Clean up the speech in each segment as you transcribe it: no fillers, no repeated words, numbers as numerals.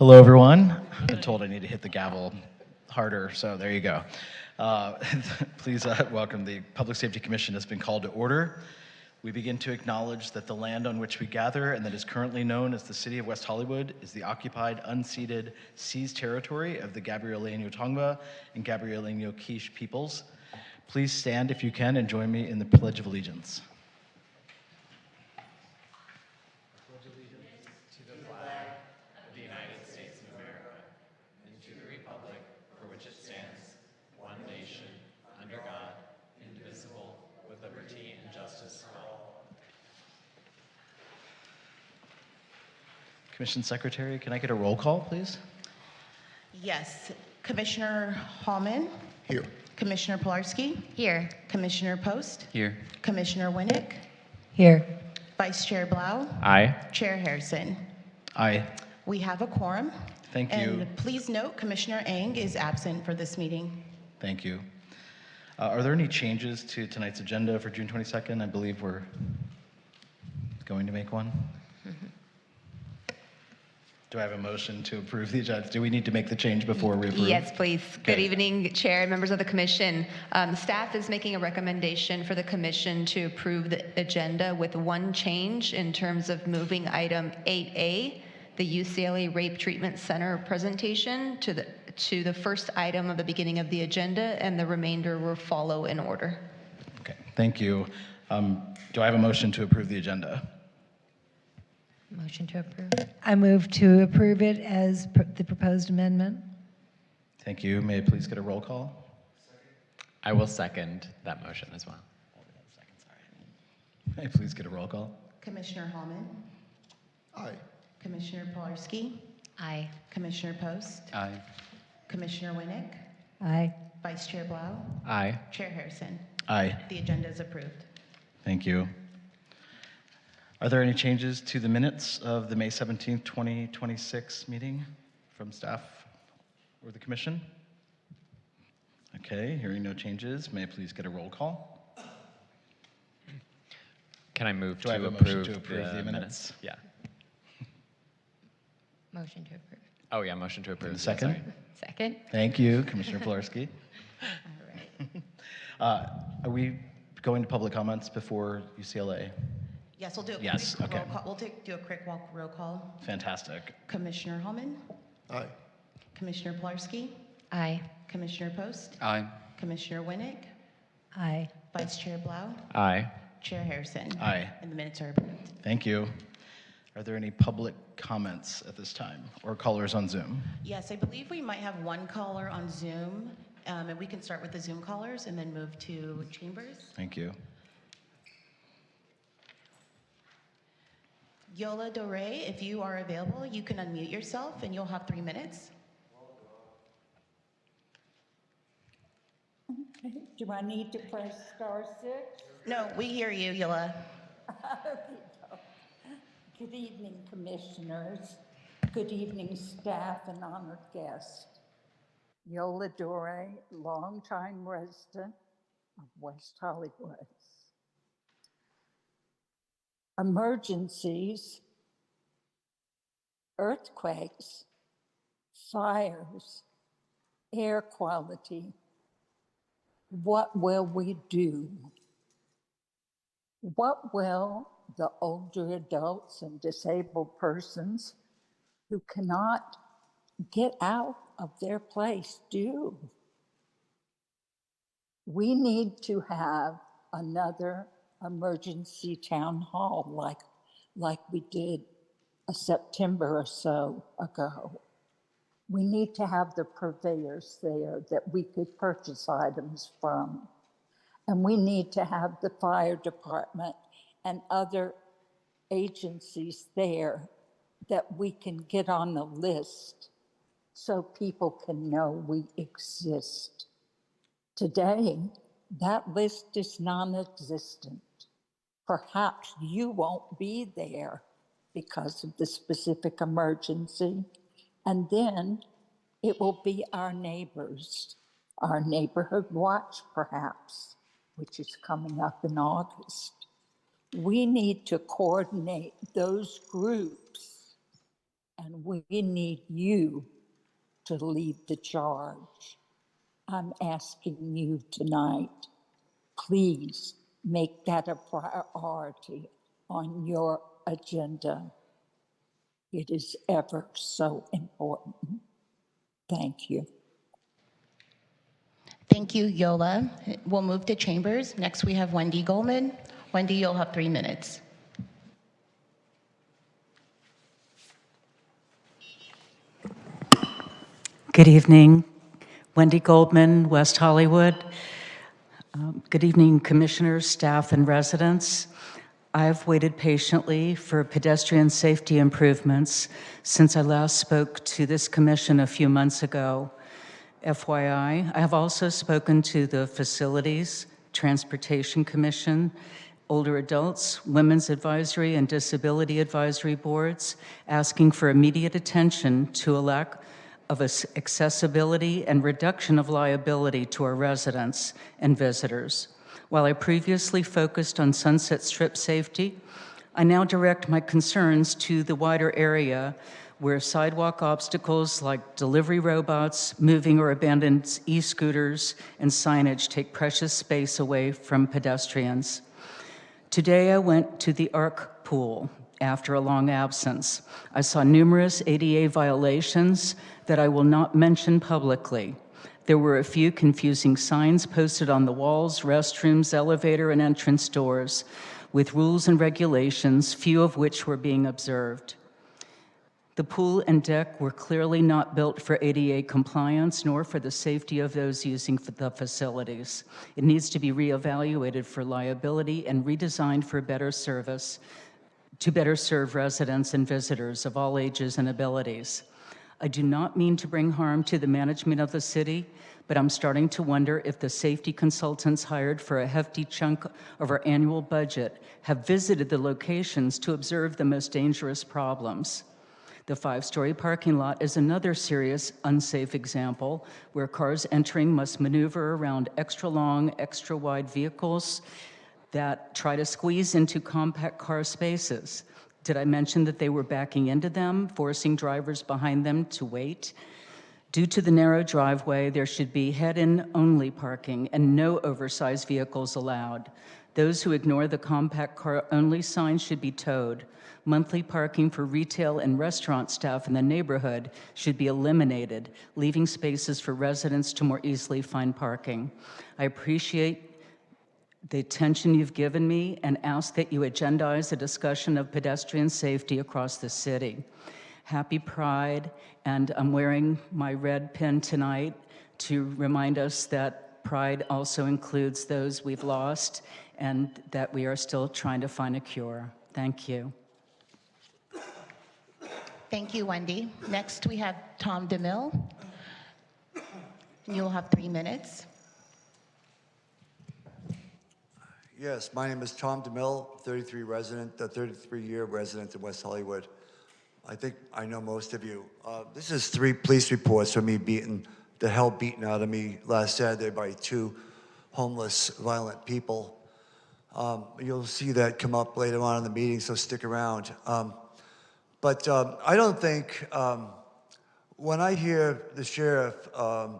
Hello, everyone. I've been told I need to hit the gavel harder, so there you go. Please welcome the Public Safety Commission has been called to order. We begin to acknowledge that the land on which we gather and that is currently known as the City of West Hollywood is the occupied, unceded, seized territory of the Gabrielino Tongva and Gabrielino Quiche peoples. Please stand if you can and join me in the Pledge of Allegiance. Commission Secretary, can I get a roll call, please? Yes. Commissioner Hallman? Here. Commissioner Pilarski? Here. Commissioner Post? Here. Commissioner Winnick? Here. Vice Chair Blau? Aye. Chair Harrison? Aye. We have a quorum. Thank you. And please note, Commissioner Eng is absent for this meeting. Thank you. Are there any changes to tonight's agenda for June 22nd? I believe we're going to make one. Do I have a motion to approve the agenda? Do we need to make the change before we approve? Yes, please. Good Okay. evening, Chair and members of the Commission. Staff is making a recommendation for the Commission to approve the agenda with one change in terms of moving item 8A, the UCLA Rape Treatment Center presentation, to the first item of the beginning of the agenda, and the remainder will follow in order. Okay, thank you. Do I have a motion to approve the agenda? Motion to approve. I move to approve it as the proposed amendment. Thank you. May I please get a roll call? I will second that motion as well. May I please get a roll call? Commissioner Hallman? Aye. Commissioner Pilarski? Aye. Commissioner Post? Aye. Commissioner Winnick? Aye. Vice Chair Blau? Aye. Chair Harrison? Aye. The agenda is approved. Thank you. Are there any changes to the minutes of the May 17th, 2026 meeting from staff or the commission? Okay, hearing no changes, may I please get a roll call? Can I move Do I to have a motion approve, to approve the minutes? Yeah. Motion to approve. Oh, yeah, motion to approve. And a second? Sorry. Second. Thank you, Commissioner Pilarski. All right. Are we going to public comments before UCLA? Yes, we'll do a Yes, quick roll okay. call. We'll do a quick roll call. Fantastic. Commissioner Hallman? Aye. Commissioner Pilarski? Aye. Commissioner Post? Aye. Commissioner Winnick? Aye. Vice Chair Blau? Aye. Chair Harrison? Aye. And the minutes are approved. Thank you. Are there any public comments at this time or callers on Zoom? Yes, I believe we might have one caller on Zoom, and we can start with the Zoom callers and then move to chambers. Thank you. Yola Dore, if you are available, you can unmute yourself and you'll have 3 minutes. Do I need to press *6? No, we hear you, Yola. Good evening, commissioners. Good evening, staff and honored guests. Yola Dore, longtime resident of West Hollywood. Emergencies, earthquakes, fires, air quality. What will we do? What will the older adults and disabled persons who cannot get out of their place do? We need to have another emergency town hall like we did a September or so ago. We need to have the purveyors there that we could purchase items from. And we need to have the fire department and other agencies there that we can get on the list so people can know we exist. Today, that list is non-existent. Perhaps you won't be there because of the specific emergency. And then it will be our neighbors, our neighborhood watch perhaps, which is coming up in August. We need to coordinate those groups and we need you to lead the charge. I'm asking you tonight, please make that a priority on your agenda. It is ever so important. Thank you. Thank you, Yola. We'll move to chambers. Next, we have Wendy Goldman. Wendy, you'll have 3 minutes. Good evening. Wendy Goldman, West Hollywood. Good evening, commissioners, staff, and residents. I've waited patiently for pedestrian safety improvements since I last spoke to this commission a few months ago. FYI, I have also spoken to the Facilities, Transportation Commission, Older Adults, Women's Advisory, and Disability Advisory Boards, asking for immediate attention to a lack of accessibility and reduction of liability to our residents and visitors. While I previously focused on Sunset Strip safety, I now direct my concerns to the wider area where sidewalk obstacles like delivery robots, moving or abandoned e-scooters, and signage take precious space away from pedestrians. Today I went to the ARC pool after a long absence. I saw numerous ADA violations that I will not mention publicly. There were a few confusing signs posted on the walls, restrooms, elevator, and entrance doors, with rules and regulations, few of which were being observed. The pool and deck were clearly not built for ADA compliance, nor for the safety of those using the facilities. It needs to be reevaluated for liability and redesigned for better service, to better serve residents and visitors of all ages and abilities. I do not mean to bring harm to the management of the city, but I'm starting to wonder if the safety consultants hired for a hefty chunk of our annual budget have visited the locations to observe the most dangerous problems. The 5-story parking lot is another serious, unsafe example where cars entering must maneuver around extra long, extra wide vehicles that try to squeeze into compact car spaces. Did I mention that they were backing into them, forcing drivers behind them to wait? Due to the narrow driveway, there should be head-in only parking and no oversized vehicles allowed. Those who ignore the compact car only sign should be towed. Monthly parking for retail and restaurant staff in the neighborhood should be eliminated, leaving spaces for residents to more easily find parking. I appreciate the attention you've given me and ask that you agendize a discussion of pedestrian safety across the city. Happy Pride, and I'm wearing my red pin tonight to remind us that Pride also includes those we've lost and that we are still trying to find a cure. Thank you. Thank you, Wendy. Next, we have Tom DeMille. You'll have 3 minutes. Yes, my name is Tom DeMille, 33-year resident in West Hollywood. I think I know most of you. This is 3 police reports for me beating the hell beaten out of me last Saturday by 2 homeless, violent people. You'll see that come up later on in the meeting, so stick around. But I don't think, when I hear the sheriff, and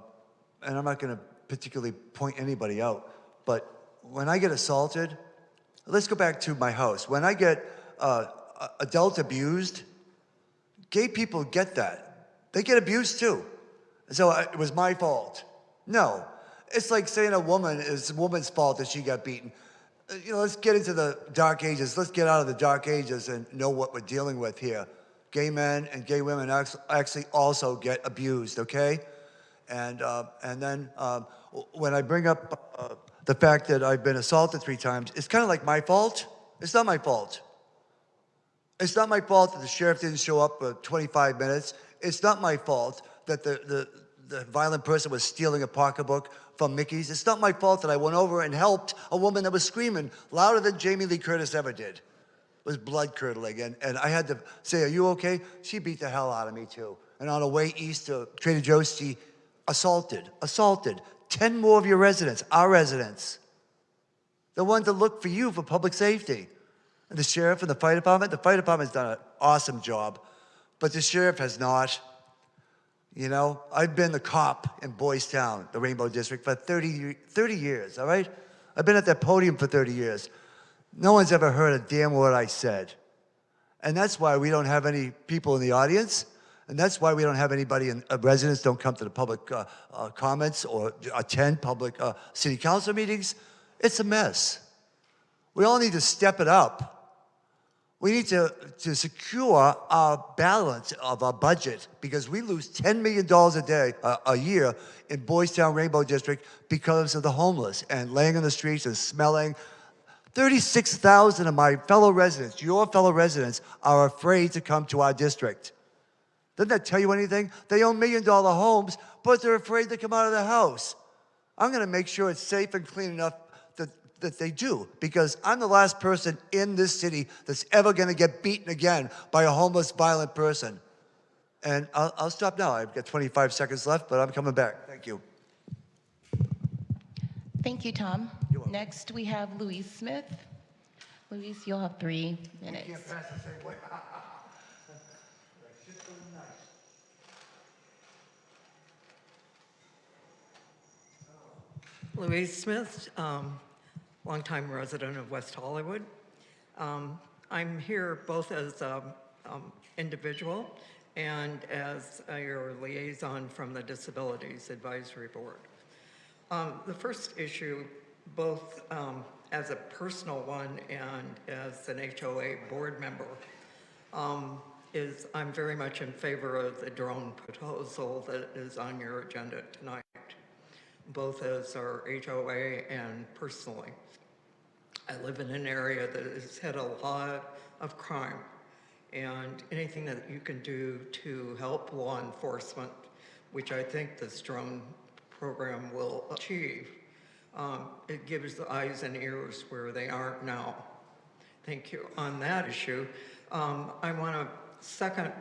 I'm not going to particularly point anybody out, but when I get assaulted, let's go back to my house. When I get adult abused, gay people get that. They get abused too. So it was my fault. No. It's like saying it's a woman's fault that she got beaten. You know, let's get into the dark ages. Let's get out of the dark ages and know what we're dealing with here. Gay men and gay women actually also get abused, okay? And then when I bring up the fact that I've been assaulted 3 times, it's kind of like my fault. It's not my fault. It's not my fault that the sheriff didn't show up for 25 minutes. It's not my fault that the violent person was stealing a pocketbook from Mickey's. It's not my fault that I went over and helped a woman that was screaming louder than Jamie Lee Curtis ever did. It was blood curdling, and I had to say, "Are you okay?" She beat the hell out of me too. And on the way east to Trader Joe's, she assaulted 10 more of your residents, our residents. The ones that look for you for public safety. And the sheriff and the fire department's done an awesome job. but the sheriff has not. You know, I've been the cop in Boys Town, the Rainbow District, for 30 years, all right? I've been at that podium for 30 years. No one's ever heard a damn word I said. And that's why we don't have any people in the audience, and that's why we don't have anybody in, residents don't come to the public comments or attend public city council meetings. It's a mess. We all need to step it up. We need to secure our balance of our budget because we lose $10 million a year in Boys Town Rainbow District because of the homeless and laying on the streets and smelling. 36,000 of my fellow residents, your fellow residents, are afraid to come to our district. Doesn't that tell you anything? They own $1 million homes, but they're afraid to come out of the house. I'm going to make sure it's safe and clean enough that they do, because I'm the last person in this city that's ever going to get beaten again by a homeless, violent person. And I'll stop now. I've got 25 seconds left, but I'm coming back. Thank you. Thank you, Tom. Next, we have Louise Smith. Louise, you'll have 3 minutes. You can't pass the same way. Louise Smith, longtime resident of West Hollywood. I'm here both as an individual and as your liaison from the Disabilities Advisory Board. The first issue, both as a personal one and as an HOA board member, is I'm very much in favor of the drone proposal that is on your agenda tonight, both as our HOA and personally. I live in an area that has had a lot of crime, and anything that you can do to help law enforcement, which I think this drone program will achieve, it gives the eyes and ears where they aren't now. Thank you. On that issue, I want to second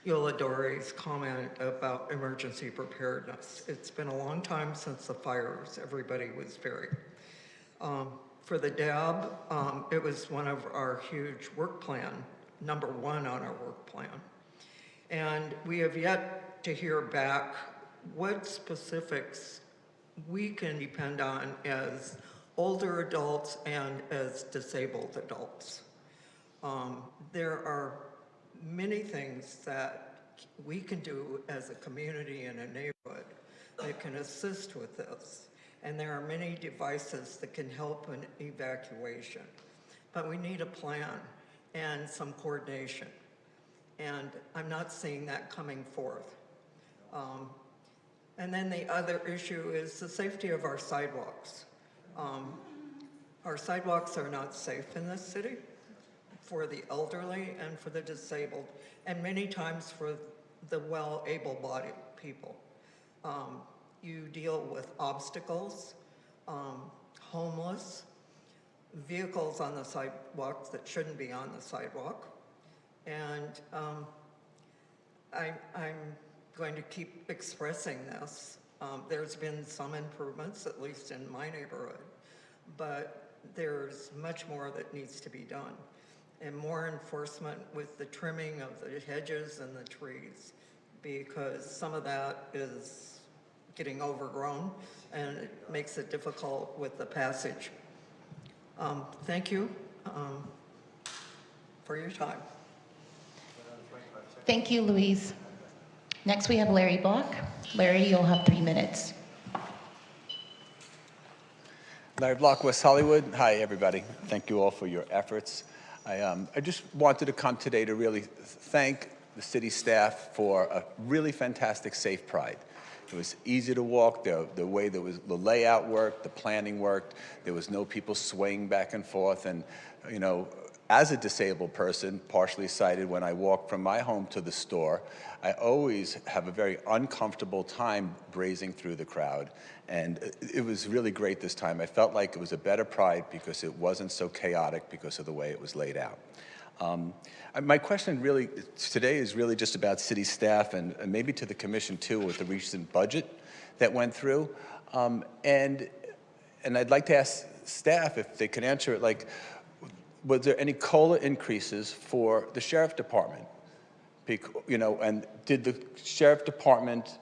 Yola Dory's comment about emergency preparedness. It's been a long time since the fires. Everybody was very. For the DAB, it was one of our huge work plan, number 1 on our work plan. And we have yet to hear back what specifics we can depend on as older adults and as disabled adults. There are many things that we can do as a community and a neighborhood that can assist with this. And there are many devices that can help in evacuation. But we need a plan and some coordination. And I'm not seeing that coming forth. And then the other issue is the safety of our sidewalks. Our sidewalks are not safe in this city for the elderly and for the disabled, and many times for the able-bodied people. You deal with obstacles, homeless, vehicles on the sidewalks that shouldn't be on the sidewalk. And I'm going to keep expressing this. There's been some improvements, at least in my neighborhood, but there's much more that needs to be done. And more enforcement with the trimming of the hedges and the trees, because some of that is getting overgrown and it makes it difficult with the passage. Thank you for your time. Thank you, Louise. Next, we have Larry Block. Larry, you'll have 3 minutes. Larry Block, West Hollywood. Hi, everybody. Thank you all for your efforts. I just wanted to come today to really thank the city staff for a really fantastic Safe Pride. It was easy to walk, the way the layout worked, the planning worked, there was no people swaying back and forth, and you know, as a disabled person, partially sighted, when I walk from my home to the store, I always have a very uncomfortable time brazing through the crowd, and it was really great this time. I felt like it was a better Pride because it wasn't so chaotic because of the way it was laid out. My question really today is really just about city staff and maybe to the commission too with the recent budget that went through. And I'd like to ask staff if they can answer it, like, was there any COLA increases for the sheriff department? And did the sheriff department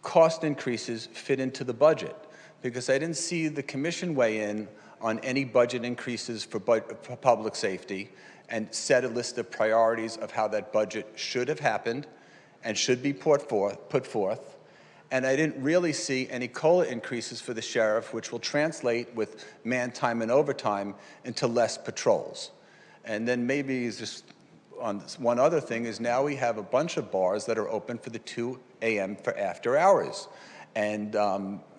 cost increases fit into the budget? Because I didn't see the commission weigh in on any budget increases for public safety and set a list of priorities of how that budget should have happened and should be put forth. And I didn't really see any COLA increases for the sheriff, which will translate with man time and overtime into less patrols. And then maybe just on one other thing is now we have a bunch of bars that are open for the 2 a.m. for after hours. And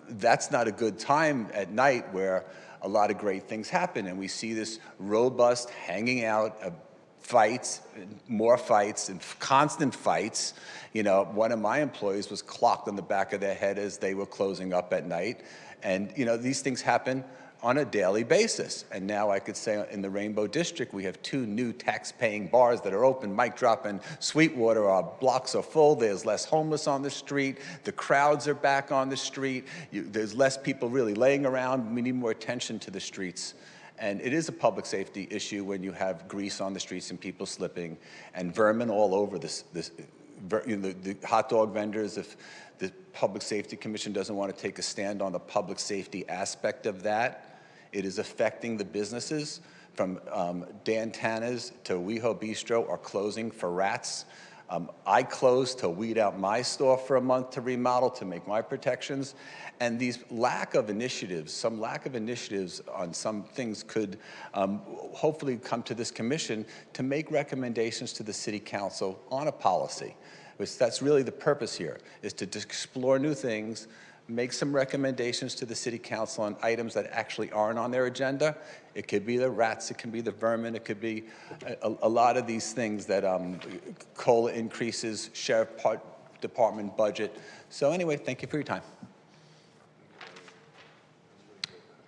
that's not a good time at night where a lot of great things happen. And we see this robust hanging out of fights, more fights, and constant fights. One of my employees was clocked on the back of their head as they were closing up at night. And, these things happen on a daily basis. And now I could say in the Rainbow District, we have 2 new tax-paying bars that are open, Mic Drop and Sweetwater. Our blocks are full. There's less homeless on the street. The crowds are back on the street. There's less people really laying around. We need more attention to the streets. And it is a public safety issue when you have grease on the streets and people slipping and vermin all over the hot dog vendors. If the Public Safety Commission doesn't want to take a stand on the public safety aspect of that, it is affecting the businesses from Dan Tana's to WeHo Bistro are closing for rats. I closed to weed out my store for a month to remodel to make my protections. And these lack of initiatives, some lack of initiatives on some things could hopefully come to this commission to make recommendations to the city council on a policy. That's really the purpose here, is to explore new things, make some recommendations to the city council on items that actually aren't on their agenda. It could be the rats, it can be the vermin, it could be a lot of these things that COLA increases, sheriff department budget. So anyway, thank you for your time.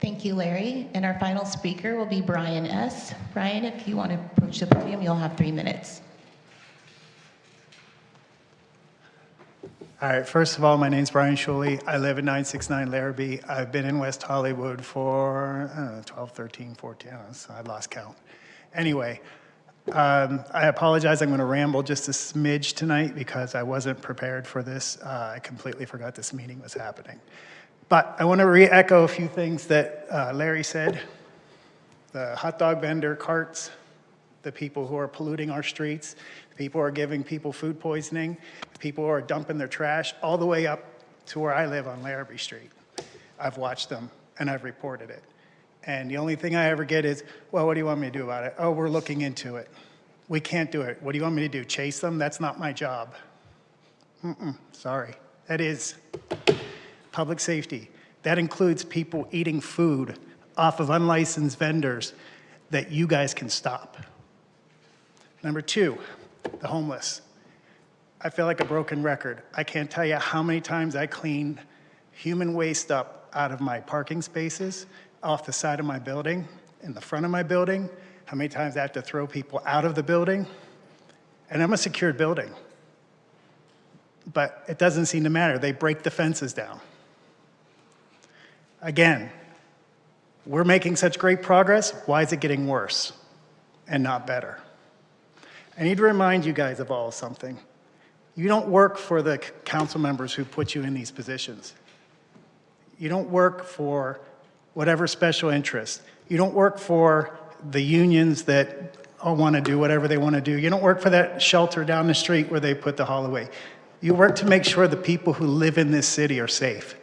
Thank you, Larry. And our final speaker will be Brian S. Brian, if you want to approach the podium, you'll have 3 minutes. All right, first of all, my name's Brian Shuley. I live at 969 Larrabee. I've been in West Hollywood for 12, 13, 14, I lost count. Anyway, I apologize, I'm gonna ramble just a smidge tonight because I wasn't prepared for this. I completely forgot this meeting was happening. But I wanna re-echo a few things that Larry said. The hot dog vendor carts, the people who are polluting our streets, the people who are giving people food poisoning, the people who are dumping their trash all the way up to where I live on Larrabee Street. I've watched them and I've reported it. And the only thing I ever get is, well, what do you want me to do about it? Oh, we're looking into it. We can't do it. What do you want me to do? Chase them? That's not my job. Sorry. That is public safety. That includes people eating food off of unlicensed vendors that you guys can stop. Number 2, the homeless. I feel like a broken record. I can't tell you how many times I cleaned human waste up out of my parking spaces, off the side of my building, in the front of my building, how many times I have to throw people out of the building. And I'm a secured building. But it doesn't seem to matter. They break the fences down. Again, we're making such great progress. Why is it getting worse and not better? I need to remind you guys of all something. You don't work for the council members who put you in these positions. You don't work for whatever special interest. You don't work for the unions that want to do whatever they want to do. You don't work for that shelter down the street where they put the hall away. You work to make sure the people who live in this city are safe.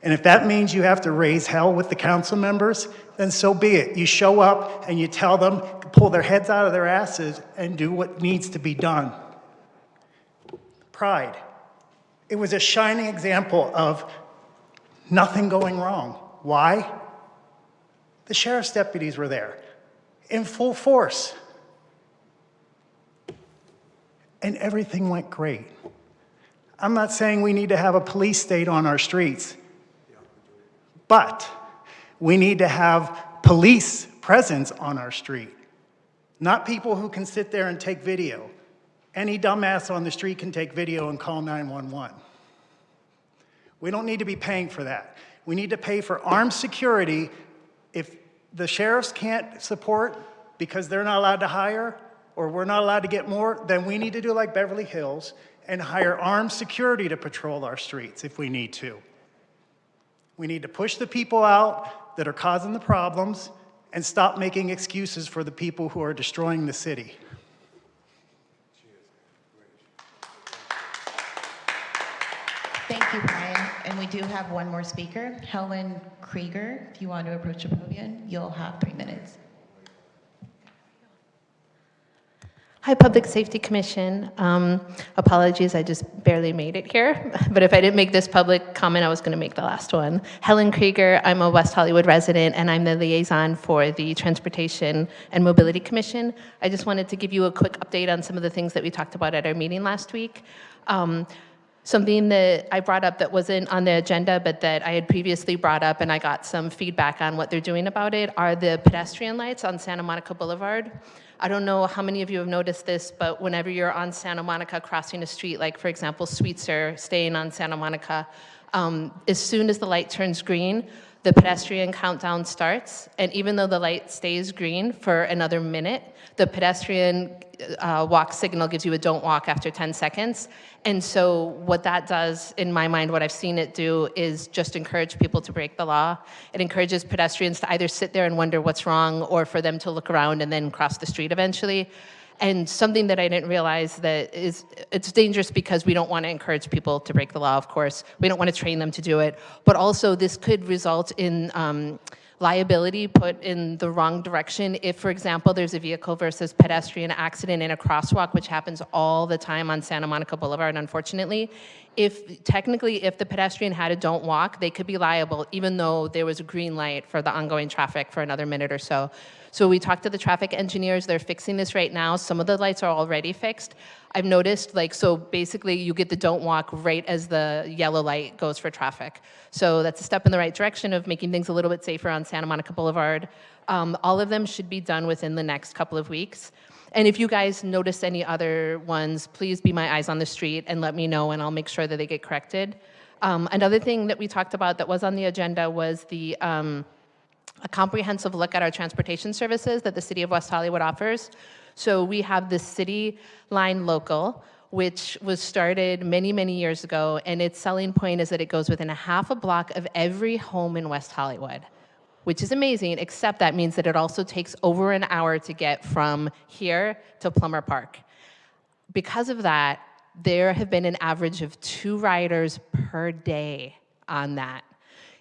And if that means you have to raise hell with the council members, then so be it. You show up and you tell them, pull their heads out of their asses and do what needs to be done. Pride. It was a shining example of nothing going wrong. Why? The sheriff's deputies were there in full force. And everything went great. I'm not saying we need to have a police state on our streets, but we need to have police presence on our street. Not people who can sit there and take video. Any dumbass on the street can take video and call 911. We don't need to be paying for that. We need to pay for armed security. If the sheriffs can't support because they're not allowed to hire, or we're not allowed to get more, then we need to do like Beverly Hills and hire armed security to patrol our streets if we need to. We need to push the people out that are causing the problems and stop making excuses for the people who are destroying the city. Thank you, Brian. And we do have one more speaker, Helen Krieger. If you want to approach the podium, you'll have 3 minutes. Hi, Public Safety Commission. Apologies, I just barely made it here. But if I didn't make this public comment, I was going to make the last one. Helen Krieger, I'm a West Hollywood resident, and I'm the liaison for the Transportation and Mobility Commission. I just wanted to give you a quick update on some of the things that we talked about at our meeting last week. Something that I brought up that wasn't on the agenda, but that I had previously brought up, and I got some feedback on what they're doing about it, are the pedestrian lights on Santa Monica Boulevard. I don't know how many of you have noticed this, but whenever you're on Santa Monica crossing a street, like for example, Sweetser staying on Santa Monica, as soon as the light turns green, the pedestrian countdown starts, and even though the light stays green for another minute, the pedestrian walk signal gives you a don't walk after 10 seconds. And so what that does, in my mind, what I've seen it do is just encourage people to break the law. It encourages pedestrians to either sit there and wonder what's wrong or for them to look around and then cross the street eventually. And something that I didn't realize that is, it's dangerous because we don't want to encourage people to break the law, of course. We don't want to train them to do it. But also this could result in liability put in the wrong direction. If, for example, there's a vehicle versus pedestrian accident in a crosswalk, which happens all the time on Santa Monica Boulevard, unfortunately, if the pedestrian had a don't walk, they could be liable even though there was a green light for the ongoing traffic for another minute or so. So we talked to the traffic engineers, they're fixing this right now. Some of the lights are already fixed. I've noticed, so basically you get the don't walk right as the yellow light goes for traffic. So that's a step in the right direction of making things a little bit safer on Santa Monica Boulevard. All of them should be done within the next couple of weeks. And if you guys notice any other ones, please be my eyes on the street and let me know, and I'll make sure that they get corrected. Another thing that we talked about that was on the agenda was a comprehensive look at our transportation services that the City of West Hollywood offers. So we have the City Line Local, which was started many, many years ago, and its selling point is that it goes within a half a block of every home in West Hollywood, which is amazing, except that means that it also takes over an hour to get from here to Plummer Park. Because of that, there have been an average of 2 riders per day on that.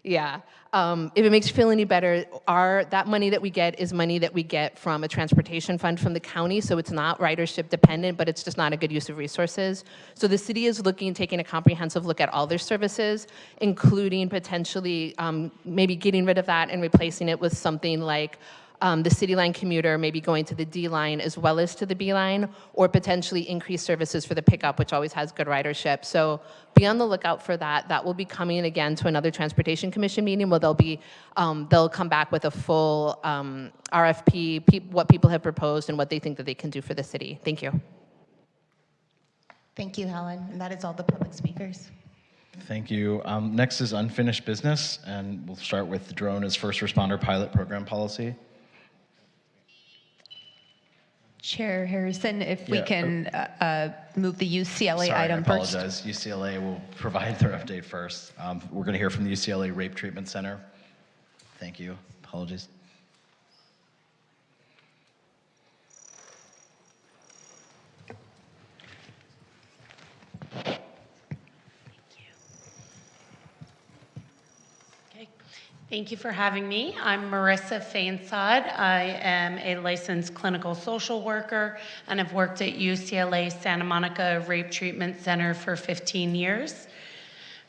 Yeah. If it makes you feel any better, that money that we get is money that we get from a transportation fund from the county, so it's not ridership dependent, but it's just not a good use of resources. So the city is taking a comprehensive look at all their services, including potentially maybe getting rid of that and replacing it with something like the City Line commuter, maybe going to the D line as well as to the B line, or potentially increase services for the pickup, which always has good ridership. So be on the lookout for that. That will be coming again to another Transportation Commission meeting where they'll come back with a full RFP, what people have proposed and what they think that they can do for the city. Thank you. Thank you, Helen. And that is all the public speakers. Thank you. Next is unfinished business, and we'll start with the drone as first responder pilot program policy. Chair Harrison, if we can move the UCLA item first. I apologize. UCLA will provide their update first. We're going to hear from the UCLA Rape Treatment Center. Thank you. Apologies. Thank you for having me. I'm Marissa Fainsod. I am a licensed clinical social worker and have worked at UCLA Santa Monica Rape Treatment Center for 15 years.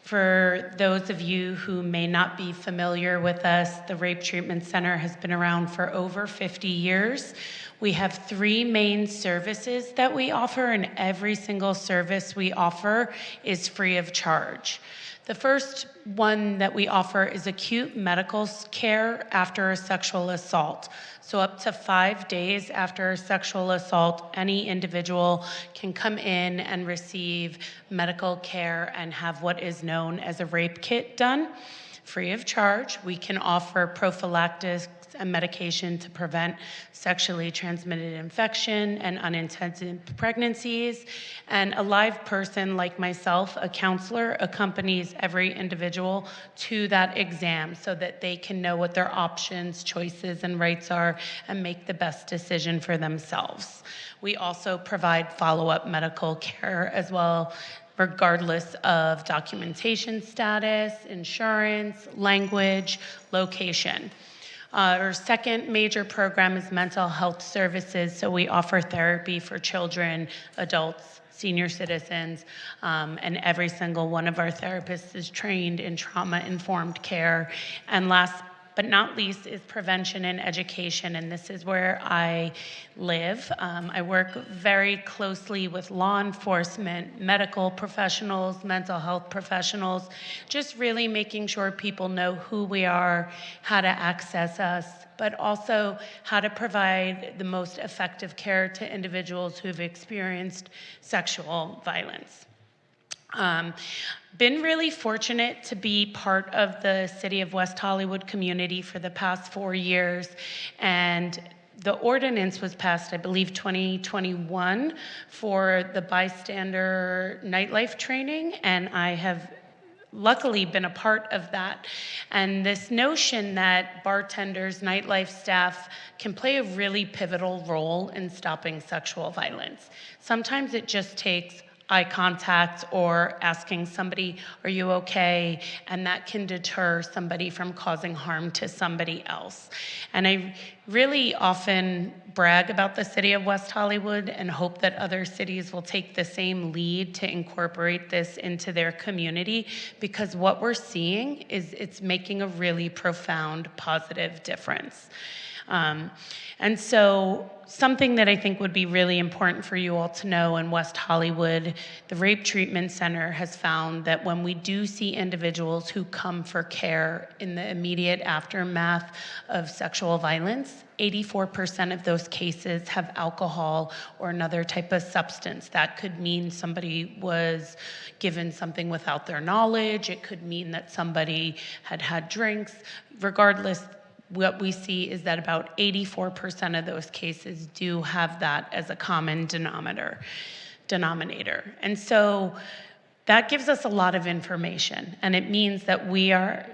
For those of you who may not be familiar with us, the Rape Treatment Center has been around for over 50 years. We have 3 main services that we offer, and every single service we offer is free of charge. The first one that we offer is acute medical care after a sexual assault. So up to 5 days after a sexual assault, any individual can come in and receive medical care and have what is known as a rape kit done, free of charge. We can offer prophylactics and medication to prevent sexually transmitted infection and unintended pregnancies. And a live person like myself, a counselor, accompanies every individual to that exam so that they can know what their options, choices, and rights are and make the best decision for themselves. We also provide follow-up medical care as well, regardless of documentation status, insurance, language, location. Our second major program is mental health services. So we offer therapy for children, adults, senior citizens, and every single one of our therapists is trained in trauma-informed care. And last but not least is prevention and education, and this is where I live. I work very closely with law enforcement, medical professionals, mental health professionals, just really making sure people know who we are, how to access us, but also how to provide the most effective care to individuals who've experienced sexual violence. Been really fortunate to be part of the City of West Hollywood community for the past 4 years, and the ordinance was passed, I believe, 2021 for the bystander nightlife training, and I have luckily been a part of that. And this notion that bartenders, nightlife staff can play a really pivotal role in stopping sexual violence. Sometimes it just takes eye contact or asking somebody, are you okay? And that can deter somebody from causing harm to somebody else. And I really often brag about the city of West Hollywood and hope that other cities will take the same lead to incorporate this into their community, because what we're seeing is it's making a really profound positive difference. And so something that I think would be really important for you all to know in West Hollywood, the Rape Treatment Center has found that when we do see individuals who come for care in the immediate aftermath of sexual violence, 84% of those cases have alcohol or another type of substance. That could mean somebody was given something without their knowledge. It could mean that somebody had had drinks. Regardless, what we see is that about 84% of those cases do have that as a common denominator. And so that gives us a lot of information, and it means that we are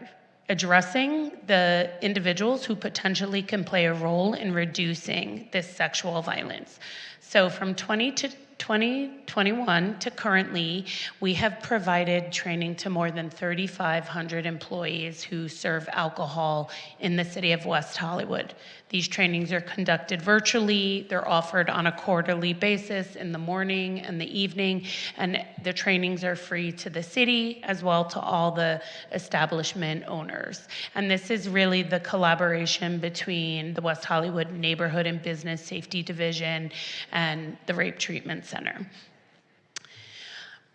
addressing the individuals who potentially can play a role in reducing this sexual violence. So from 2021 to currently, we have provided training to more than 3,500 employees who serve alcohol in the city of West Hollywood. These trainings are conducted virtually. They're offered on a quarterly basis in the morning and the evening, and the trainings are free to the city as well to all the establishment owners. And this is really the collaboration between the West Hollywood Neighborhood and Business Safety Division and the Rape Treatment Center.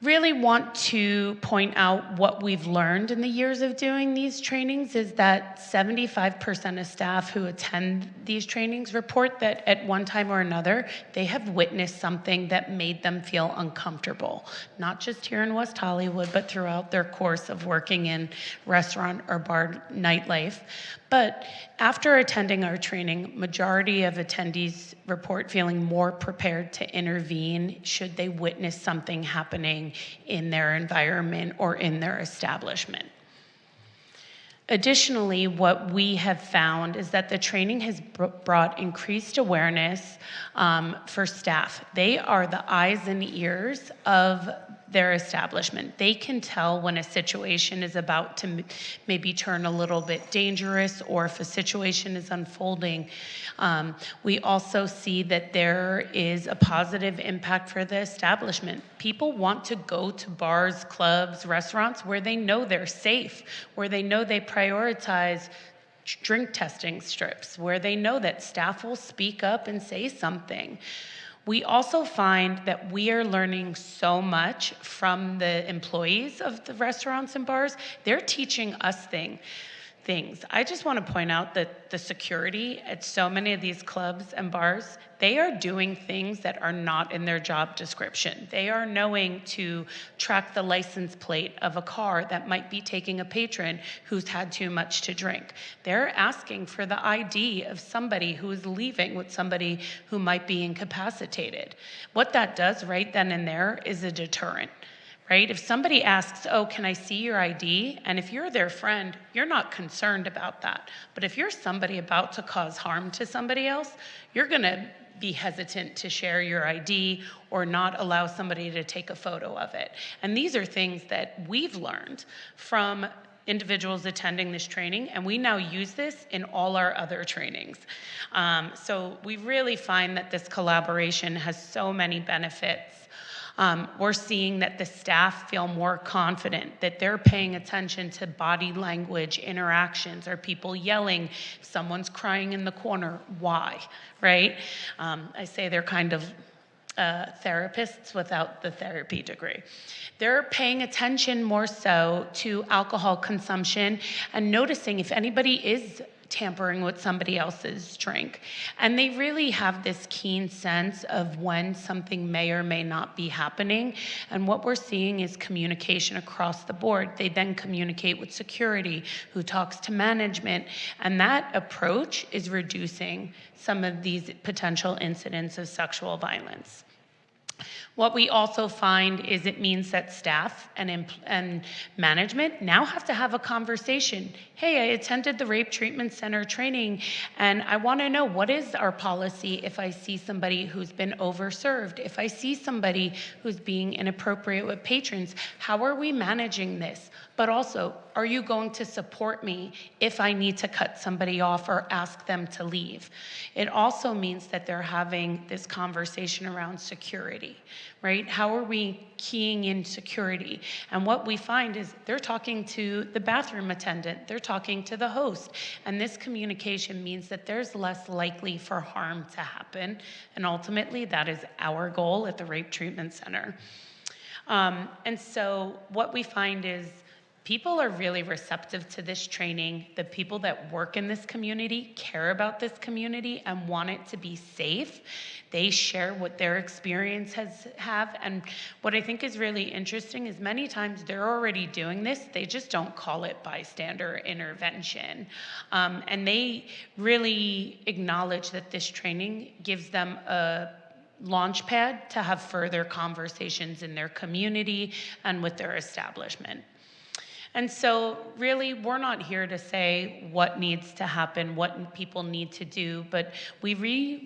Really want to point out what we've learned in the years of doing these trainings is that 75% of staff who attend these trainings report that at one time or another, they have witnessed something that made them feel uncomfortable, not just here in West Hollywood, but throughout their course of working in restaurant or bar nightlife. But after attending our training, majority of attendees report feeling more prepared to intervene should they witness something happening in their environment or in their establishment. Additionally, what we have found is that the training has brought increased awareness for staff. They are the eyes and ears of their establishment. They can tell when a situation is about to maybe turn a little bit dangerous or if a situation is unfolding. We also see that there is a positive impact for the establishment. People want to go to bars, clubs, restaurants where they know they're safe, where they know they prioritize drink testing strips, where they know that staff will speak up and say something. We also find that we are learning so much from the employees of the restaurants and bars. They're teaching us things. I just want to point out that the security at so many of these clubs and bars, they are doing things that are not in their job description. They are knowing to track the license plate of a car that might be taking a patron who's had too much to drink. They're asking for the ID of somebody who is leaving with somebody who might be incapacitated. What that does right then and there is a deterrent. Right? If somebody asks, oh, can I see your ID? And if you're their friend, you're not concerned about that. But if you're somebody about to cause harm to somebody else, you're gonna be hesitant to share your ID or not allow somebody to take a photo of it. And these are things that we've learned from individuals attending this training, and we now use this in all our other trainings. So we really find that this collaboration has so many benefits. We're seeing that the staff feel more confident, that they're paying attention to body language, interactions. Are people yelling? If someone's crying in the corner, why, right? I say they're kind of therapists without the therapy degree. They're paying attention more so to alcohol consumption and noticing if anybody is tampering with somebody else's drink. And they really have this keen sense of when something may or may not be happening. And what we're seeing is communication across the board. They then communicate with security, who talks to management. And that approach is reducing some of these potential incidents of sexual violence. What we also find is it means that staff and management now have to have a conversation. Hey, I attended the Rape Treatment Center training, and I want to know, what is our policy if I see somebody who's been overserved? If I see somebody who's being inappropriate with patrons, how are we managing this? But also, are you going to support me if I need to cut somebody off or ask them to leave? It also means that they're having this conversation around security, right? How are we keying in security? And what we find is they're talking to the bathroom attendant, they're talking to the host, and this communication means that there's less likely for harm to happen. And ultimately, that is our goal at the Rape Treatment Center. And so what we find is people are really receptive to this training. The people that work in this community care about this community and want it to be safe. They share what their experience have. And what I think is really interesting is many times they're already doing this. They just don't call it bystander intervention. And they really acknowledge that this training gives them a launch pad to have further conversations in their community and with their establishment. And so really, we're not here to say what needs to happen, what people need to do, but we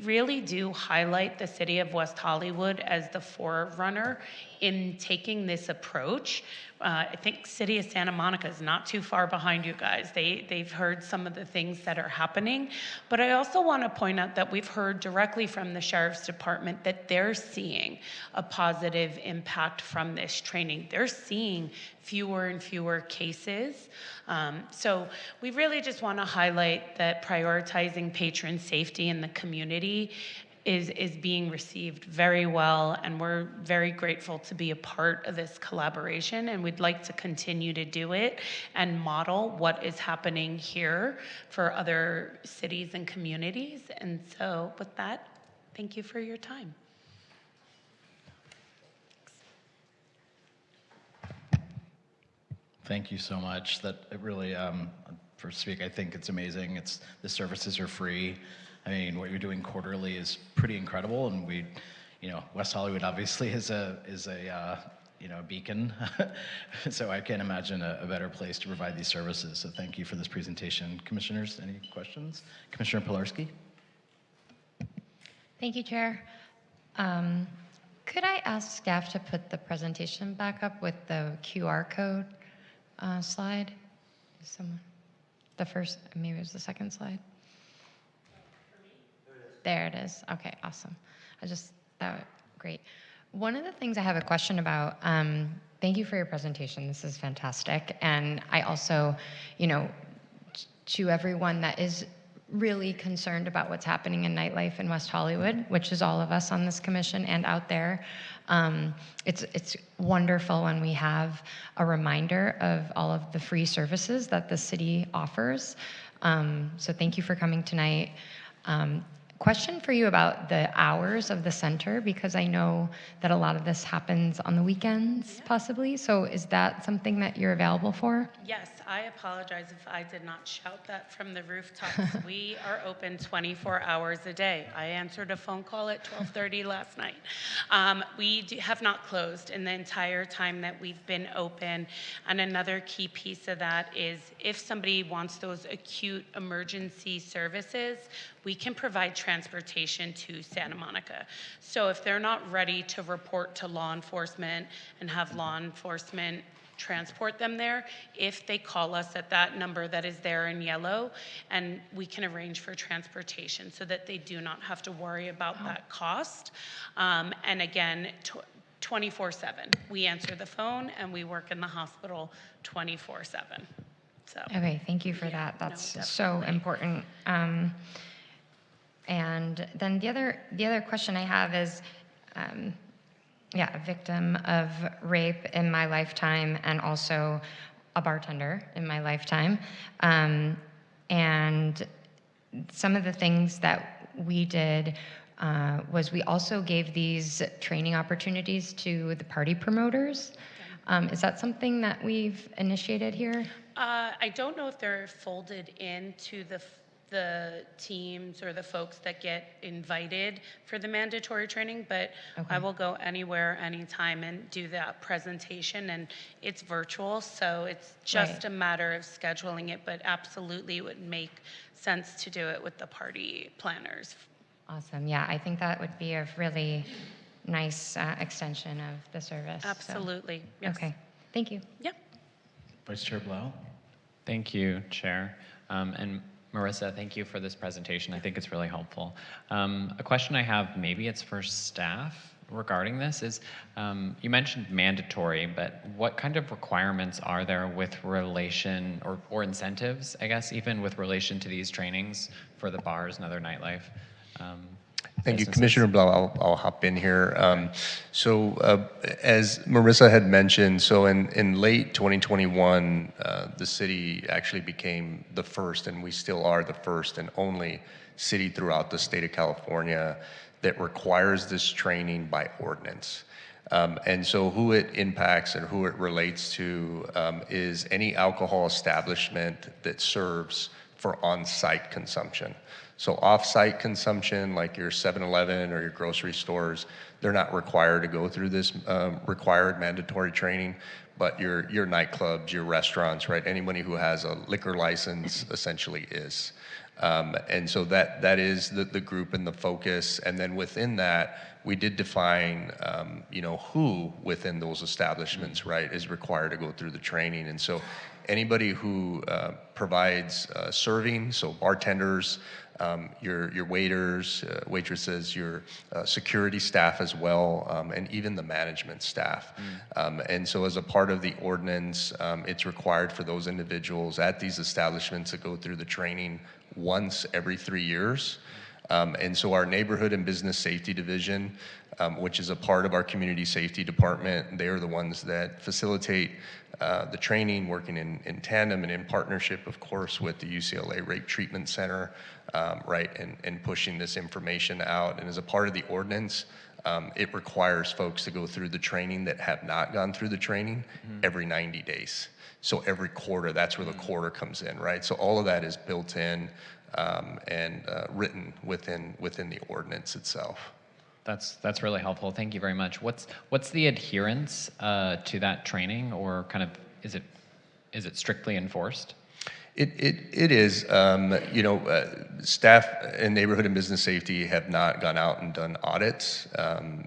really do highlight the city of West Hollywood as the forerunner in taking this approach. I think City of Santa Monica is not too far behind you guys. They've heard some of the things that are happening, but I also want to point out that we've heard directly from the Sheriff's Department that they're seeing a positive impact from this training. They're seeing fewer and fewer cases. So we really just want to highlight that prioritizing patron safety in the community is being received very well, and we're very grateful to be a part of this collaboration, and we'd like to continue to do it and model what is happening here for other cities and communities. And so with that, thank you for your time. Thank you so much. That it really, for speak, I think it's amazing. The services are free. I mean, what you're doing quarterly is pretty incredible, and West Hollywood obviously is a beacon. So I can't imagine a better place to provide these services. So thank you for this presentation. Commissioners, any questions? Commissioner Pilarski? Thank you, Chair. Could I ask staff to put the presentation back up with the QR code slide? The first, maybe it was the second slide. There it is. Okay, awesome. Great. One of the things I have a question about, thank you for your presentation. This is fantastic. And I also, to everyone that is really concerned about what's happening in nightlife in West Hollywood, which is all of us on this commission and out there. It's wonderful when we have a reminder of all of the free services that the city offers. So thank you for coming tonight. Question for you about the hours of the center, because I know that a lot of this happens on the weekends, possibly. So is that something that you're available for? Yes, I apologize if I did not shout that from the rooftops. We are open 24 hours a day. I answered a phone call at 12:30 last night. We have not closed in the entire time that we've been open. And another key piece of that is if somebody wants those acute emergency services, we can provide transportation to Santa Monica. So if they're not ready to report to law enforcement and have law enforcement transport them there, if they call us at that number that is there in yellow, and we can arrange for transportation so that they do not have to worry about that cost. And again, 24/7. We answer the phone and we work in the hospital 24/7. So. Okay, thank you for that. That's so important. And then the other question I have is, a victim of rape in my lifetime and also a bartender in my lifetime. And some of the things that we did was we also gave these training opportunities to the party promoters. Is that something that we've initiated here? I don't know if they're folded into the teams or the folks that get invited for the mandatory training, but I will go anywhere, anytime and do that presentation, and it's virtual, so it's just a matter of scheduling it, but absolutely it would make sense to do it with the party planners. Awesome. Yeah, I think that would be a really nice extension of the service. Absolutely. So. Yes. Okay. Thank you. Yep. Vice Chair Blau? Thank you, Chair. And Marissa, thank you for this presentation. I think it's really helpful. A question I have, maybe it's for staff regarding this, is you mentioned mandatory, but what kind of requirements are there with relation, or incentives, I guess, even with relation to these trainings for the bars and other nightlife? Thank you, Commissioner Blau. I'll hop in here. As Marissa had mentioned, so in late 2021, the city actually became the first, and we still are the first and only city throughout the state of California that requires this training by ordinance. And so who it impacts and who it relates to is any alcohol establishment that serves for on-site consumption. So off-site consumption, like your 7-Eleven or your grocery stores, they're not required to go through this required mandatory training, but your nightclubs, your restaurants, right? Anybody who has a liquor license essentially is. And so that is the group and the focus. And then within that, we did define, who within those establishments, right, is required to go through the training. And so anybody who provides serving, so bartenders, your waiters, waitresses, your security staff as well, and even the management staff. And so as a part of the ordinance, it's required for those individuals at these establishments to go through the training once every 3 years. And so our Neighborhood and Business Safety Division, which is a part of our Community Safety Department, they are the ones that facilitate the training, working in tandem and in partnership, of course, with the UCLA Rape Treatment Center, right, and pushing this information out. And as a part of the ordinance, it requires folks to go through the training that have not gone through the training every 90 days. So every quarter, that's where the quarter comes in, right? So all of that is built in and written within the ordinance itself. That's really helpful. Thank you very much. What's the adherence to that training, or kind of is it strictly enforced? It is. Staff in Neighborhood and Business Safety have not gone out and done audits,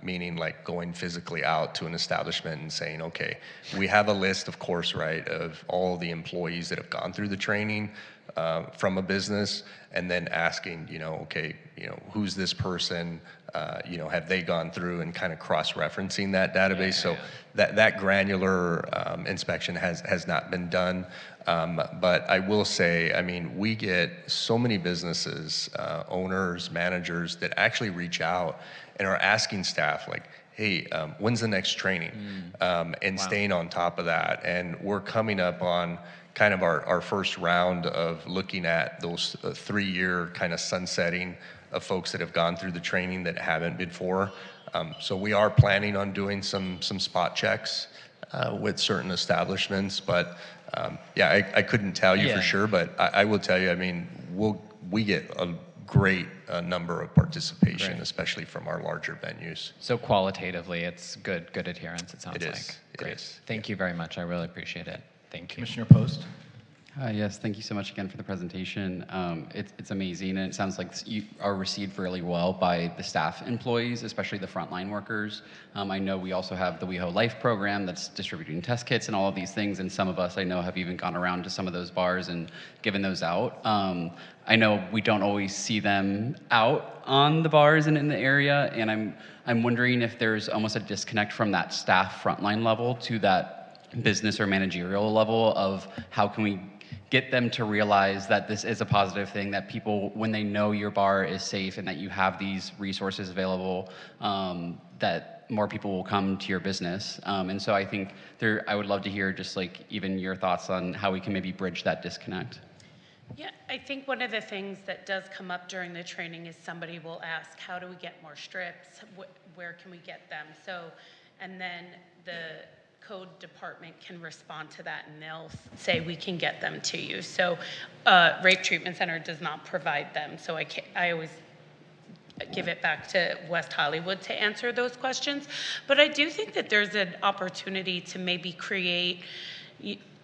meaning like going physically out to an establishment and saying, okay, we have a list, of course, right, of all the employees that have gone through the training, from a business, and then asking, okay, who's this person? Have they gone through, and kind of cross-referencing that database? So that granular inspection has not been done. But I will say, I mean, we get so many businesses, owners, managers that actually reach out and are asking staff, like, hey, when's the next training? And staying on top of that. And we're coming up on kind of our first round of looking at those 3-year kind of sunsetting of folks that have gone through the training that haven't before. So we are planning on doing some spot checks with certain establishments, but I couldn't tell you for sure, but I will tell you, I mean, we get a great number of participation, especially from our larger venues. So qualitatively, it's good adherence, it sounds It like. is. Great. Thank you very much. I really appreciate it. Thank you. Commissioner Post. Yes, thank you so much again for the presentation. It's amazing, and it sounds like you are received really well by the staff employees, especially the frontline workers. I know we also have the WeHo Life program that's distributing test kits and all of these things, and some of us I know have even gone around to some of those bars and given those out. I know we don't always see them out on the bars and in the area, and I'm wondering if there's almost a disconnect from that staff frontline level to that business or managerial level of how can we get them to realize that this is a positive thing, that people, when they know your bar is safe and that you have these resources available, that more people will come to your business. And so I think I would love to hear just like even your thoughts on how we can maybe bridge that disconnect. Yeah, I think one of the things that does come up during the training is somebody will ask, how do we get more strips? Where can we get them? So, and then the code department can respond to that and they'll say we can get them to you. So Rape Treatment Center does not provide them. So I always give it back to West Hollywood to answer those questions. But I do think that there's an opportunity to maybe create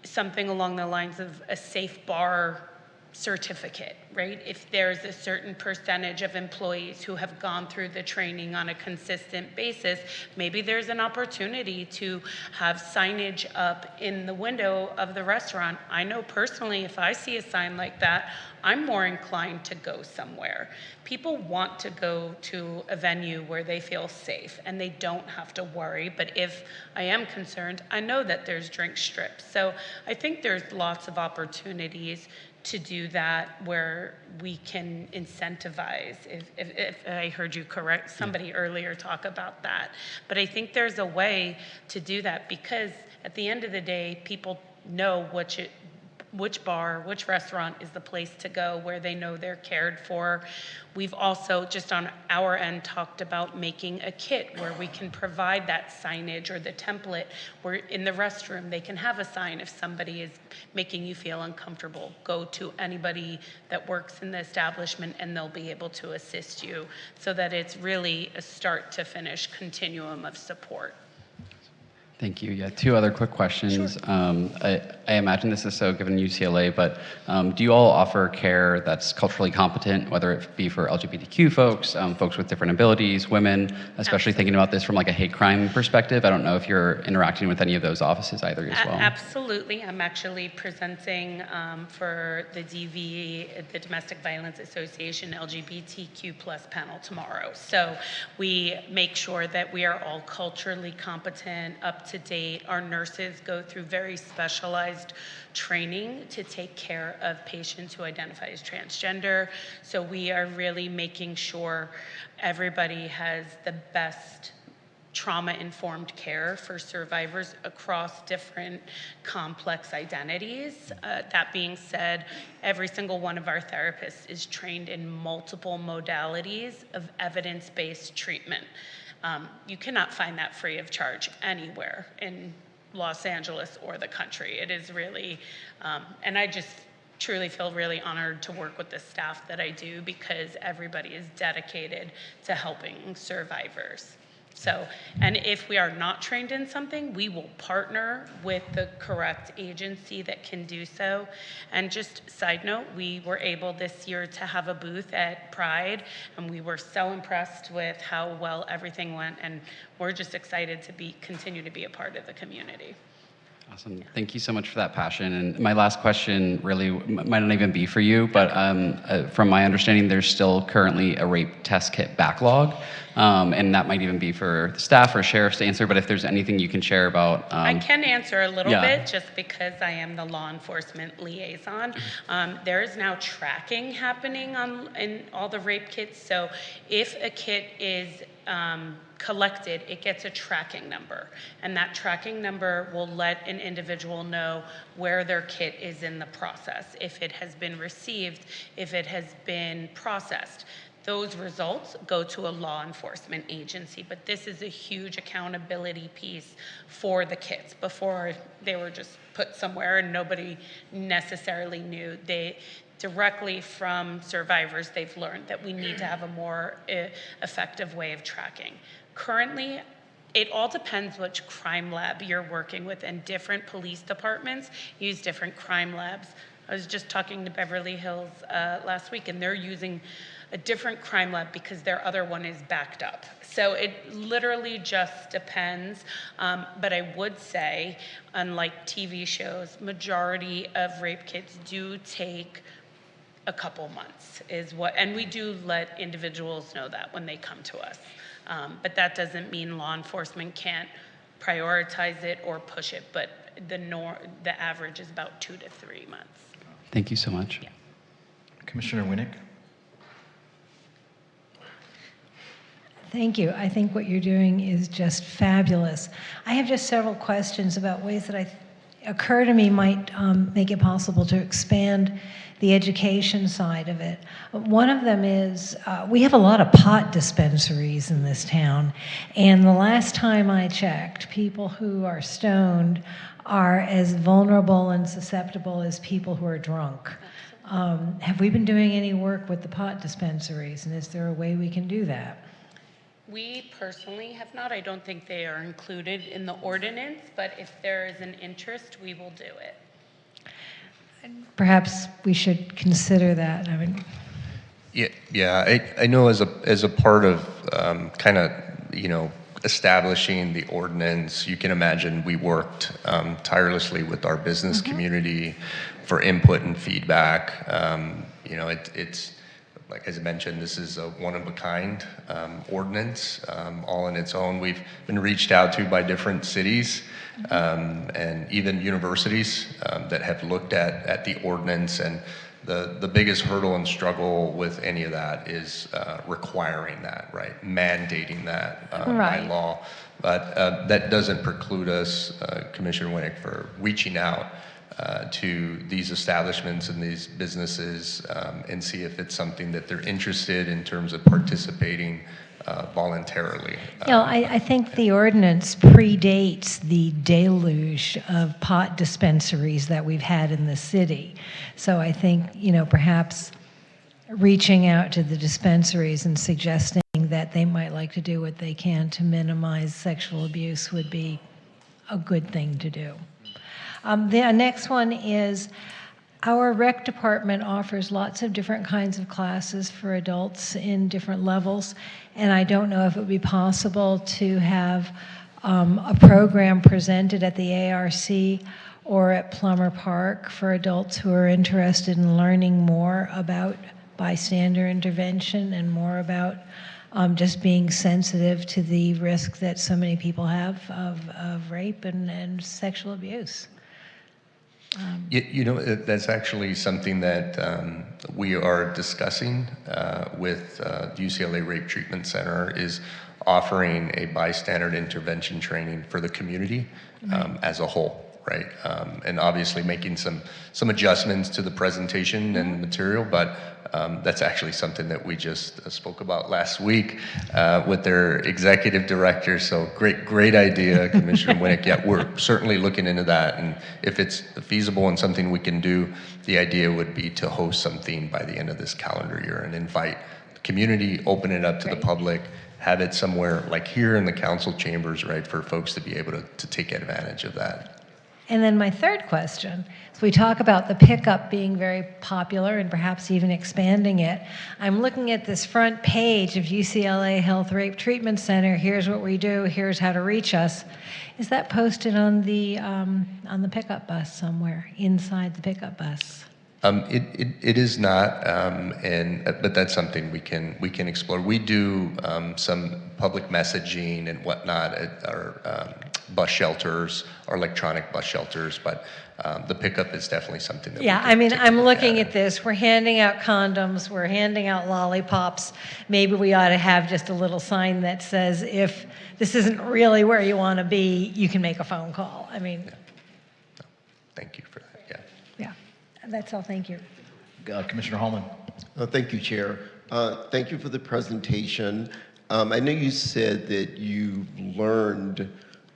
something along the lines of a safe bar certificate, right? If there's a certain percentage of employees who have gone through the training on a consistent basis, maybe there's an opportunity to have signage up in the window of the restaurant. I know personally, if I see a sign like that, I'm more inclined to go somewhere. People want to go to a venue where they feel safe and they don't have to worry. But if I am concerned, I know that there's drink strips. So I think there's lots of opportunities to do that where we can incentivize, if I heard you correct, somebody earlier talk about that. But I think there's a way to do that because at the end of the day, people know which bar, which restaurant is the place to go where they know they're cared for. We've also, just on our end, talked about making a kit where we can provide that signage or the template where in the restroom they can have a sign if somebody is making you feel uncomfortable. Go to anybody that works in the establishment and they'll be able to assist you so that it's really a start to finish continuum of support. Thank you. Yeah, 2 other quick questions. Sure. I imagine this is so given UCLA, but do you all offer care that's culturally competent, whether it be for LGBTQ folks, folks with different abilities, women, especially thinking about this from like a hate crime perspective? I don't know if you're interacting with any of those offices either as well. Absolutely. I'm actually presenting for the DV, the Domestic Violence Association LGBTQ+ panel tomorrow. So we make sure that we are all culturally competent, up to date. Our nurses go through very specialized training to take care of patients who identify as transgender. So we are really making sure everybody has the best trauma-informed care for survivors across different complex identities. That being said, every single one of our therapists is trained in multiple modalities of evidence-based treatment. You cannot find that free of charge anywhere in Los Angeles or the country. It is really, and I just truly feel really honored to work with the staff that I do because everybody is dedicated to helping survivors. So, and if we are not trained in something, we will partner with the correct agency that can do so. And just side note, we were able this year to have a booth at Pride, and we were so impressed with how well everything went, and we're just excited to continue to be a part of the community. Awesome. Thank you so much for that passion. And my last question really might not even be for you, but from my understanding, there's still currently a rape test kit backlog. And that might even be for the staff or sheriffs to answer, but if there's anything you can share about. I can answer a little yeah. bit just because I am the law enforcement liaison. There is now tracking happening in all the rape kits. So if a kit is collected, it gets a tracking number. And that tracking number will let an individual know where their kit is in the process, if it has been received, if it has been processed. Those results go to a law enforcement agency, but this is a huge accountability piece for the kits. Before, they were just put somewhere and nobody necessarily knew. Directly from survivors, they've learned that we need to have a more effective way of tracking. Currently, it all depends which crime lab you're working with, and different police departments use different crime labs. I was just talking to Beverly Hills last week, and they're using a different crime lab because their other one is backed up. So it literally just depends. But I would say, unlike TV shows, majority of rape kits do take a couple months and we do let individuals know that when they come to us. But that doesn't mean law enforcement can't prioritize it or push it, but the average is about 2 to 3 months. Thank you so much. Yeah. Commissioner Winnick? Thank you. I think what you're doing is just fabulous. I have just several questions about ways that occur to me might make it possible to expand the education side of it. One of them is we have a lot of pot dispensaries in this town, and the last time I checked, people who are stoned are as vulnerable and susceptible as people who are drunk. Have we been doing any work with the pot dispensaries, and is there a way we can do that? We personally have not. I don't think they are included in the ordinance, but if there is an interest, we will do it. Perhaps we should consider that. I mean, Yeah. I know as a part of kind of establishing the ordinance, you can imagine we worked tirelessly with our business community for input and feedback. It's like as I mentioned, this is a one-of-a-kind ordinance, all on its own. We've been reached out to by different cities and even universities that have looked at the ordinance, and the biggest hurdle and struggle with any of that is requiring that, right? Mandating that by law. But that doesn't preclude us, Commissioner Winnick, for reaching out to these establishments and these businesses and see if it's something that they're interested in terms of participating voluntarily. I think the ordinance predates the deluge of pot dispensaries that we've had in the city. So I think, perhaps reaching out to the dispensaries and suggesting that they might like to do what they can to minimize sexual abuse would be a good thing to do. The next one is our rec department offers lots of different kinds of classes for adults in different levels, and I don't know if it would be possible to have a program presented at the ARC or at Plummer Park for adults who are interested in learning more about bystander intervention and more about just being sensitive to the risk that so many people have of rape and sexual abuse. That's actually something that we are discussing with the UCLA Rape Treatment Center, is offering a bystander intervention training for the community as a whole, right? And obviously making some adjustments to the presentation and material, but that's actually something that we just spoke about last week with their executive director. So great idea, Commissioner Winnick. Yeah, we're certainly looking into that, and if it's feasible and something we can do, the idea would be to host something by the end of this calendar year and invite the community, open it up to the public, have it somewhere like here in the council chambers, right, for folks to be able to take advantage of that. And then my third question, so we talk about the pickup being very popular and perhaps even expanding it. I'm looking at this front page of UCLA Health Rape Treatment Center. Here's what we do. Here's how to reach us. Is that posted on the pickup bus somewhere, inside the pickup bus? It is not, but that's something we can explore. We do some public messaging and whatnot at our bus shelters, our electronic bus shelters, but the pickup is definitely something that. Yeah, I mean, I'm looking at this. We're handing out condoms. We're handing out lollipops. Maybe we ought to have just a little sign that says, if this isn't really where you want to be, you can make a phone call. I mean. Yeah. No, thank you for that. Yeah. Yeah. That's all. Thank you. Commissioner Holman. Thank you, Chair. Thank you for the presentation. I know you said that you learned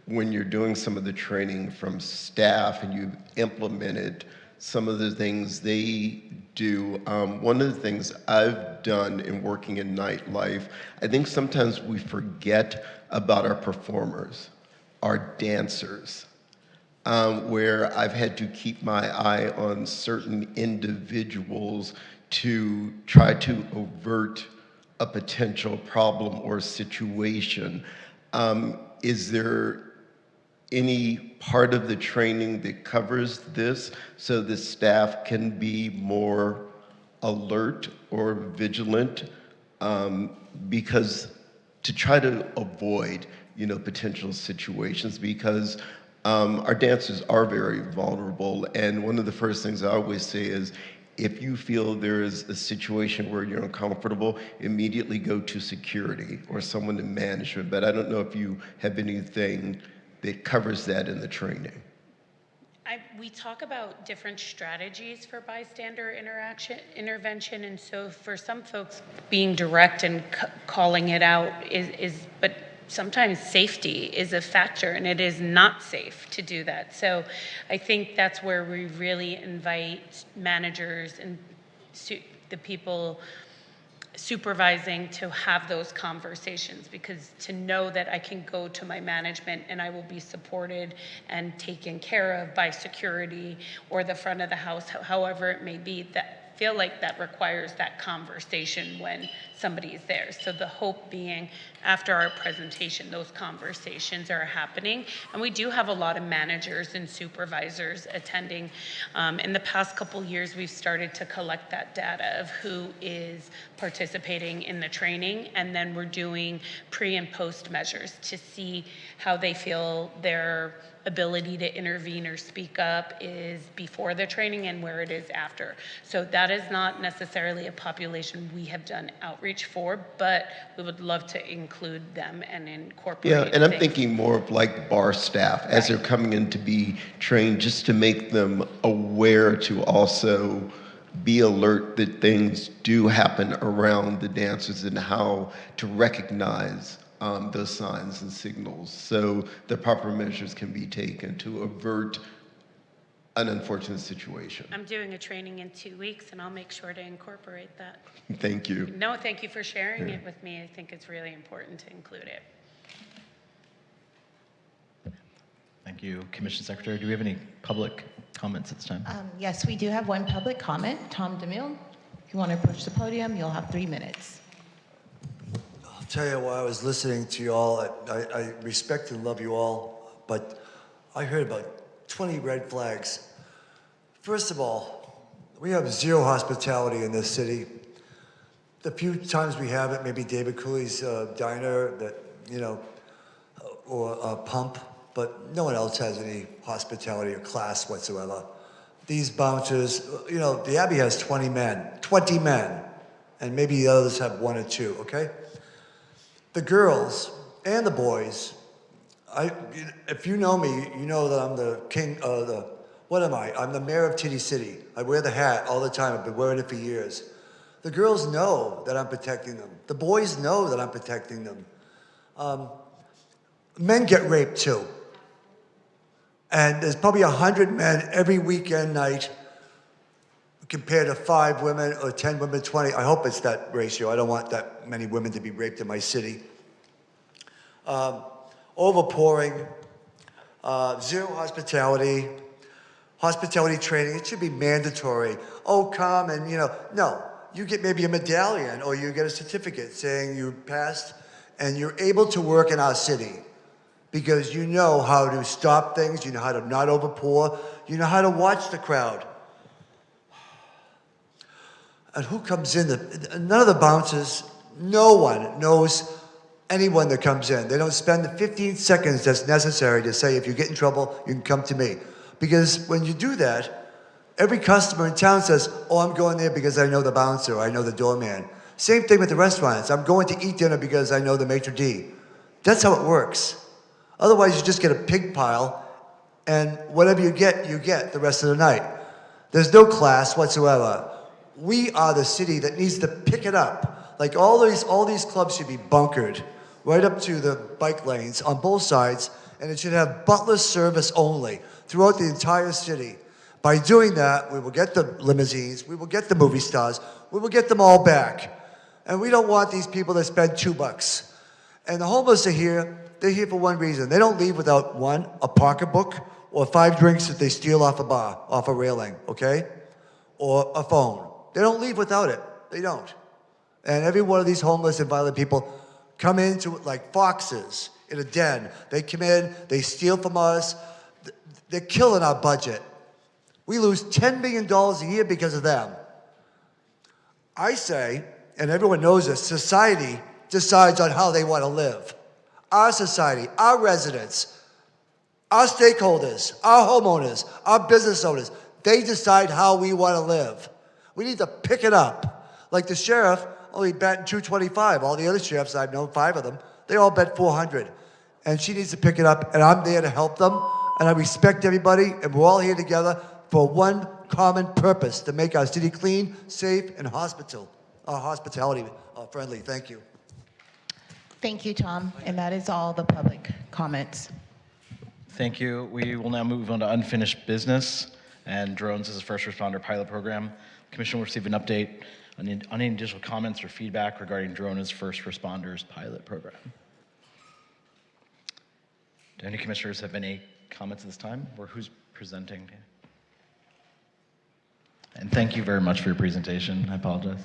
when you're doing some of the training from staff and you've implemented some of the things they do. One of the things I've done in working in nightlife, I think sometimes we forget about our performers, our dancers. Where I've had to keep my eye on certain individuals to try to avert a potential problem or situation. Is there any part of the training that covers this so the staff can be more alert or vigilant? Because to try to avoid, potential situations, because our dancers are very vulnerable, and one of the first things I always say is, if you feel there is a situation where you're uncomfortable, immediately go to security or someone in management. But I don't know if you have anything that covers that in the training. We talk about different strategies for bystander intervention, and so for some folks, being direct and calling it out but sometimes safety is a factor, and it is not safe to do that. So I think that's where we really invite managers and the people supervising to have those conversations, because to know that I can go to my management and I will be supported and taken care of by security or the front of the house, however it may be, that feel like that requires that conversation when somebody is there. So the hope being, after our presentation, those conversations are happening. And we do have a lot of managers and supervisors attending. In the past couple years, we've started to collect that data of who is participating in the training, and then we're doing pre and post measures to see how they feel their ability to intervene or speak up is before the training and where it is after. So that is not necessarily a population we have done outreach for, but we would love to include them and incorporate. Yeah, and I'm thinking more of like bar staff as they're coming in to be trained, just to make them aware to also be alert that things do happen around the dancers and how to recognize those signs and signals, so the proper measures can be taken to avert an unfortunate situation. I'm doing a training in 2 weeks, and I'll make sure to incorporate that. Thank you. No, thank you for sharing it with me. I think it's really important to include it. Thank you. Commission Secretary, do we have any public comments at this time? Yes, we do have one public comment. Tom DeMille, if you want to approach the podium, you'll have 3 minutes. I'll tell you, while I was listening to you all, I respect and love you all, but I heard about 20 red flags. First of all, we have zero hospitality in this city. The few times we have it, maybe David Cooley's diner, that, or Pump, but no one else has any hospitality or class whatsoever. These bouncers, the Abbey has 20 men, and maybe the others have 1 or 2, okay? The girls and the boys, if you know me, you know that I'm the king of what am I? I'm the mayor of Titty City. I wear the hat all the time. I've been wearing it for years. The girls know that I'm protecting them. The boys know that I'm protecting them. Men get raped too. And there's probably 100 men every weekend night compared to 5 women or 10 women, 20. I hope it's that ratio. I don't want that many women to be raped in my city. Overpouring. Zero hospitality, hospitality training, it should be mandatory. Oh, come and, no. You get maybe a medallion or you get a certificate saying you passed and you're able to work in our city because you know how to stop things, you know how to not overpour, you know how to watch the crowd. And who comes in? None of the bouncers, no one knows anyone that comes in. They don't spend the 15 seconds that's necessary to say, if you get in trouble, you can come to me. Because when you do that, every customer in town says, oh, I'm going there because I know the bouncer, I know the doorman. Same thing with the restaurants. I'm going to eat dinner because I know the maitre d'. That's how it works. Otherwise, you just get a pig pile, and whatever you get the rest of the night. There's no class whatsoever. We are the city that needs to pick it up. Like all these clubs should be bunkered right up to the bike lanes on both sides, and it should have butler service only throughout the entire city. By doing that, we will get the limousines, we will get the movie stars, we will get them all back. And we don't want these people that spend $2. And the homeless are here, they're here for one reason. They don't leave without one, a pocketbook, or 5 drinks that they steal off a bar, off a railing, okay? Or a phone. They don't leave without it. They don't. And every one of these homeless and violent people come into it like foxes in a den. They come in, they steal from us. They're killing our budget. We lose $10 million a year because of them. I say, and everyone knows this, society decides on how they want to live. Our society, our residents, our stakeholders, our homeowners, our business owners, they decide how we want to live. We need to pick it up. Like the sheriff only bet 225. All the other sheriffs, I've known 5 of them, they all bet 400. And she needs to pick it up, and I'm there to help them. And I respect everybody, and we're all here together for one common purpose, to make our city clean, safe, and hospitality friendly. Thank you. Thank you, Tom. And that is all the public comments. Thank you. We will now move on to unfinished business and drones as a first responder pilot program. The Commission will receive an update on any additional comments or feedback regarding drone as first responders pilot program. Do any commissioners have any comments at this time, or who's presenting? And thank you very much for your presentation. I apologize.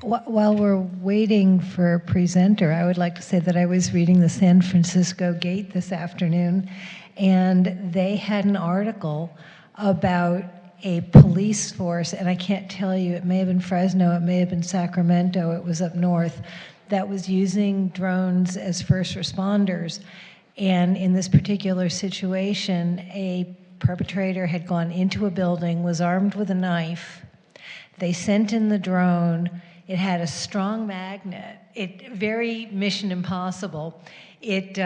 While we're waiting for a presenter, I would like to say that I was reading the San Francisco Gate this afternoon, and they had an article about a police force, and I can't tell you, it may have been Fresno, it may have been Sacramento, it was up north, that was using drones as first responders. And in this particular situation, a perpetrator had gone into a building, was armed with a knife. They sent in the drone. It had a strong magnet. Very Mission Impossible. It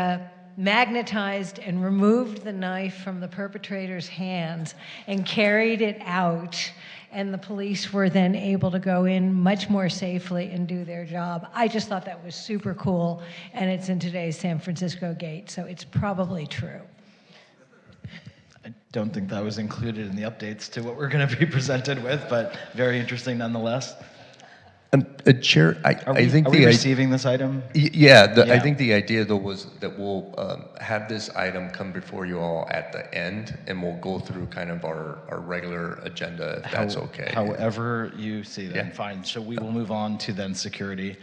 magnetized and removed the knife from the perpetrator's hands and carried it out. And the police were then able to go in much more safely and do their job. I just thought that was super cool, and it's in today's San Francisco Gate, so it's probably true. I don't think that was included in the updates to what we're going to be presented with, but very interesting nonetheless. Chair, I think are we receiving this item? I think the idea though was that we'll have this item come before you all at the end, and we'll go through kind of our regular agenda, if that's okay. However you see that, fine. So we will move on to then security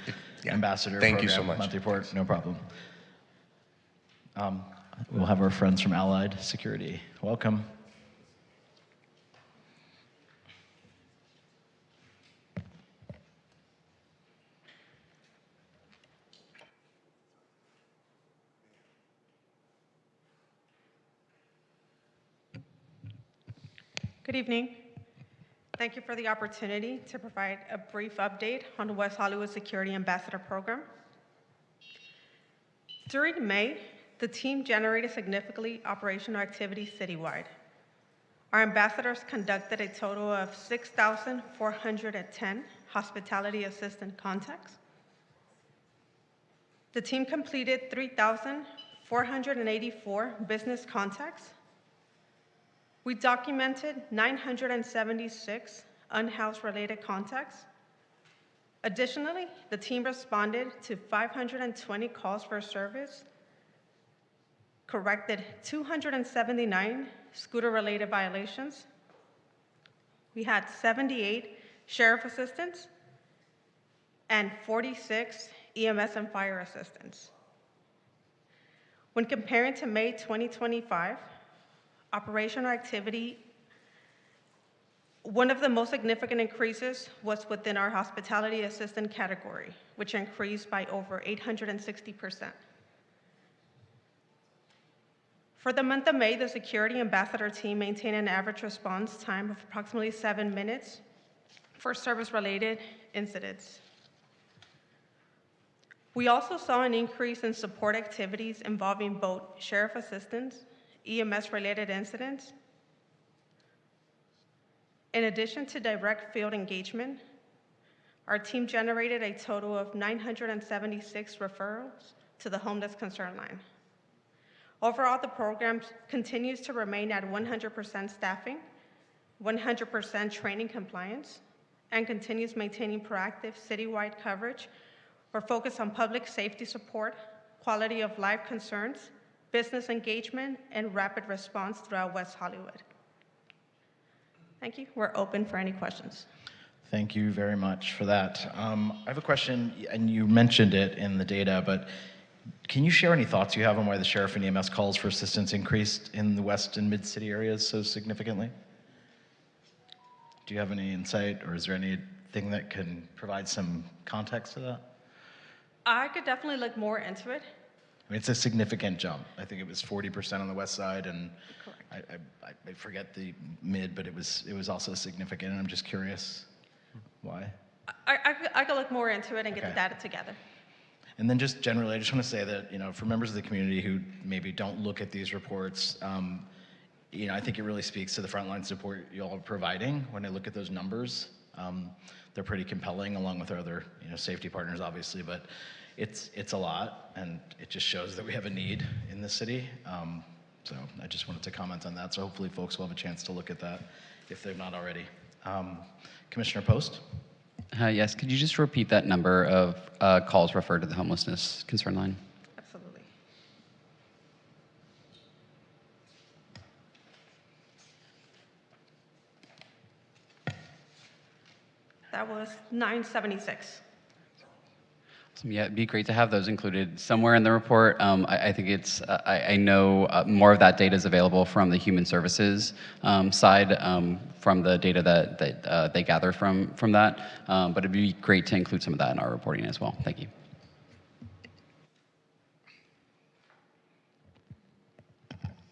ambassador Thank program, you so much. monthly report, no problem. We'll have our friends from Allied Security. Welcome. Good evening. Thank you for the opportunity to provide a brief update on the West Hollywood Security Ambassador Program. During May, the team generated significantly operational activity citywide. Our ambassadors conducted a total of 6,410 hospitality assistant contacts. The team completed 3,484 business contacts. We documented 976 unhoused-related contacts. Additionally, the team responded to 520 calls for service, corrected 279 scooter-related violations. We had 78 sheriff assistants and 46 EMS and fire assistants. When comparing to May 2025, operational activity, one of the most significant increases was within our hospitality assistant category, which increased by over 860%. For the month of May, the security ambassador team maintained an average response time of approximately 7 minutes for service-related incidents. We also saw an increase in support activities involving both sheriff assistants, EMS-related incidents. In addition to direct field engagement, our team generated a total of 976 referrals to the Homeless Concern Line. Overall, the program continues to remain at 100% staffing, 100% training compliance, and continues maintaining proactive citywide coverage. We're focused on public safety support, quality of life concerns, business engagement, and rapid response throughout West Hollywood. Thank you. We're open for any questions. Thank you very much for that. I have a question, and you mentioned it in the data, but can you share any thoughts you have on why the sheriff and EMS calls for assistance increased in the West and Mid-City areas so significantly? Do you have any insight, or is there anything that can provide some context to that? I could definitely look more into it. I mean, it's a significant jump. I think it was 40% on the west side, and I forget the mid, but it was also significant, and I'm just curious why. I could look more into it and get the data together. And then just generally, I just want to say that, for members of the community who maybe don't look at these reports, I think it really speaks to the frontline support you all are providing. When I look at those numbers, they're pretty compelling, along with our other, safety partners, obviously, but it's a lot, and it just shows that we have a need in the city. So I just wanted to comment on that. So hopefully folks will have a chance to look at that if they've not already. Commissioner Post? Yes, could you just repeat that number of calls referred to the homelessness concern line? Absolutely. That was 976. Yeah, it'd be great to have those included somewhere in the report. I think I know more of that data is available from the human services side, from the data that they gather from that. But it'd be great to include some of that in our reporting as well. Thank you.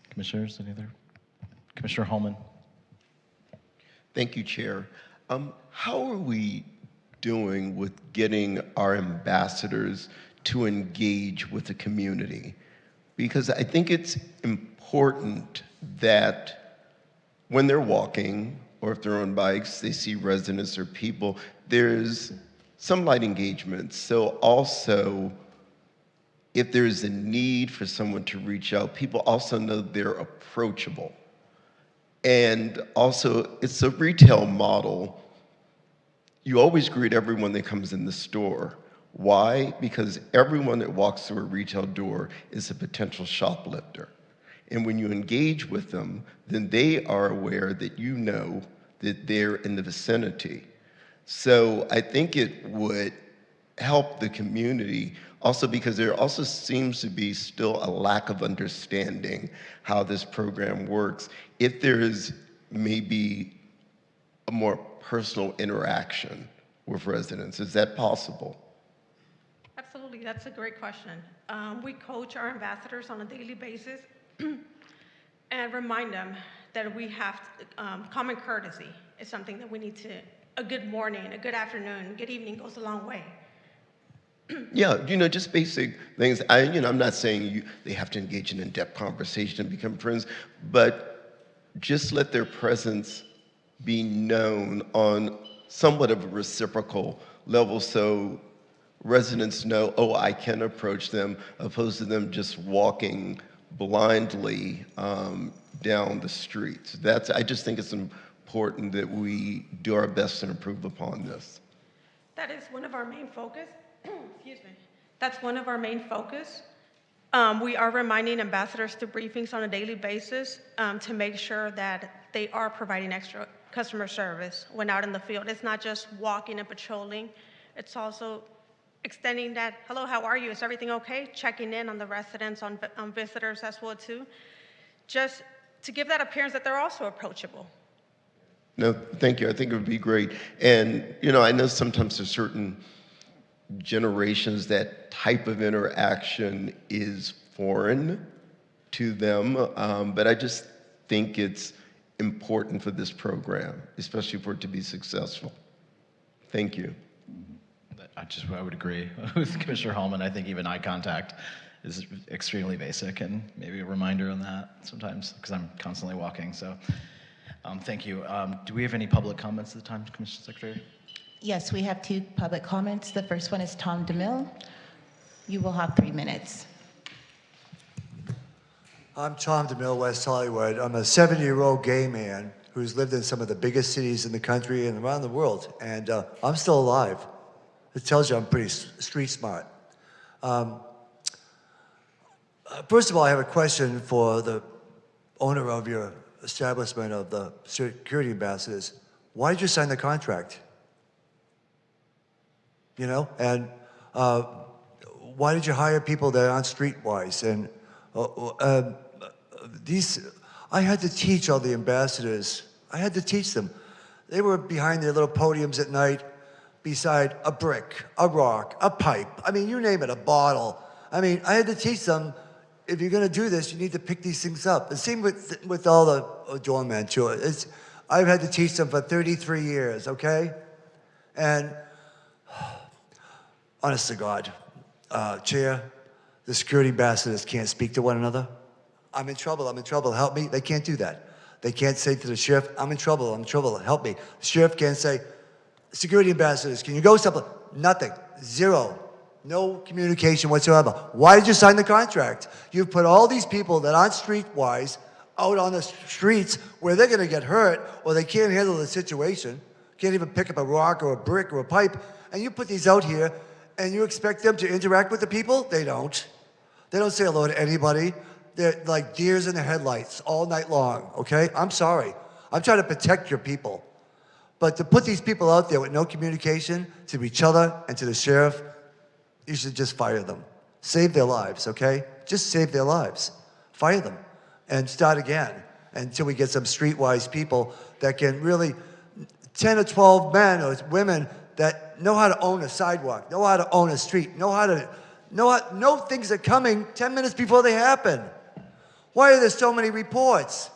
Commissioners, any other? Commissioner Holman? Thank you, Chair. How are we doing with getting our ambassadors to engage with the community? Because I think it's important that when they're walking, or if they're on bikes, they see residents or people, there's some light engagement. So also, if there's a need for someone to reach out, people also know they're approachable. And also, it's a retail model. You always greet everyone that comes in the store. Why? Because everyone that walks through a retail door is a potential shoplifter. And when you engage with them, then they are aware that you know that they're in the vicinity. So I think it would help the community also, because there also seems to be still a lack of understanding how this program works. If there is maybe a more personal interaction with residents, is that possible? Absolutely, that's a great question. We coach our ambassadors on a daily basis and remind them that we have common courtesy is something that we need to, a good morning, a good afternoon, good evening goes a long way. Yeah, just basic things. I'm not saying they have to engage in in-depth conversation and become friends, but just let their presence be known on somewhat of a reciprocal level so residents know, oh, I can approach them, opposed to them just walking blindly down the street. I just think it's important that we do our best to improve upon this. That is one of our main focus. Excuse me. That's one of our main focus We are reminding ambassadors to briefings on a daily basis to make sure that they are providing extra customer service when out in the field. It's not just walking and patrolling. It's also extending that, hello, how are you? Is everything okay? Checking in on the residents, on visitors as well too. Just to give that appearance that they're also approachable. No, thank you. I think it would be great. And, you know, I know sometimes there's certain generations that type of interaction is foreign to them, but I just think it's important for this program, especially for it to be successful. Thank you. I would agree with Commissioner Hallman. I think even eye contact is extremely basic, and maybe a reminder on that sometimes, because I'm constantly walking. So thank you. Do we have any public comments at the time, Commissioner Secretary? Yes, we have 2 public comments. The first one is Tom DeMille. You will have 3 minutes. I'm Tom DeMille, West Hollywood. I'm a 70-year-old gay man who's lived in some of the biggest cities in the country and around the world, and I'm still alive. It tells you I'm pretty street smart. First of all, I have a question for the owner of your establishment of the security ambassadors. Why did you sign the contract? You know, and why did you hire people that aren't streetwise? And I had to teach all the ambassadors. I had to teach them. They were behind their little podiums at night, beside a brick, a rock, a pipe. I mean, you name it, a bottle. I mean, I had to teach them, if you're going to do this, you need to pick these things up. And same with all the doormen, too. I've had to teach them for 33 years, okay? And honest to God, Chair, the security ambassadors can't speak to one another. I'm in trouble, help me. They can't do that. They can't say to the sheriff, I'm in trouble, help me. The sheriff can't say, security ambassadors, can you go somewhere? Nothing, zero, no communication whatsoever. Why did you sign the contract? You've put all these people that aren't streetwise out on the streets where they're gonna get hurt or they can't handle the situation, can't even pick up a rock or a brick or a pipe, and you put these out here and you expect them to interact with the people? They don't. They don't say hello to anybody. They're like deers in the headlights all night long, okay? I'm sorry. I'm trying to protect your people. But to put these people out there with no communication to each other and to the sheriff, you should just fire them. Save their lives, okay? Just save their lives. Fire them and start again until we get some streetwise people that can really, 10 or 12 men or women that know how to own a sidewalk, know how to own a street, know things are coming 10 minutes before they happen. Why are there so many reports?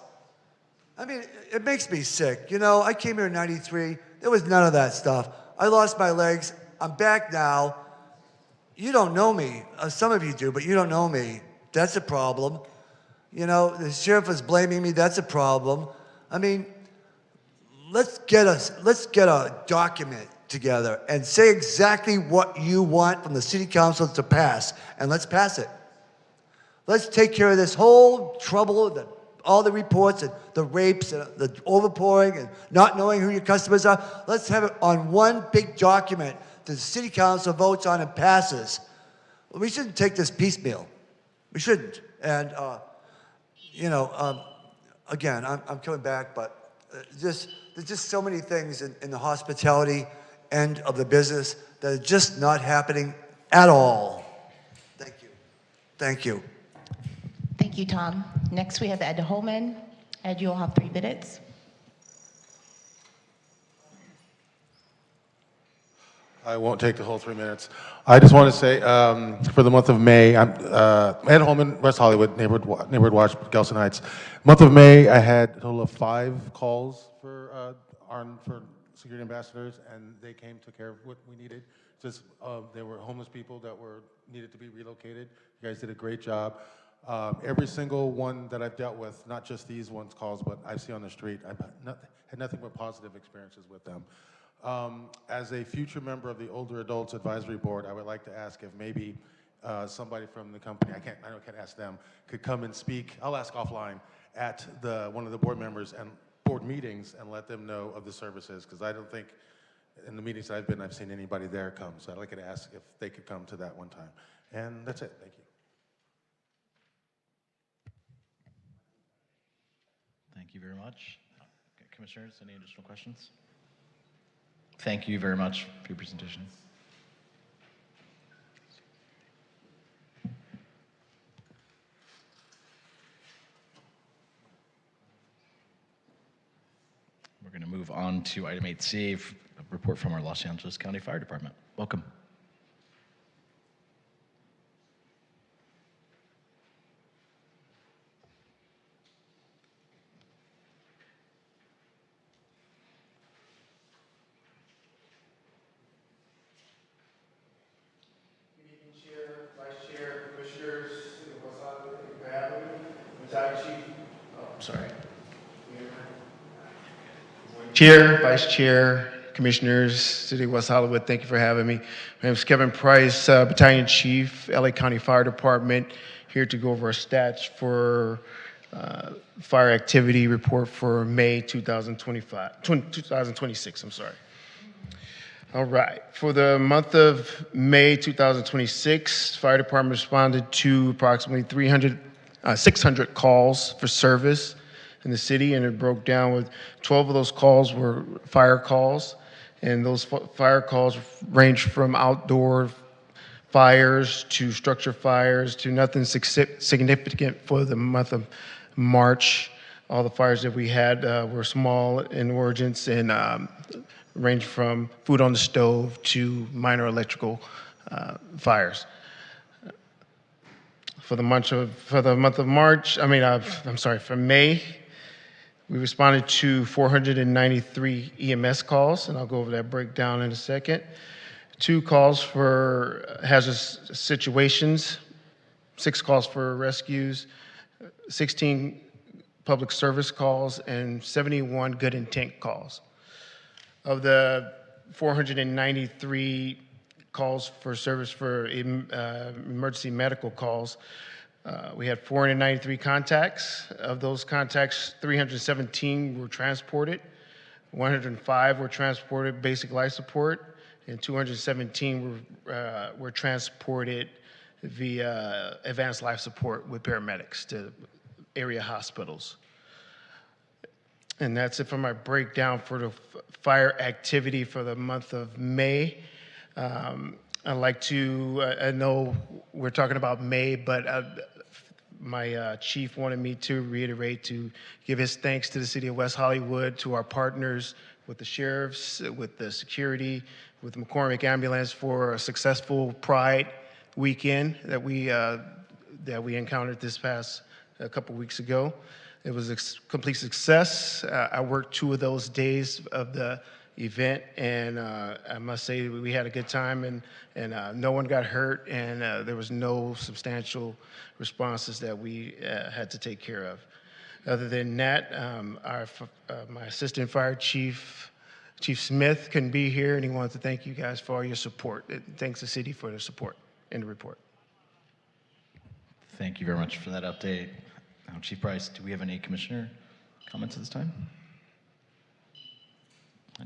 I mean, it makes me sick. You know, I came here in '93. There was none of that stuff. I lost my legs. I'm back now. You don't know me. Some of you do, but you don't know me. That's a problem. You know, the sheriff is blaming me. That's a problem. I mean, let's get a document together and say exactly what you want from the city council to pass, and let's pass it. Let's take care of this whole trouble, all the reports and the rapes and the overpouring and not knowing who your customers are. Let's have it on one big document that the city council votes on and passes. We shouldn't take this piecemeal. We shouldn't. And, you know, again, I'm coming back, but there's just so many things in the hospitality end of the business that are just not happening at all. Thank you. Thank you. Thank you, Tom. Next, we have Ed Holman. Ed, you'll have 3 minutes. I won't take the whole 3 minutes. I just want to say, for the month of May, I'm Ed Holman, West Hollywood, Neighborhood Watch, Gelson Heights. Month of May, I had a total of 5 calls for security ambassadors, and they came, took care of what we needed. Just there were homeless people that needed to be relocated. You guys did a great job. Every single one that I've dealt with, not just these ones calls, but I see on the street, I've had nothing but positive experiences with them. As a future member of the Older Adults Advisory Board, I would like to ask if maybe somebody from the company, I can't ask them, could come and speak, I'll ask offline, at one of the board members and board meetings and let them know of the services, because I don't think in the meetings I've been, I've seen anybody there come. So I'd like to ask if they could come to that one time. And that's it, thank you. Thank you very much. Okay, Commissioners, any additional questions? Thank you very much for your presentation. We're going to move on to item 8C, a report from our Los Angeles County Fire Department. Welcome. Chair, Vice Chair, Commissioners, City of West Hollywood, thank you for having me. Battalion Chief, I'm sorry. Chair, Vice Chair, Commissioners, City of West Hollywood, thank you for having me. My name is Kevin Price, Battalion Chief, LA County Fire Department, here to go over our stats for fire activity report for May 2026, I'm sorry. All right. For the month of May 2026, fire department responded to approximately 600 calls for service in the city, and it broke down with 12 of those calls were fire calls, and those fire calls ranged from outdoor fires to structure fires to nothing significant for the month of March. All the fires that we had were small in origins and range from food on the stove to minor electrical fires. For the month of March, for May, we responded to 493 EMS calls, and I'll go over that breakdown in a second. 2 calls for hazardous situations, 6 calls for rescues, 16 public service calls, and 71 good intent calls. Of the 493 calls for service for emergency medical calls, we had 493 contacts. Of those contacts, 317 were transported, 105 were transported basic life support, and 217 were transported via advanced life support with paramedics to area hospitals. And that's it for my breakdown for the fire activity for the month of May. I'd like to, I know we're talking about May, but my chief wanted me to reiterate to give his thanks to the city of West Hollywood, to our partners with the sheriffs, with the security, with McCormick Ambulance for a successful Pride weekend that we encountered this past a couple weeks ago. It was a complete success. I worked 2 of those days of the event, and I must say we had a good time, and no one got hurt, and there was no substantial responses that we had to take care of. Other than that, my assistant fire chief, Chief Smith, couldn't be here, and he wanted to thank you guys for all your support. Thanks the city for their support in the report. Thank you very much for that update. Now, Chief Price, do we have any commissioner comments at this time?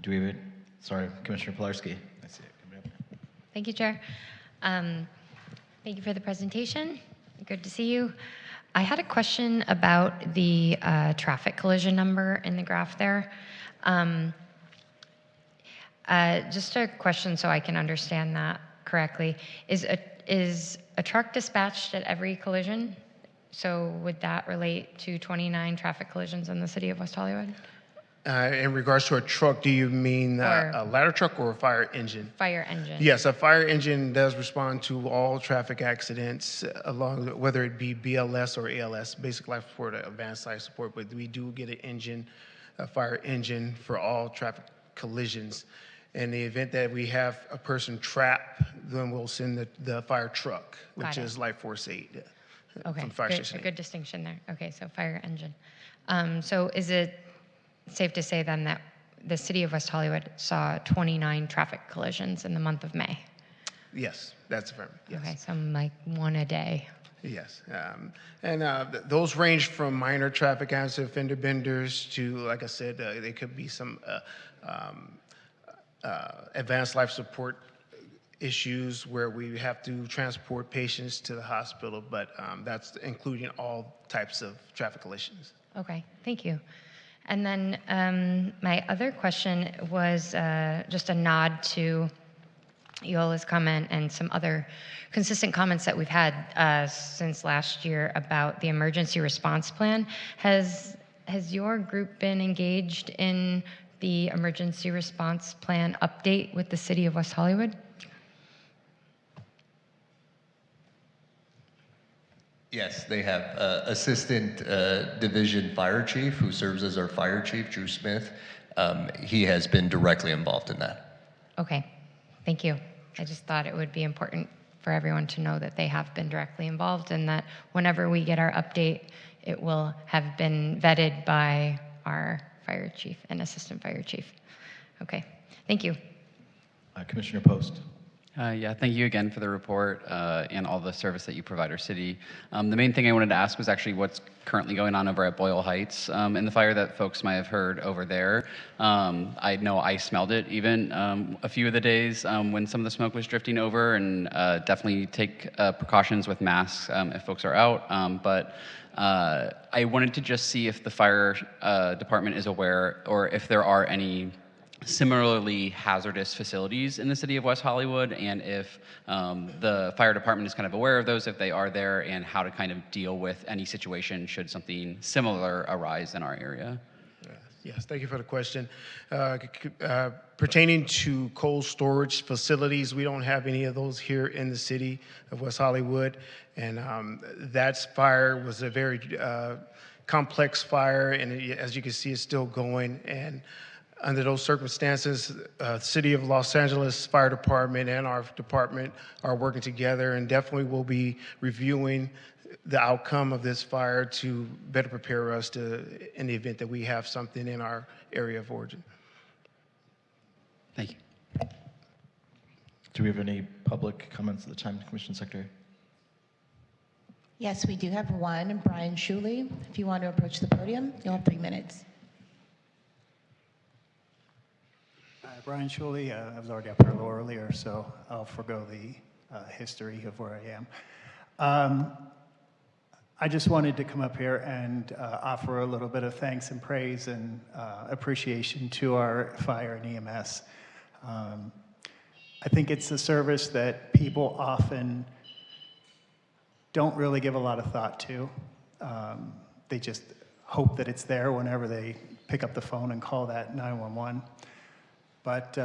Do we have it? Sorry, Commissioner Pilarski. I see it coming up. Thank you, Chair. Thank you for the presentation. Good to see you. I had a question about the traffic collision number in the graph there. Just a question so I can understand that correctly. Is a truck dispatched at every collision? So would that relate to 29 traffic collisions in the city of West Hollywood? In regards to a truck, do you mean a ladder truck or a fire engine? Fire engine. Yes, a fire engine does respond to all traffic accidents, whether it be BLS or ALS, basic life support or advanced life support, but we do get a fire engine for all traffic collisions. In the event that we have a person trapped, then we'll send the fire truck, which is Life Force 8. Okay, from Fire Station a good distinction there. Okay, so fire engine. So is it safe to say then that the city of West Hollywood saw 29 traffic collisions in the month of May? Yes, that's affirmative. Yes. Okay, so like 1 a day. Yes, and those range from minor traffic accident fender benders to, like I said, they could be some advanced life support issues where we have to transport patients to the hospital, but that's including all types of traffic collisions. Okay, thank you. And then my other question was just a nod to Yola's comment and some other consistent comments that we've had since last year about the emergency response plan. Has your group been engaged in the emergency response plan update with the City of West Hollywood? Yes, they have Assistant Division Fire Chief who serves as our fire chief, Drew Smith. He has been directly involved in that. Okay, thank you. I just thought it would be important for everyone to know that they have been directly involved and that whenever we get our update, it will have been vetted by our fire chief and assistant fire chief. Okay, thank you. Commissioner Post. Yeah, thank you again for the report and all the service that you provide our city. The main thing I wanted to ask was actually what's currently going on over at Boyle Heights and the fire that folks might have heard over there. I know I smelled it even a few of the days when some of the smoke was drifting over, and definitely take precautions with masks if folks are out. But I wanted to just see if the fire department is aware or if there are any similarly hazardous facilities in the city of West Hollywood, and if the fire department is kind of aware of those, if they are there, and how to kind of deal with any situation should something similar arise in our area. Yes, thank you for the question. Pertaining to cold storage facilities, we don't have any of those here in the city of West Hollywood, and that fire was a very complex fire, and as you can see, it's still going. And under those circumstances, the City of Los Angeles Fire Department and our department are working together, and definitely will be reviewing the outcome of this fire to better prepare us in the event that we have something in our area of origin. Thank you. Do we have any public comments at the time, Commission Secretary? Yes, we do have one. Brian Shuley, if you want to approach the podium, you'll have 3 minutes. Brian Shuley, I was already up here a little earlier, so I'll forego the history of where I am. I just wanted to come up here and offer a little bit of thanks and praise and appreciation to our fire and EMS. I think it's a service that people often don't really give a lot of thought to. They just hope that it's there whenever they pick up the phone and call that 911. But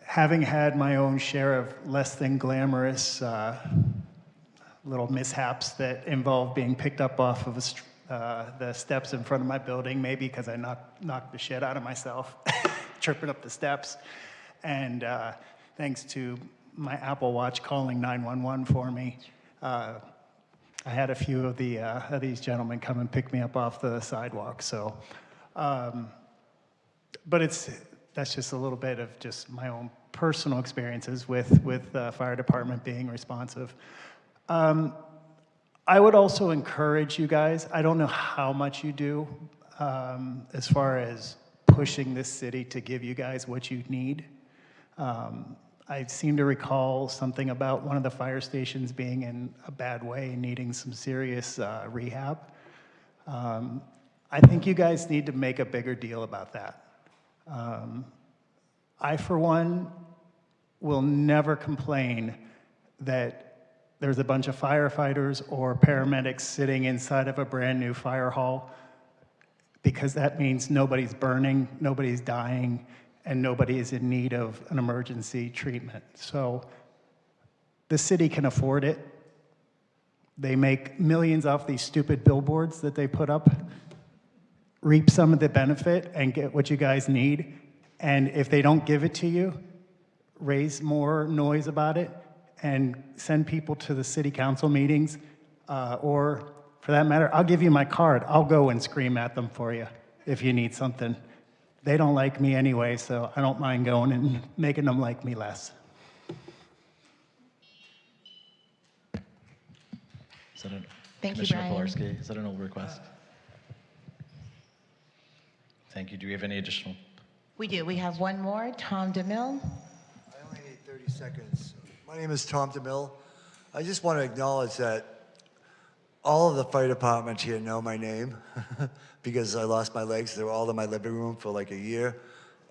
having had my own share of less than glamorous little mishaps that involve being picked up off of the steps in front of my building, maybe because I knocked the shit out of myself, tripping up the steps. And thanks to my Apple Watch calling 911 for me, I had a few of these gentlemen come and pick me up off the sidewalk. So, but that's just a little bit of just my own personal experiences with the fire department being responsive. I would also encourage you guys, I don't know how much you do as far as pushing this city to give you guys what you need. I seem to recall something about one of the fire stations being in a bad way and needing some serious rehab. I think you guys need to make a bigger deal about that. I, for one, will never complain that there's a bunch of firefighters or paramedics sitting inside of a brand new fire hall, because that means nobody's burning, nobody's dying, and nobody is in need of an emergency treatment. So the city can afford it. They make millions off these stupid billboards that they put up. Reap some of the benefit and get what you guys need. And if they don't give it to you, raise more noise about it and send people to the city council meetings. Or for that matter, I'll give you my card. I'll go and scream at them for you if you need something. They don't like me anyway, so I don't mind going and making them like me less. Thank you, Commissioner Brian. Pilarski, is that an old request? Thank you. Do we have any additional? We do. We have one more. Tom DeMille. I only need 30 seconds. My name is Tom DeMille. I just want to acknowledge that all of the fire department here know my name because I lost my legs. They were all in my living room for like a year.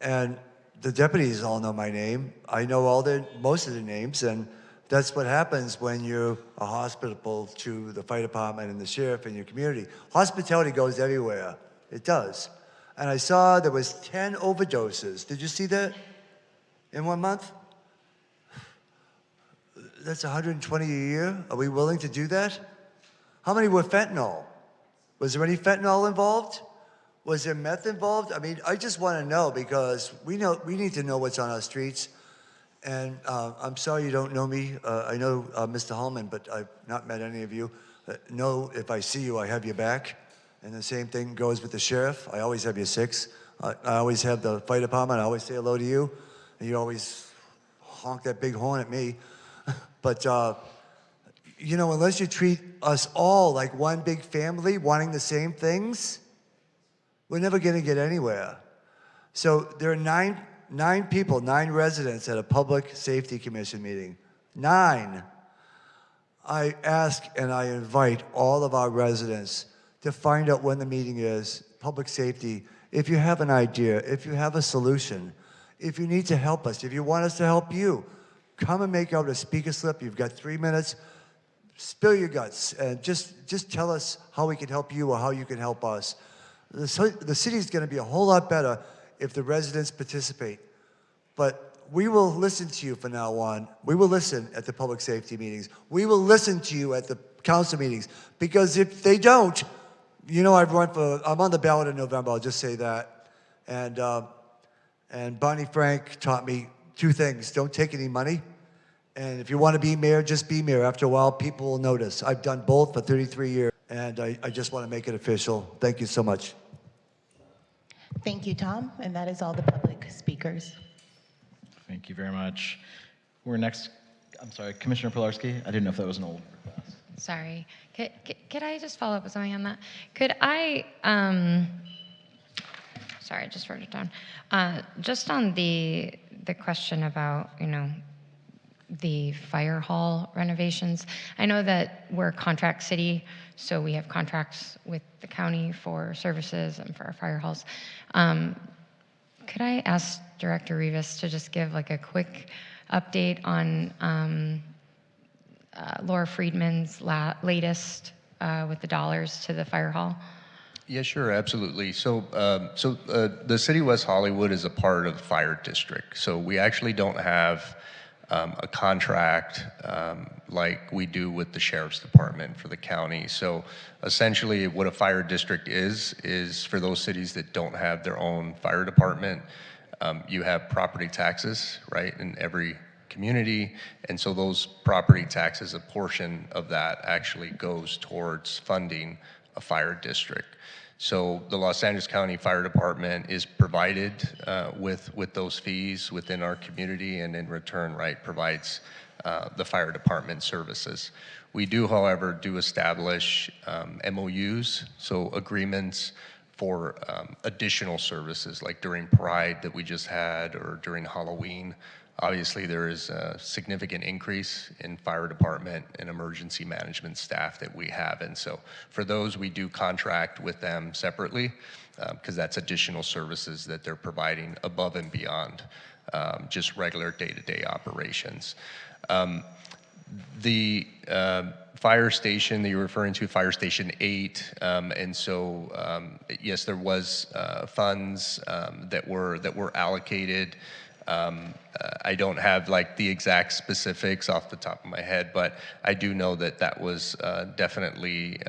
And the deputies all know my name. I know most of their names, and that's what happens when you're a hospitable to the fire department and the sheriff in your community. Hospitality goes everywhere. It does. And I saw there was 10 overdoses. Did you see that in 1 month? That's 120 a year. Are we willing to do that? How many were fentanyl? Was there any fentanyl involved? Was there meth involved? I mean, I just want to know because we need to know what's on our streets. And I'm sorry you don't know me. I know Mr. Holman, but I've not met any of you. Know if I see you, I have your back. And the same thing goes with the sheriff. I always have your six. I always have the fire department. I always say hello to you. And you always honk that big horn at me. But, you know, unless you treat us all like one big family wanting the same things, we're never going to get anywhere. So there are nine residents at a Public Safety Commission meeting. 9. I ask and I invite all of our residents to find out when the meeting is, public safety. If you have an idea, if you have a solution, if you need to help us, if you want us to help you, come and make out a speaker slip. You've got 3 minutes. Spill your guts and just tell us how we can help you or how you can help us. The city's going to be a whole lot better if the residents participate. But we will listen to you from now on. We will listen at the public safety meetings. We will listen to you at the council meetings. Because if they don't, you know, I'm on the ballot in November, I'll just say that. And Bonnie Frank taught me 2 things. Don't take any money. And if you want to be mayor, just be mayor. After a while, people will notice. I've done both for 33 years, and I just want to make it official. Thank you so much. Thank you, Tom. And that is all the public speakers. Thank you very much. We're next, I'm sorry, Commissioner Pilarski. I didn't know if that was an old request. Sorry. Could I just follow up with something on that? Could I, sorry, I just wrote it down. Just on the question about, you know, the fire hall renovations. I know that we're a contract city, so we have contracts with the county for services and for our fire halls. Could I ask Director Rivas to just give like a quick update on Laura Friedman's latest with the dollars to the fire hall? Yeah, sure, absolutely. So, the city of West Hollywood is a part of the fire district. So we actually don't have a contract like we do with the sheriff's department for the county. So essentially what a fire district is for those cities that don't have their own fire department, you have property taxes, right, in every community. And so those property taxes, a portion of that actually goes towards funding a fire district. So the Los Angeles County Fire Department is provided with those fees within our community, and in return, right, provides the fire department services. We do, however, establish MOUs, so agreements for additional services, like during Pride that we just had, or during Halloween. Obviously, there is a significant increase in fire department and emergency management staff that we have. And so for those, we do contract with them separately because that's additional services that they're providing above and beyond just regular day-to-day operations. The fire station that you're referring to, Fire Station 8, and so yes, there was funds that were allocated. I don't have like the exact specifics off the top of my head, but I do know that that was definitely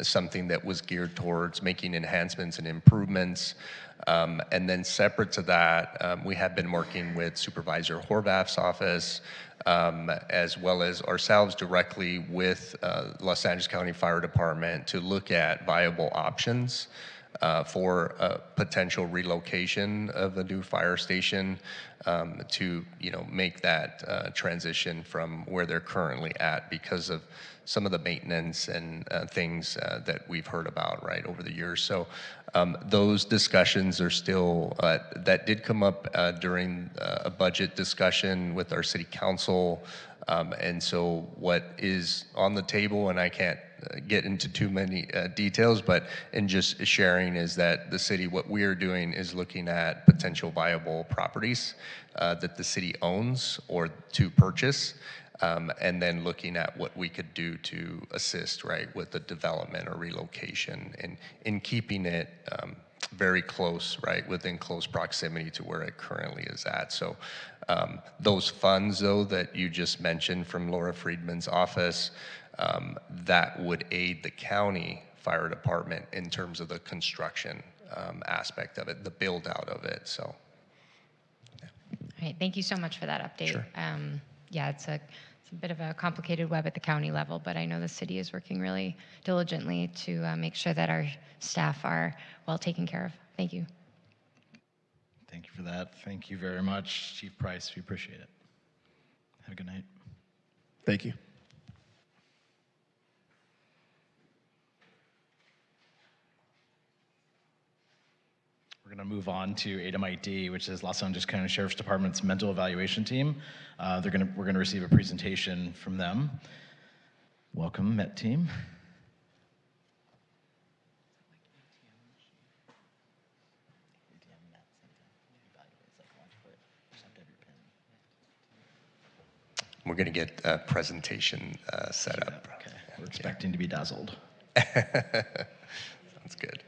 something that was geared towards making enhancements and improvements. And then separate to that, we have been working with Supervisor Horvath's office, as well as ourselves directly with Los Angeles County Fire Department to look at viable options for a potential relocation of a new fire station to, you know, make that transition from where they're currently at because of some of the maintenance and things that we've heard about, right, over the years. So those discussions are still, that did come up during a budget discussion with our city council. And so what is on the table, and I can't get into too many details, but in just sharing is that the city, what we are doing is looking at potential viable properties that the city owns or to purchase, and then looking at what we could do to assist, right, with the development or relocation, and in keeping it very close, right, within close proximity to where it currently is at. So those funds, though, that you just mentioned from Laura Friedman's office, that would aid the county fire department in terms of the construction aspect of it, the build out of it. So, All right, thank you so much for that update. Sure. Yeah, it's a bit of a complicated web at the county level, but I know the city is working really diligently to make sure that our staff are well taken care of. Thank you. Thank you for that. Thank you very much, Chief Price. We appreciate it. Have a good night. Thank you. We're going to move on to item ID, which is Los Angeles County Sheriff's Department's mental evaluation team. We're going to receive a presentation from them. Welcome, MET team. we're going to get a presentation set up. Okay. We're expecting to be dazzled. Sounds good.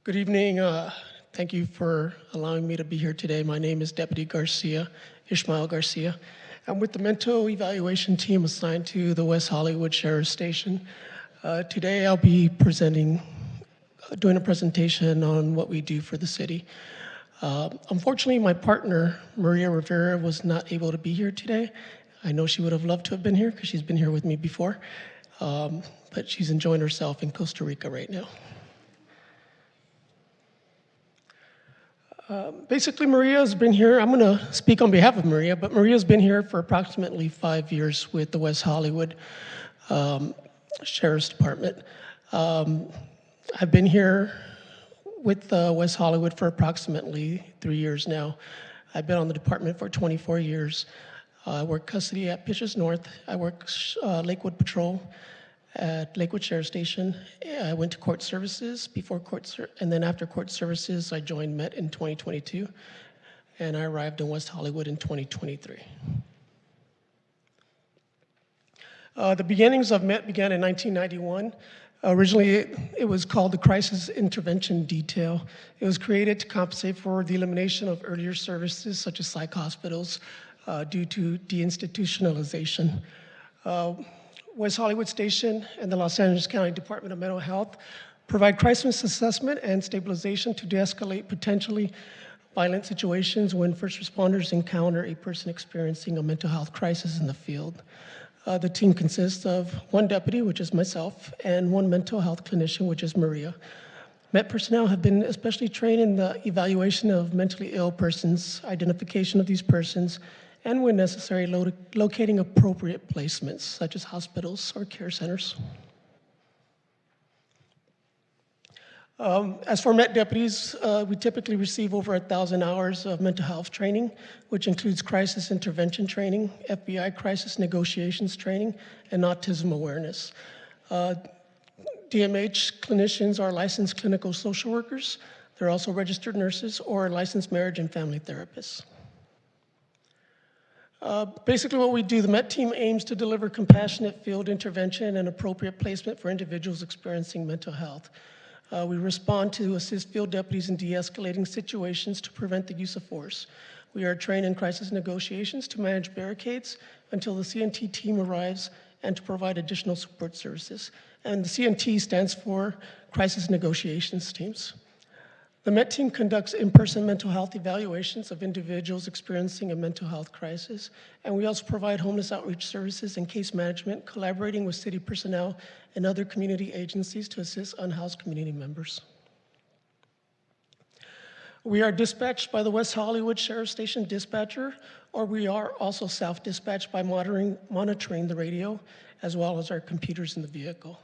Good evening. Thank you for allowing me to be here today. My name is Deputy Garcia, Ishmael Garcia. I'm with the mental evaluation team assigned to the West Hollywood Sheriff's Station. Today I'll be doing a presentation on what we do for the city. Unfortunately, my partner, Maria Rivera, was not able to be here today. I know she would have loved to have been here because she's been here with me before, but she's enjoying herself in Costa Rica right now. Basically, Maria's been here. I'm going to speak on behalf of Maria, but Maria's been here for approximately 5 years with the West Hollywood Sheriff's Department. I've been here with West Hollywood for approximately 3 years now. I've been on the department for 24 years. I work custody at Pitches North. I work Lakewood Patrol at Lakewood Sheriff Station. I went to court services and then after court services, I joined MET in 2022, and I arrived in West Hollywood in 2023. The beginnings of MET began in 1991. Originally, it was called the Crisis Intervention Detail. It was created to compensate for the elimination of earlier services such as psych hospitals due to deinstitutionalization. West Hollywood Station and the Los Angeles County Department of Mental Health provide crisis assessment and stabilization to de-escalate potentially violent situations when first responders encounter a person experiencing a mental health crisis in the field. The team consists of one deputy, which is myself, and one mental health clinician, which is Maria. Met personnel have been especially trained in the evaluation of mentally ill persons, identification of these persons, and when necessary, locating appropriate placements, such as hospitals or care centers. As for Met deputies, we typically receive over 1,000 hours of mental health training, which includes crisis intervention training, FBI crisis negotiations training, and autism awareness. DMH clinicians are licensed clinical social workers. They're also registered nurses or licensed marriage and family therapists. Basically what we do, the MET team aims to deliver compassionate field intervention and appropriate placement for individuals experiencing mental health. We respond to assist field deputies in de-escalating situations to prevent the use of force. We are trained in crisis negotiations to manage barricades until the CNT team arrives and to provide additional support services. And the CNT stands for Crisis Negotiations Teams. The MET team conducts in-person mental health evaluations of individuals experiencing a mental health crisis, and we also provide homeless outreach services and case management, collaborating with city personnel and other community agencies to assist unhoused community members. We are dispatched by the West Hollywood Sheriff Station dispatcher, or we are also self-dispatched by monitoring the radio, as well as our computers in the vehicle.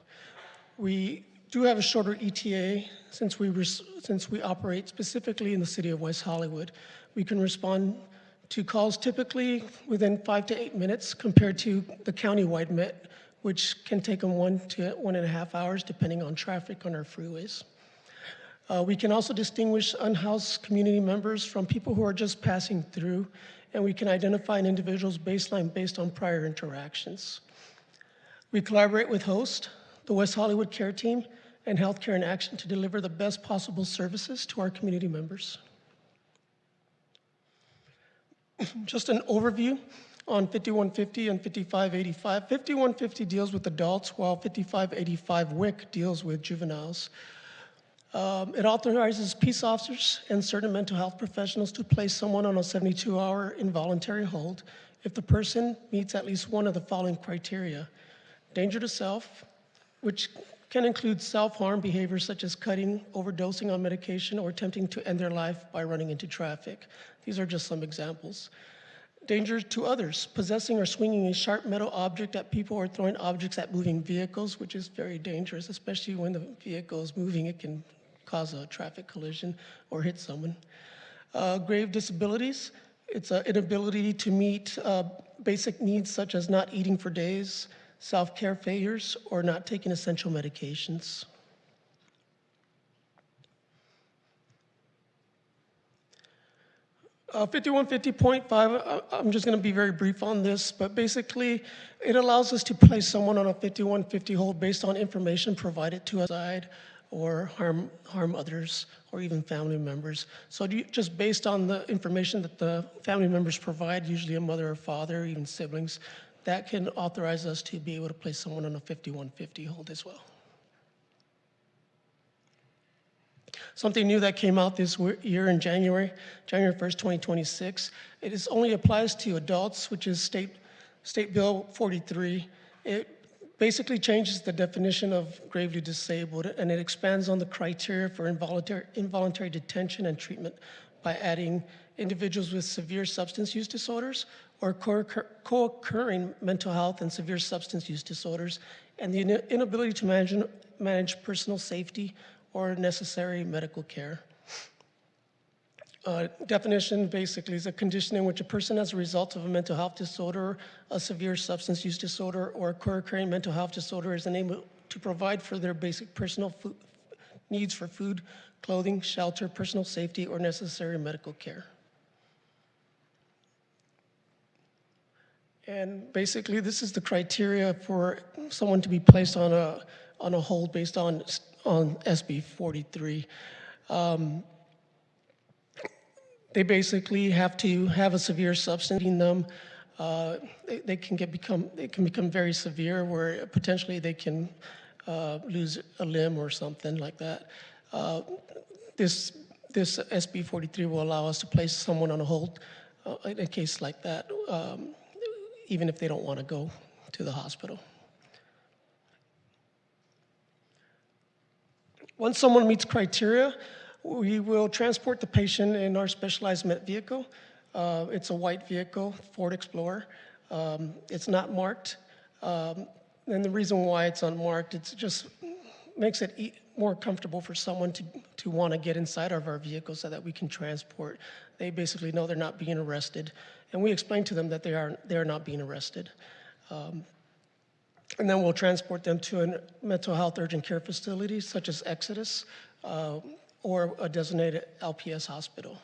We do have a shorter ETA since we operate specifically in the city of West Hollywood. We can respond to calls typically within 5 to 8 minutes compared to the county-wide Met, which can take them 1 to 1.5 hours depending on traffic on our freeways. We can also distinguish unhoused community members from people who are just passing through, and we can identify an individual's baseline based on prior interactions. We collaborate with HOST, the West Hollywood Care Team, and Healthcare in Action to deliver the best possible services to our community members. Just an overview on 5150 and 5585. 5150 deals with adults, while 5585 WIC deals with juveniles. It authorizes peace officers and certain mental health professionals to place someone on a 72-hour involuntary hold if the person meets at least one of the following criteria: danger to self, which can include self-harm behaviors such as cutting, overdosing on medication, or attempting to end their life by running into traffic. These are just some examples. Danger to others, possessing or swinging a sharp metal object at people or throwing objects at moving vehicles, which is very dangerous, especially when the vehicle is moving. It can cause a traffic collision or hit someone. Grave disabilities, it's an inability to meet basic needs such as not eating for days, self-care failures, or not taking essential medications. Uh, 5150.5, I'm just going to be very brief on this, but basically it allows us to place someone on a 5150 hold based on information provided to us or harm others or even family members. So just based on the information that the family members provide, usually a mother or father, even siblings, that can authorize us to be able to place someone on a 5150 hold as well. Something new that came out this year in January 1st, 2026, it only applies to adults, which is State Bill 43. It basically changes the definition of gravely disabled, and it expands on the criteria for involuntary detention and treatment by adding individuals with severe substance use disorders or co-occurring mental health and severe substance use disorders, and the inability to manage personal safety or necessary medical care. Definition basically is a condition in which a person, as a result of a mental health disorder, a severe substance use disorder, or a co-occurring mental health disorder, is unable to provide for their basic personal needs for food, clothing, shelter, personal safety, or necessary medical care. And basically, this is the criteria for someone to be placed on a hold based on SB 43. They basically have to have a severe substance in them. They can become very severe, where potentially they can lose a limb or something like that. This SB 43 will allow us to place someone on a hold in a case like that, even if they don't want to go to the hospital. Once someone meets criteria, we will transport the patient in our specialized MET vehicle. It's a white vehicle, Ford Explorer. It's not marked. And the reason why it's unmarked, it just makes it more comfortable for someone to want to get inside of our vehicle so that we can transport. They basically know they're not being arrested. And we explain to them that they are not being arrested. And then we'll transport them to a mental health urgent care facility such as Exodus or a designated LPS hospital.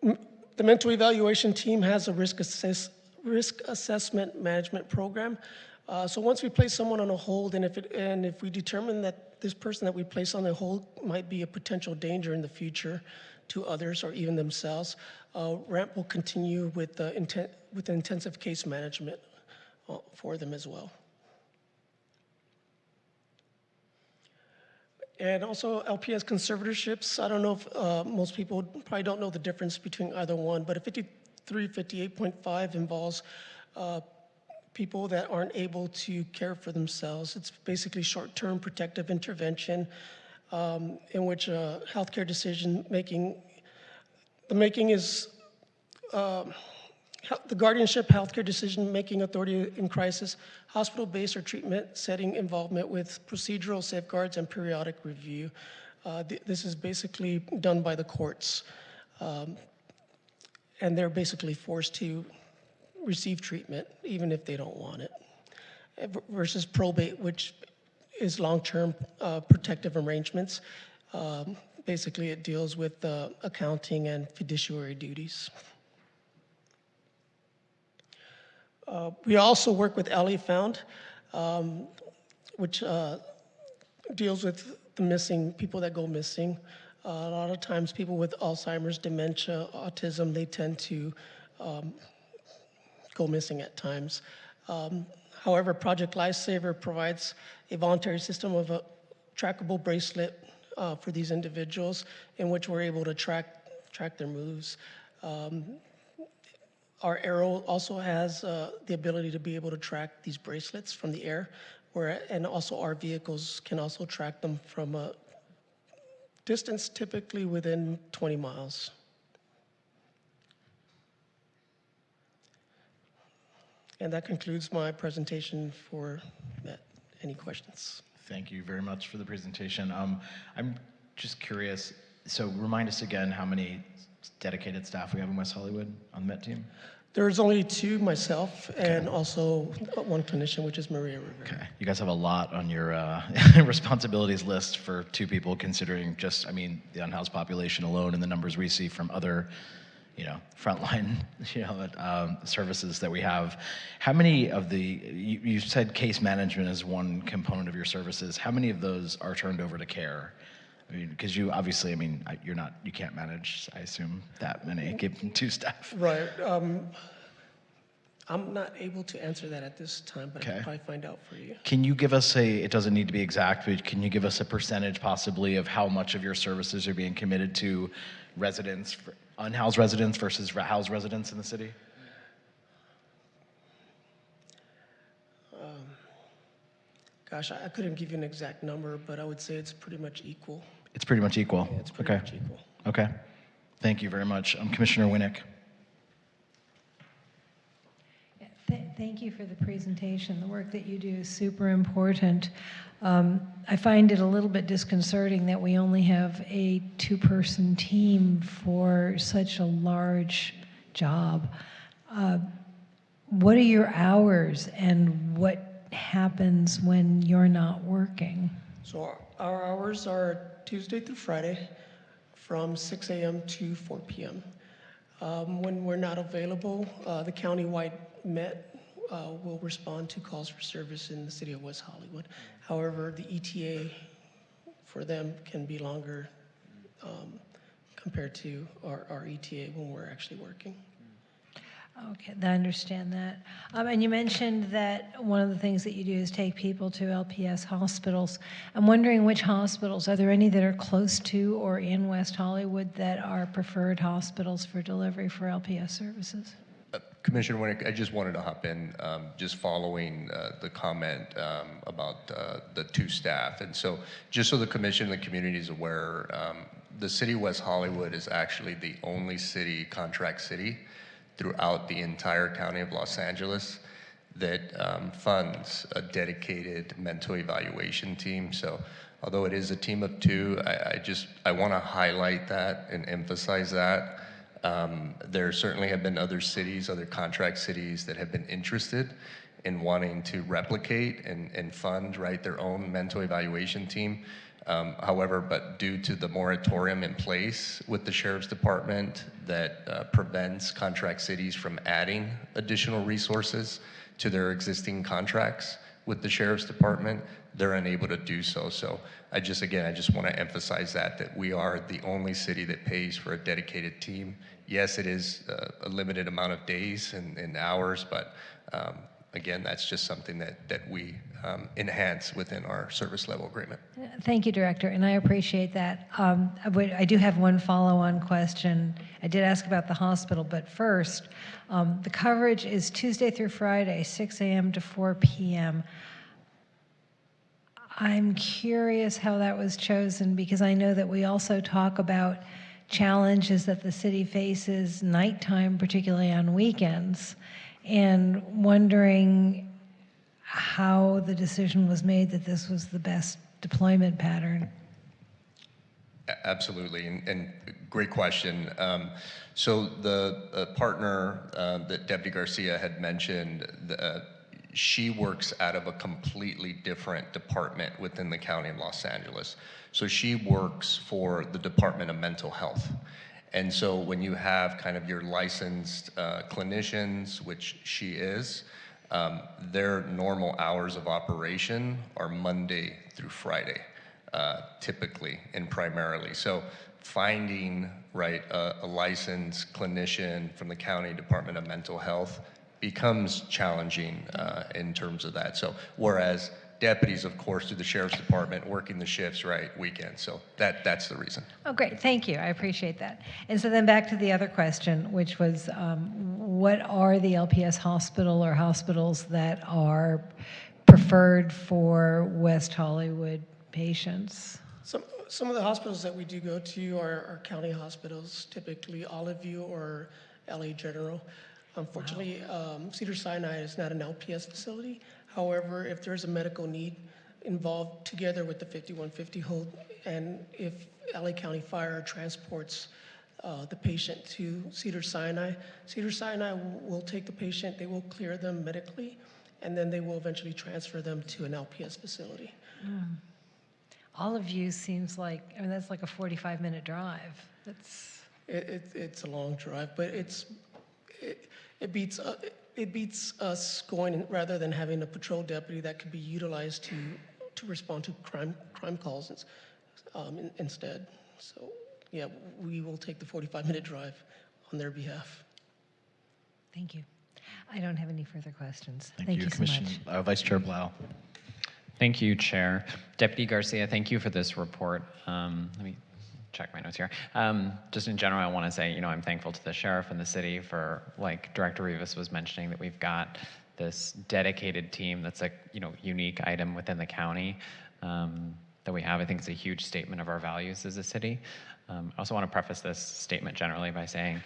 The mental evaluation team has a risk assessment management program. So once we place someone on a hold, and if we determine that this person that we place on the hold might be a potential danger in the future to others or even themselves, RAMP will continue with intensive case management for them as well. And also LPS conservatorships. I don't know if most people probably don't know the difference between either one, but a 5358.5 involves people that aren't able to care for themselves. It's basically short-term protective intervention in which healthcare decision making, the guardianship healthcare decision-making authority in crisis, hospital-based or treatment setting involvement with procedural safeguards and periodic review. This is basically done by the courts. And they're basically forced to receive treatment even if they don't want it. Versus probate, which is long-term protective arrangements. Basically, it deals with accounting and fiduciary duties. We also work with LA Found, which deals with the missing, people that go missing. A lot of times people with Alzheimer's, dementia, autism, they tend to go missing at times. However, Project Lifesaver provides a voluntary system of a trackable bracelet for these individuals in which we're able to track their moves. Our Arrow also has the ability to be able to track these bracelets from the air, and also our vehicles can also track them from a distance typically within 20 miles. And that concludes my presentation for that. Any questions? Thank you very much for the presentation. I'm just curious, so remind us again how many dedicated staff we have in West Hollywood on the MET team? There's only two, myself, and also one clinician, which is Maria Rivera. Okay. You guys have a lot on your responsibilities list for two people, considering just, I mean, the unhoused population alone and the numbers we see from other, frontline, services that we have. How many of the, you said case management is one component of your services. How many of those are turned over to care? I mean, because you obviously, you can't manage, I assume, that many, given two staff. Right. I'm not able to answer that at this time, but I can probably find out for you. Can you give us it doesn't need to be exact, but can you give us a percentage possibly of how much of your services are being committed to residents, unhoused residents versus housed residents in the city? Gosh, I couldn't give you an exact number, but I would say it's pretty much equal. It's pretty much equal? Yeah, it's pretty much equal. Okay. Thank you very much. Commissioner Winnick. Thank you for the presentation. The work that you do is super important. I find it a little bit disconcerting that we only have a two-person team for such a large job. What are your hours and what happens when you're not working? So our hours are Tuesday through Friday from 6 a.m. to 4 p.m. When we're not available, the county-wide MET will respond to calls for service in the city of West Hollywood. However, the ETA for them can be longer compared to our ETA when we're actually working. Okay, I understand that. And you mentioned that one of the things that you do is take people to LPS hospitals. I'm wondering which hospitals, are there any that are close to or in West Hollywood that are preferred hospitals for delivery for LPS services? Commissioner, I just wanted to hop in, just following the comment about the two staff. And so just so the commission and the community is aware, the city of West Hollywood is actually the only city, contract city, throughout the entire county of Los Angeles that funds a dedicated mental evaluation team. So although it is a team of two, I want to highlight that and emphasize that. There certainly have been other cities, other contract cities that have been interested in wanting to replicate and fund, right, their own mental evaluation team. However, but due to the moratorium in place with the Sheriff's Department that prevents contract cities from adding additional resources to their existing contracts with the Sheriff's Department, they're unable to do so. So I just want to emphasize that we are the only city that pays for a dedicated team. Yes, it is a limited amount of days and hours, but again, that's just something that we enhance within our service level agreement. Thank you, Director, and I appreciate that. I do have one follow-on question. I did ask about the hospital, but first, the coverage is Tuesday through Friday, 6 a.m. to 4 p.m. I'm curious how that was chosen, because I know that we also talk about challenges that the city faces nighttime, particularly on weekends, and wondering how the decision was made that this was the best deployment pattern. Absolutely, and great question. So the partner that Deputy Garcia had mentioned, she works out of a completely different department within the county of Los Angeles. So she works for the Department of Mental Health. And so when you have kind of your licensed clinicians, which she is, their normal hours of operation are Monday through Friday, typically and primarily. So finding, right, a licensed clinician from the county Department of Mental Health becomes challenging in terms of that. So whereas deputies, of course, through the Sheriff's Department, working the shifts, right, weekends. So that's the reason. Oh, great. Thank you. I appreciate that. And so then back to the other question, which was what are the LPS hospital or hospitals that are preferred for West Hollywood patients? Some of the hospitals that we do go to are county hospitals, typically Olive View or LA General. Unfortunately, Cedars-Sinai is not an LPS facility. However, if there's a medical need involved together with the 5150 hold, and if LA County Fire transports the patient to Cedars-Sinai, Cedars-Sinai will take the patient, they will clear them medically, and then they will eventually transfer them to an LPS facility. All of you seems like, I mean, that's like a 45-minute drive. It's a long drive, but it beats us going rather than having a patrol deputy that could be utilized to respond to crime calls instead. So yeah, we will take the 45-minute drive on their behalf. Thank you. I don't have any further questions. Thank you so much. Vice Chair Blau. Thank you, Chair. Deputy Garcia, thank you for this report. Let me check my notes here. Just in general, I want to say, I'm thankful to the sheriff and the city for, like Director Rivas was mentioning, that we've got this dedicated team that's a, unique item within the county that we have. I think it's a huge statement of our values as a city. I also want to preface this statement generally by saying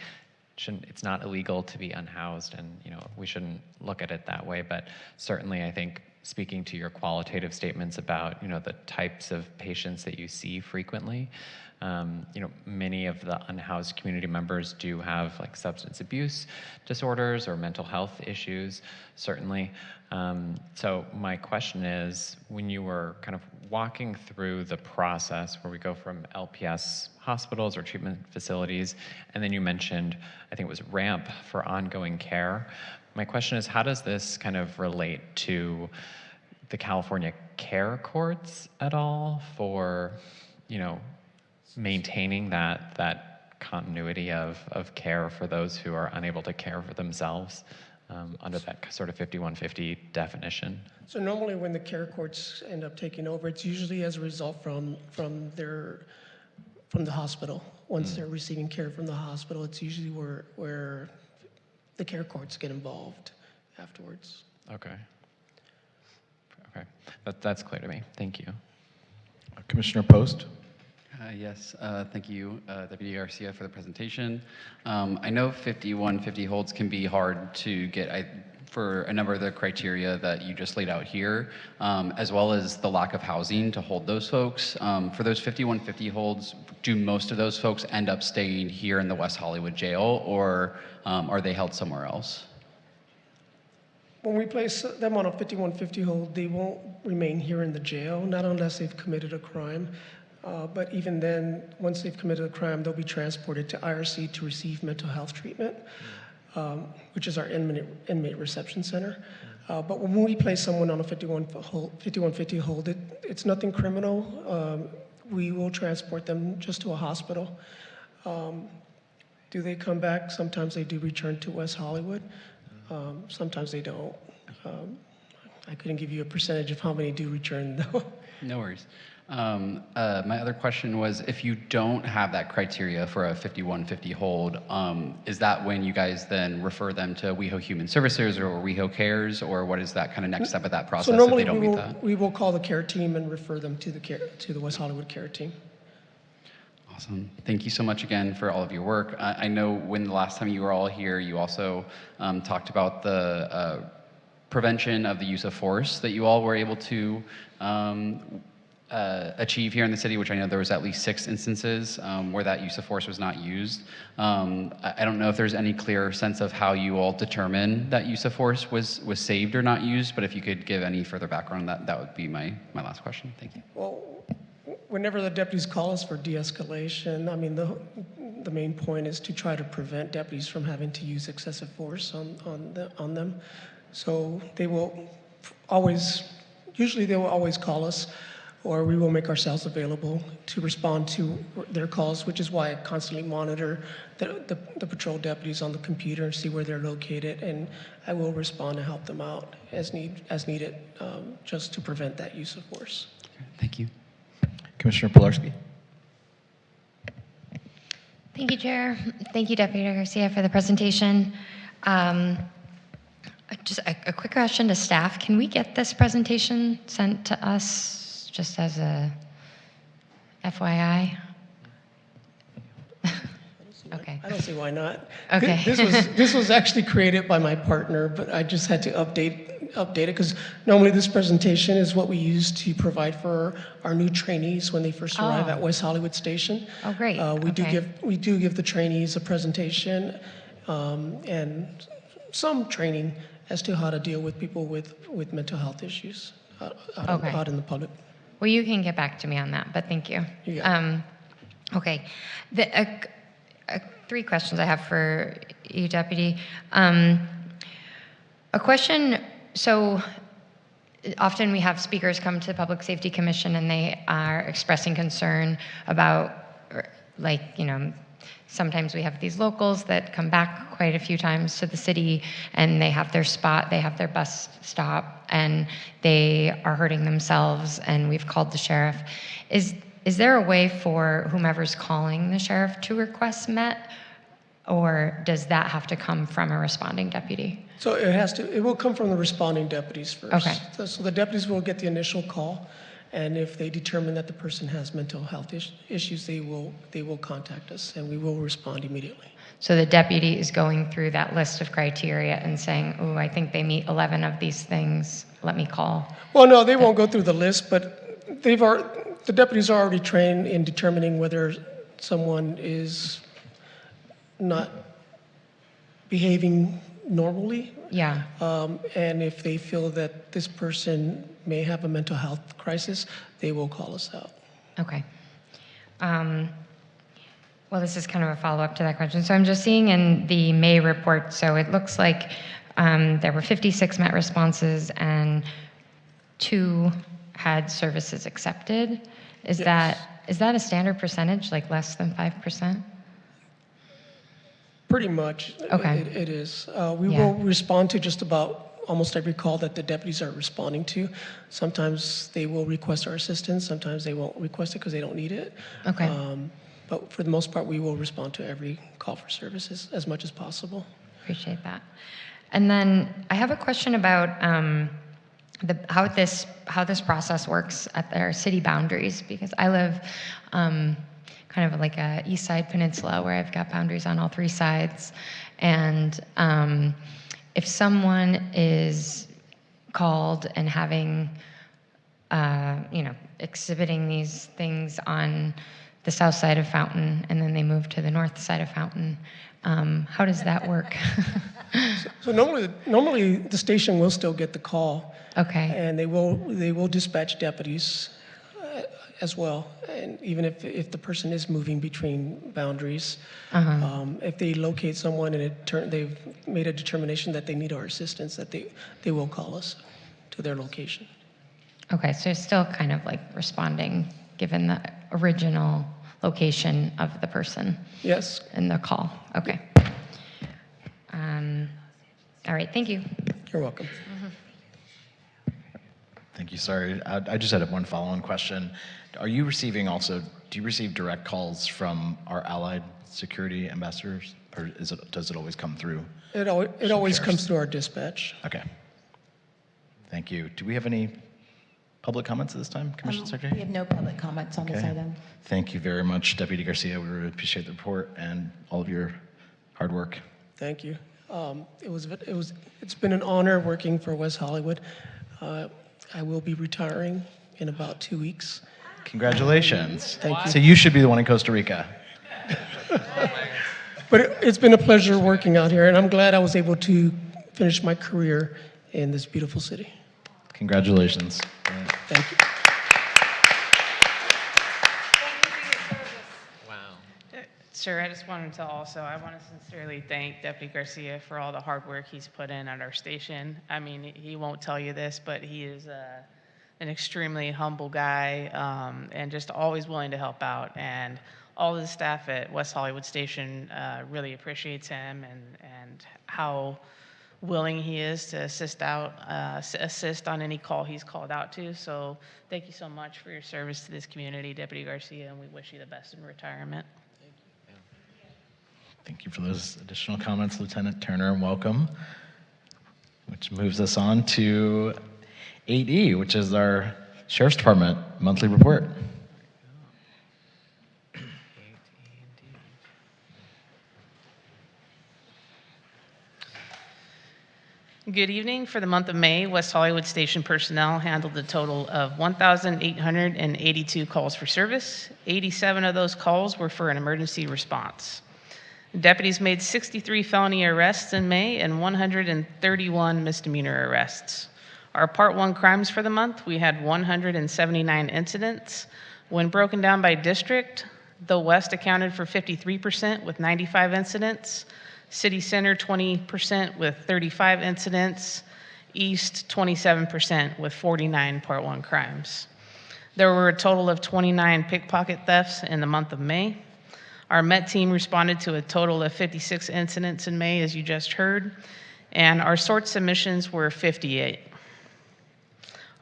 it's not illegal to be unhoused, and we shouldn't look at it that way. But certainly, I think speaking to your qualitative statements about the types of patients that you see frequently, many of the unhoused community members do have like substance abuse disorders or mental health issues, certainly. So my question is, when you were kind of walking through the process where we go from LPS hospitals or treatment facilities, and then you mentioned, I think it was RAMP for ongoing care. My question is, how does this kind of relate to the California care courts at all for, maintaining that continuity of care for those who are unable to care for themselves under that sort of 5150 definition? So normally when the care courts end up taking over, it's usually as a result from the hospital. Once they're receiving care from the hospital, it's usually where the care courts get involved afterwards. Okay. Okay, that's clear to me. Thank you. Commissioner Post? Yes, thank you, Deputy Garcia, for the presentation. I know 5150 holds can be hard to get for a number of the criteria that you just laid out here, as well as the lack of housing to hold those folks. For those 5150 holds, do most of those folks end up staying here in the West Hollywood jail, or are they held somewhere else? When we place them on a 5150 hold, they won't remain here in the jail, not unless they've committed a crime. But even then, once they've committed a crime, they'll be transported to IRC to receive mental health treatment, which is our inmate reception center. But when we place someone on a 5150 hold, it's nothing criminal. We will transport them just to a hospital. Do they come back? Sometimes they do return to West Hollywood. Sometimes they don't. I couldn't give you a percentage of how many do return, though. No worries. My other question was, if you don't have that criteria for a 5150 hold, is that when you guys then refer them to WeHo Human Services or WeHo Cares, or what is that kind of next step of that process So normally if they don't meet that? we will call the care team and refer them to the West Hollywood care team. Awesome. Thank you so much again for all of your work. I know when the last time you were all here, you also talked about the prevention of the use of force that you all were able to achieve here in the city, which I know there was at least 6 instances where that use of force was not used. I don't know if there's any clear sense of how you all determine that use of force was saved or not used, but if you could give any further background, that would be my last question. Thank you. Well, whenever the deputies call us for de-escalation, I mean, the main point is to try to prevent deputies from having to use excessive force on them. So they will usually they will always call us, or we will make ourselves available to respond to their calls, which is why I constantly monitor the patrol deputies on the computer and see where they're located, and I will respond and help them out as needed, just to prevent that use of force. Thank you. Commissioner Pilarski? Thank you, Chair. Thank you, Deputy Garcia, for the presentation. Just a quick question to staff. Can we get this presentation sent to us just as a FYI? Okay. I don't see why not. Okay. This was actually created by my partner, but I just had to update it because normally this presentation is what we use to provide for our new trainees when they first arrive at West Hollywood Station. Oh, great. We do give the trainees a presentation and some training as to how to deal with people with mental health issues out in the public. Well, you can get back to me on that, but thank you. Okay. 3 questions I have for you, Deputy. A question, so often we have speakers come to the Public Safety Commission and they are expressing concern about, like, sometimes we have these locals that come back quite a few times to the city and they have their spot, they have their bus stop, and they are hurting themselves, and we've called the sheriff. Is there a way for whomever's calling the sheriff to request met, or does that have to come from a responding deputy? So it will come from the responding deputies first. Okay. So the deputies will get the initial call, and if they determine that the person has mental health issues, they will contact us, and we will respond immediately. So the deputy is going through that list of criteria and saying, oh, I think they meet 11 of these things, let me call. Well, no, they won't go through the list, but the deputies are already trained in determining whether someone is not behaving normally. Yeah. And if they feel that this person may have a mental health crisis, they will call us out. Okay. Well, this is kind of a follow-up to that question. So I'm just seeing in the May report, so it looks like there were 56 met responses and 2 had services accepted. Is that a standard percentage, like less than 5%? Pretty much. Okay. It is. We will respond to just about almost every call that the deputies are responding to. Sometimes they will request our assistance. Sometimes they won't request it because they don't need it. Okay. But for the most part, we will respond to every call for services as much as possible. Appreciate that. And then I have a question about how this process works at their city boundaries, because I live kind of like a east side peninsula where I've got boundaries on all three sides. And if someone is called and having, exhibiting these things on the south side of Fountain, and then they move to the north side of Fountain, how does that work? So normally the station will still get the call. Okay. And they will dispatch deputies as well. And even if the person is moving between boundaries, if they locate someone and they've made a determination that they need our assistance, that they will call us to their location. Okay, so it's still kind of like responding given the original location of the person. Yes. In the call. Okay. All right, thank you. You're welcome. Thank you. Sorry, I just had one follow-on question. Do you receive direct calls from our allied security ambassadors, or does it always come through? It always comes through our dispatch. Okay. Thank you. Do we have any public comments at this time, Commissioner Secretary? We have no public comments on this item. Thank you very much, Deputy Garcia. We really appreciate the report and all of your hard work. Thank you. It's been an honor working for West Hollywood. I will be retiring in about 2 weeks. Congratulations. Thank you. So you should be the one in Costa Rica. But it's been a pleasure working out here, and I'm glad I was able to finish my career in this beautiful city. Congratulations. Thank you. Sure, I just wanted to I want to sincerely thank Deputy Garcia for all the hard work he's put in at our station. I mean, he won't tell you this, but he is an extremely humble guy and just always willing to help out. And all of the staff at West Hollywood Station really appreciates him and how willing he is to assist on any call he's called out to. So thank you so much for your service to this community, Deputy Garcia, and we wish you the best in retirement. Thank you for those additional comments, Lieutenant Turner, and welcome. Which moves us on to 8E, which is our Sheriff's Department monthly report. Good evening. For the month of May, West Hollywood Station personnel handled a total of 1,882 calls for service. 87 of those calls were for an emergency response. Deputies made 63 felony arrests in May and 131 misdemeanor arrests. Our Part 1 crimes for the month, we had 179 incidents. When broken down by district, the West accounted for 53% with 95 incidents, City Center 20% with 35 incidents, East 27% with 49 Part 1 crimes. There were a total of 29 pickpocket thefts in the month of May. Our MET team responded to a total of 56 incidents in May, as you just heard, and our sort submissions were 58.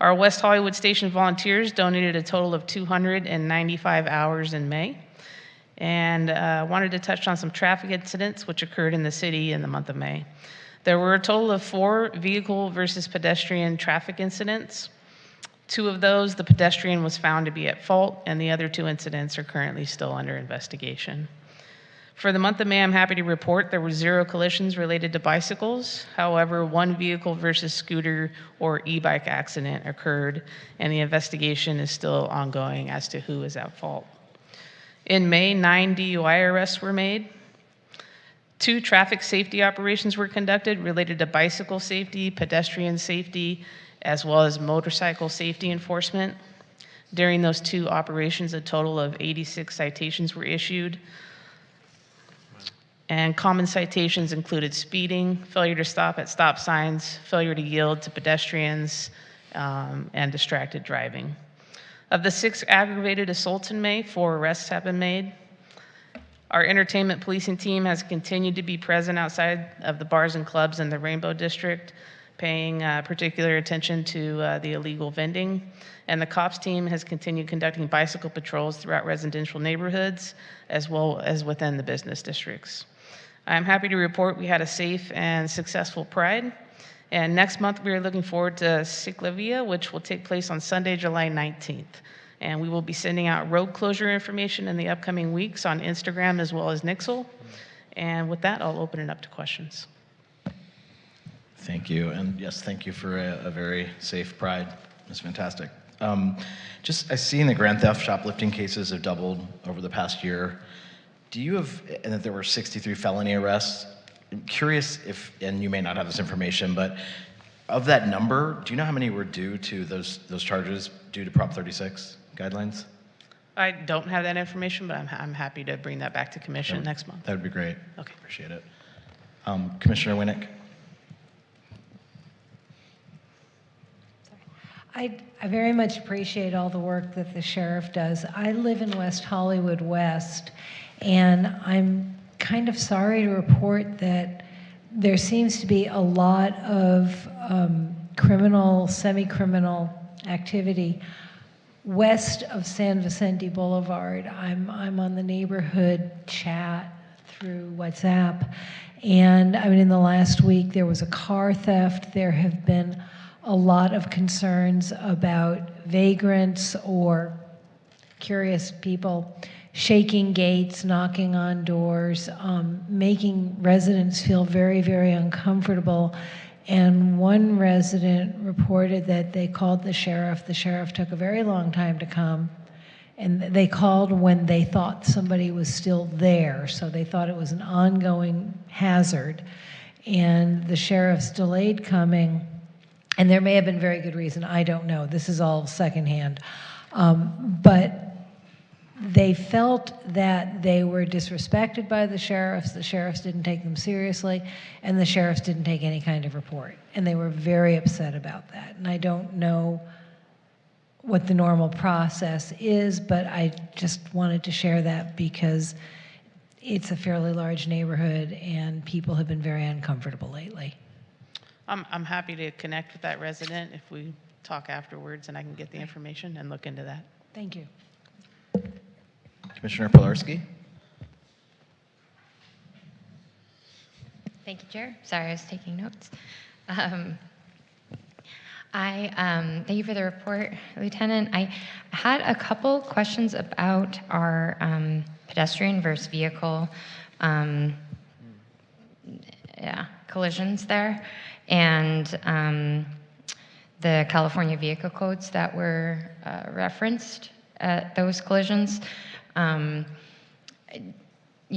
Our West Hollywood Station volunteers donated a total of 295 hours in May, and wanted to touch on some traffic incidents which occurred in the city in the month of May. There were a total of 4 vehicle versus pedestrian traffic incidents. 2 of those, the pedestrian was found to be at fault, and the other 2 incidents are currently still under investigation. For the month of May, I'm happy to report there were 0 collisions related to bicycles. However, 1 vehicle versus scooter or e-bike accident occurred, and the investigation is still ongoing as to who is at fault. In May, 9 DUI arrests were made. 2 traffic safety operations were conducted related to bicycle safety, pedestrian safety, as well as motorcycle safety enforcement. During those 2 operations, a total of 86 citations were issued. And common citations included speeding, failure to stop at stop signs, failure to yield to pedestrians, and distracted driving. Of the 6 aggravated assaults in May, 4 arrests have been made. Our entertainment policing team has continued to be present outside of the bars and clubs in the Rainbow District, paying particular attention to the illegal vending. And the cops team has continued conducting bicycle patrols throughout residential neighborhoods, as well as within the business districts. I'm happy to report we had a safe and successful Pride. And next month, we are looking forward to Ciclavia, which will take place on Sunday, July 19th. And we will be sending out road closure information in the upcoming weeks on Instagram as well as Nixle. And with that, I'll open it up to questions. Thank you. And yes, thank you for a very safe Pride. It's fantastic. I see in the grand theft shoplifting cases have doubled over the past year. Do you have, and that there were 63 felony arrests? I'm curious if, and you may not have this information, but of that number, do you know how many were due to those charges due to Prop 36 guidelines? I don't have that information, but I'm happy to bring that back to commission next month. That would be great. Okay. Appreciate it. Commissioner Winnick? I very much appreciate all the work that the sheriff does. I live in West Hollywood West, and I'm kind of sorry to report that there seems to be a lot of criminal, semi-criminal activity west of San Vicente Boulevard. I'm on the neighborhood chat through WhatsApp, and I mean, in the last week there was a car theft. There have been a lot of concerns about vagrants or curious people shaking gates, knocking on doors, making residents feel very, very uncomfortable. And one resident reported that they called the sheriff. The sheriff took a very long time to come. And they called when they thought somebody was still there. So they thought it was an ongoing hazard. And the sheriff's delayed coming. And there may have been very good reason, I don't know. This is all secondhand. But they felt that they were disrespected by the sheriffs didn't take them seriously, and the sheriffs didn't take any kind of report. And they were very upset about that. And I don't know what the normal process is, but I just wanted to share that because it's a fairly large neighborhood and people have been very uncomfortable lately. I'm happy to connect with that resident if we talk afterwards and I can get the information and look into that. Thank you. Commissioner Pilarski? Thank you, Chair. Sorry, I was taking notes. Thank you for the report, Lieutenant. I had a couple questions about our pedestrian versus vehicle collisions there, and the California vehicle codes that were referenced at those collisions. You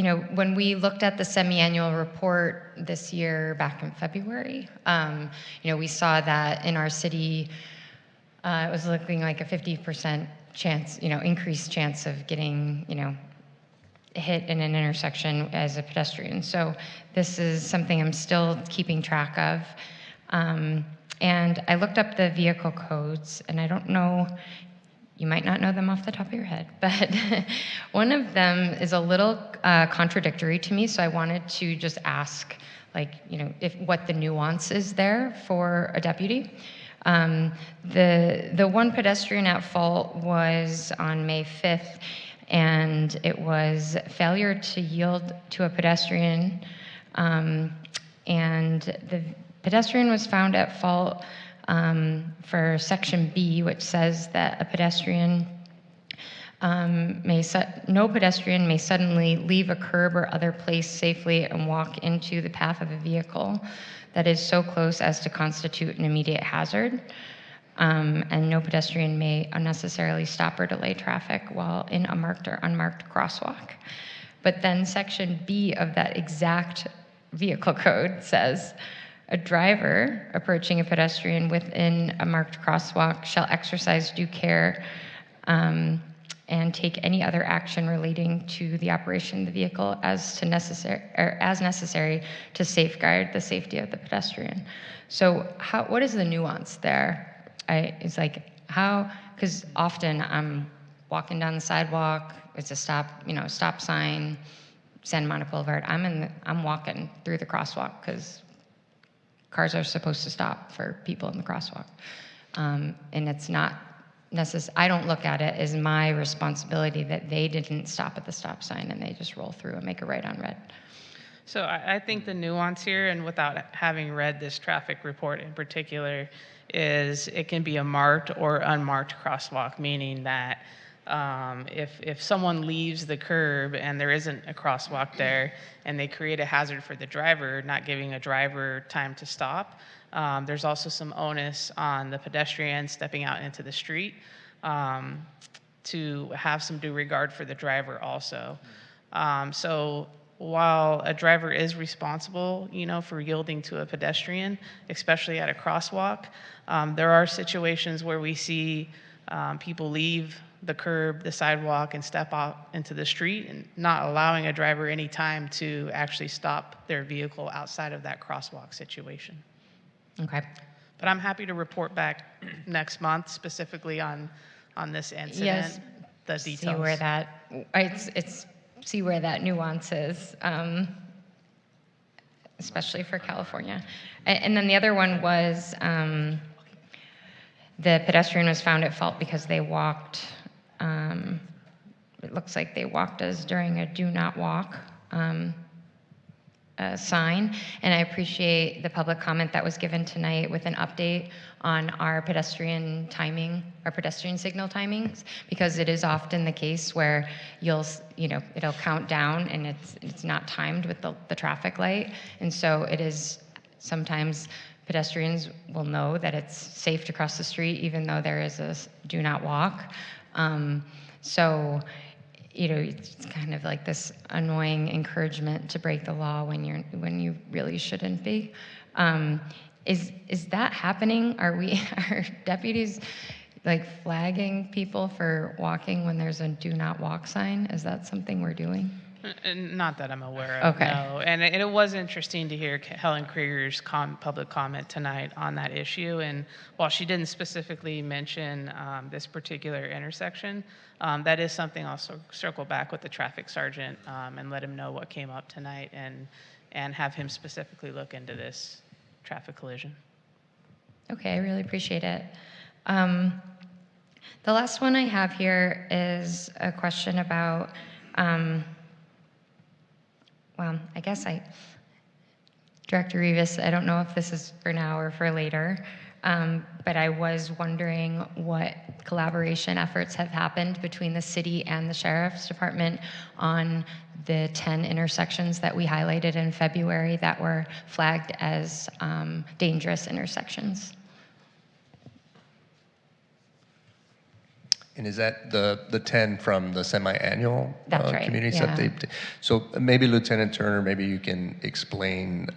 know, when we looked at the semi-annual report this year back in February, you know, we saw that in our city, it was looking like a 50% chance, you know, increased chance of getting, you know, hit in an intersection as a pedestrian. So this is something I'm still keeping track of. And I looked up the vehicle codes, and I don't know, you might not know them off the top of your head, but one of them is a little contradictory to me, so I wanted to just ask, like, you know, what the nuance is there for a deputy. The one pedestrian at fault was on May 5th, and it was failure to yield to a pedestrian, and the pedestrian was found at fault for Section B, which says that a pedestrian no pedestrian may suddenly leave a curb or other place safely and walk into the path of a vehicle that is so close as to constitute an immediate hazard. And no pedestrian may unnecessarily stop or delay traffic while in a marked or unmarked crosswalk. But then Section B of that exact vehicle code says, a driver approaching a pedestrian within a marked crosswalk shall exercise due care and take any other action relating to the operation of the vehicle as necessary to safeguard the safety of the pedestrian. So what is the nuance there? It's like how, because often I'm walking down the sidewalk, it's a stop sign, Santa Monica Boulevard. I'm walking through the crosswalk because cars are supposed to stop for people in the crosswalk. And it's not I don't look at it as my responsibility that they didn't stop at the stop sign and they just roll through and make a right on red. So I think the nuance here, and without having read this traffic report in particular, is it can be a marked or unmarked crosswalk, meaning that if someone leaves the curb and there isn't a crosswalk there and they create a hazard for the driver, not giving a driver time to stop, there's also some onus on the pedestrian stepping out into the street to have some due regard for the driver also. So while a driver is responsible, for yielding to a pedestrian, especially at a crosswalk, there are situations where we see people leave the curb, the sidewalk, and step out into the street, and not allowing a driver any time to actually stop their vehicle outside of that crosswalk situation. Okay. But I'm happy to report back next month specifically on this incident, Yes. the details. See where that see where that nuance is, especially for California. And then the other one was the pedestrian was found at fault because they walked. It looks like they walked us during a "Do Not Walk" sign, and I appreciate the public comment that was given tonight with an update on our pedestrian timing, our pedestrian signal timings, because it is often the case where it'll count down and it's not timed with the traffic light, and so it is sometimes pedestrians will know that it's safe to cross the street even though there is a "Do Not Walk." So it's kind of like this annoying encouragement to break the law when you really shouldn't be. Is that happening? Are deputies like flagging people for walking when there's a "Do Not Walk" sign? Is that something we're doing? Not that I'm aware of, Okay. no. And it was interesting to hear Helen Krieger's public comment tonight on that issue. And while she didn't specifically mention this particular intersection, that is something I'll circle back with the traffic sergeant and let him know what came up tonight and have him specifically look into this traffic collision. Okay, I really appreciate it. The last one I have here is a question about, I guess Director Rivas, I don't know if this is for now or for later, but I was wondering what collaboration efforts have happened between the city and the Sheriff's Department on the 10 intersections that we highlighted in February that were flagged as dangerous intersections. And is that the 10 from the semi-annual That's right, community yeah. update? So maybe Lieutenant Turner, maybe you can explain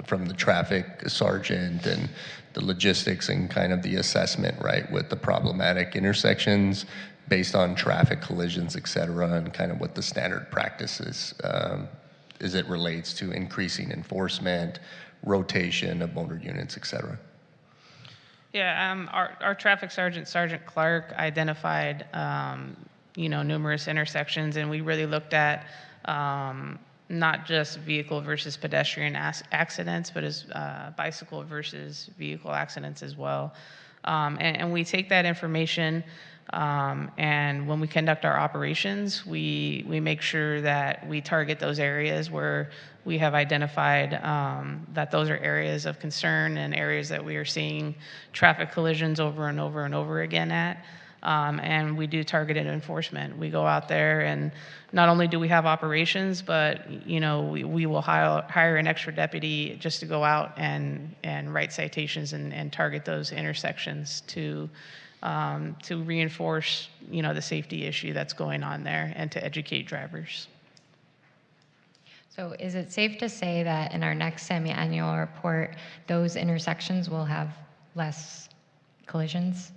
from the traffic sergeant and the logistics and kind of the assessment, right, with the problematic intersections based on traffic collisions, et cetera, and kind of what the standard practice is as it relates to increasing enforcement, rotation of motor units, et cetera. Yeah, our traffic sergeant, Sergeant Clark, identified numerous intersections, and we really looked at not just vehicle versus pedestrian accidents, but as bicycle versus vehicle accidents as well. And we take that information, and when we conduct our operations, we make sure that we target those areas where we have identified that those are areas of concern and areas that we are seeing traffic collisions over and over and over again at. And we do targeted enforcement. We go out there, and not only do we have operations, but we will hire an extra deputy just to go out and write citations and target those intersections to reinforce the safety issue that's going on there and to educate drivers. So is it safe to say that in our next semi-annual report, those intersections will have less collisions?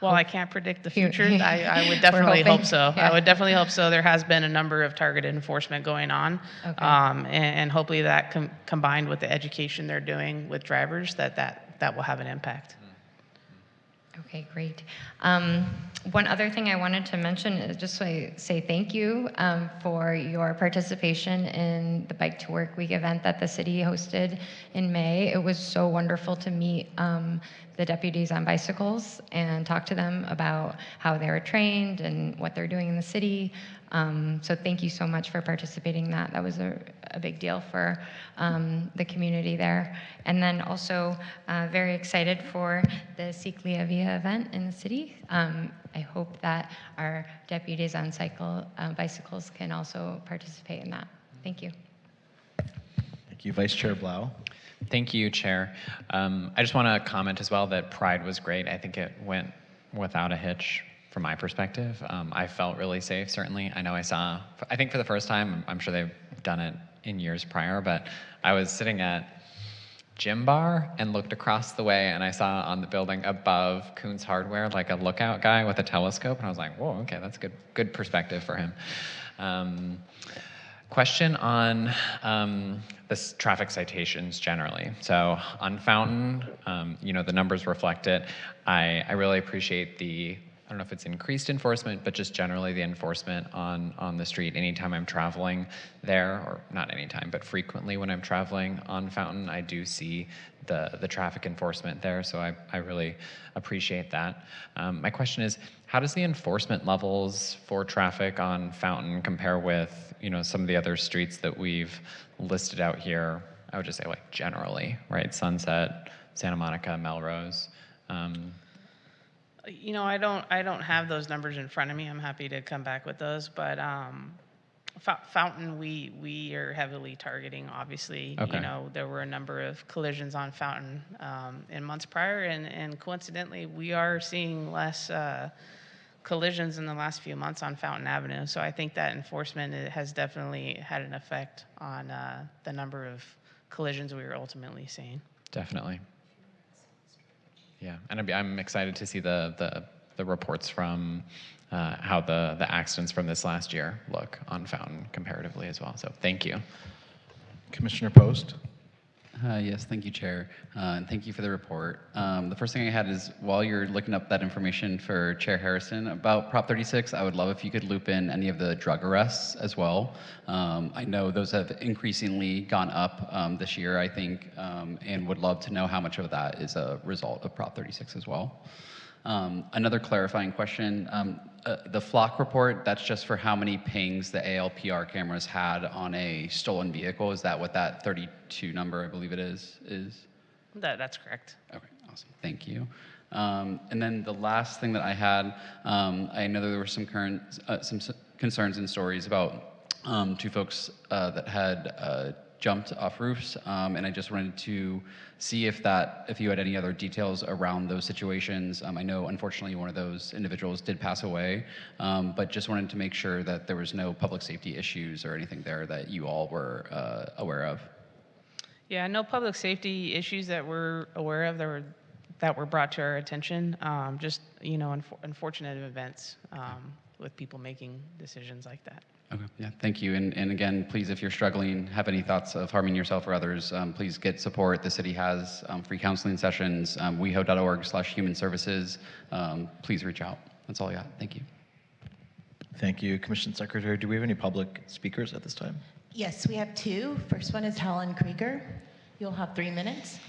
Well, I can't predict the future. I would definitely hope so. Yeah. I would definitely hope so. There has been a number of targeted enforcement going on. Okay. And hopefully that combined with the education they're doing with drivers, that will have an impact. Okay, great. One other thing I wanted to mention is just say thank you for your participation in the Bike to Work Week event that the city hosted in May. It was so wonderful to meet the deputies on bicycles and talk to them about how they were trained and what they're doing in the city. So thank you so much for participating in that. That was a big deal for the community there. And then also very excited for the Ciclia Via event in the city. I hope that our deputies on bicycles can also participate in that. Thank you. Thank you, Vice Chair Blau. Thank you, Chair. I just want to comment as well that Pride was great. I think it went without a hitch from my perspective. I felt really safe, certainly. I know I think for the first time, I'm sure they've done it in years prior, but I was sitting at Gym Bar and looked across the way and I saw on the building above Coons Hardware like a lookout guy with a telescope, and I was like, whoa, okay, that's good perspective for him. Question on the traffic citations generally. So on Fountain, the numbers reflect it. I really appreciate I don't know if it's increased enforcement, but just generally the enforcement on the street. Anytime I'm traveling there, or not anytime, but frequently when I'm traveling on Fountain, I do see the traffic enforcement there, so I really appreciate that. My question is, how does the enforcement levels for traffic on Fountain compare with some of the other streets that we've listed out here? I would just say like generally, right? Sunset, Santa Monica, Melrose. I don't have those numbers in front of me. I'm happy to come back with those, but Fountain, we are heavily targeting, obviously. Okay. There were a number of collisions on Fountain in months prior, and coincidentally, we are seeing less collisions in the last few months on Fountain Avenue. So I think that enforcement has definitely had an effect on the number of collisions we were ultimately seeing. Definitely. Yeah, and I'm excited to see the reports from how the accidents from this last year look on Fountain comparatively as well. So thank you. Commissioner Post. Yes, thank you, Chair, and thank you for the report. The first thing I had is, while you're looking up that information for Chair Harrison about Prop 36, I would love if you could loop in any of the drug arrests as well. I know those have increasingly gone up this year, I think, and would love to know how much of that is a result of Prop 36 as well. Another clarifying question, the flock report, that's just for how many pings the ALPR cameras had on a stolen vehicle. Is that what that 32 number, I believe it is? That's correct. Okay, awesome, thank you. And then the last thing that I had, I know that there were some concerns and stories about two folks that had jumped off roofs, and I just wanted to see if you had any other details around those situations. I know, unfortunately, one of those individuals did pass away, but just wanted to make sure that there was no public safety issues or anything there that you all were aware of. Yeah, no public safety issues that we're aware of that were brought to our attention. Just unfortunate events with people making decisions like that. Okay, yeah, thank you. And again, please, if you're struggling, have any thoughts of harming yourself or others, please get support. The city has free counseling sessions, weho.org/human services. Please reach out. That's all I got. Thank you. Thank you, Commission Secretary. Do we have any public speakers at this time? Yes, we have two. First one is Helen Krieger. You'll have 3 minutes.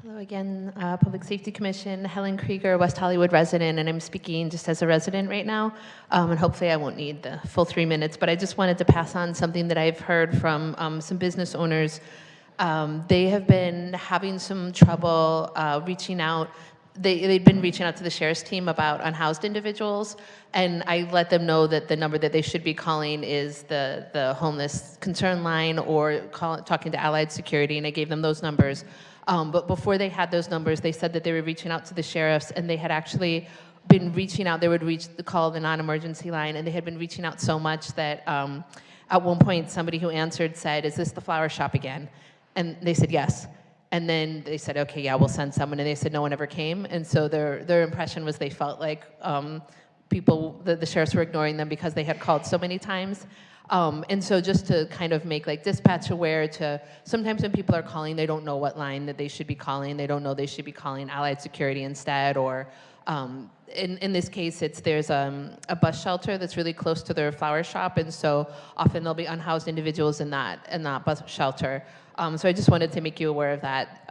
Hello again, Public Safety Commission. Helen Krieger, West Hollywood resident, and I'm speaking just as a resident right now. And hopefully I won't need the full 3 minutes, but I just wanted to pass on something that I've heard from some business owners. They have been having some trouble reaching out. They'd been reaching out to the sheriff's team about unhoused individuals, and I let them know that the number that they should be calling is the homeless concern line, or talking to Allied Security, and I gave them those numbers. But before they had those numbers, they said that they were reaching out to the sheriffs, and they had actually been reaching out. They would call the non-emergency line, and they had been reaching out so much that at one point somebody who answered said, "Is this the flower shop again?" And they said yes. And then they said, "Okay, yeah, we'll send someone." And they said no one ever came. And so their impression was they felt like the sheriffs were ignoring them because they had called so many times. And so just to kind of make like dispatch aware to, sometimes when people are calling, they don't know what line that they should be calling. They don't know they should be calling Allied Security instead, or in this case, there's a bus shelter that's really close to their flower shop, and so often there'll be unhoused individuals in that bus shelter. So I just wanted to make you aware of that,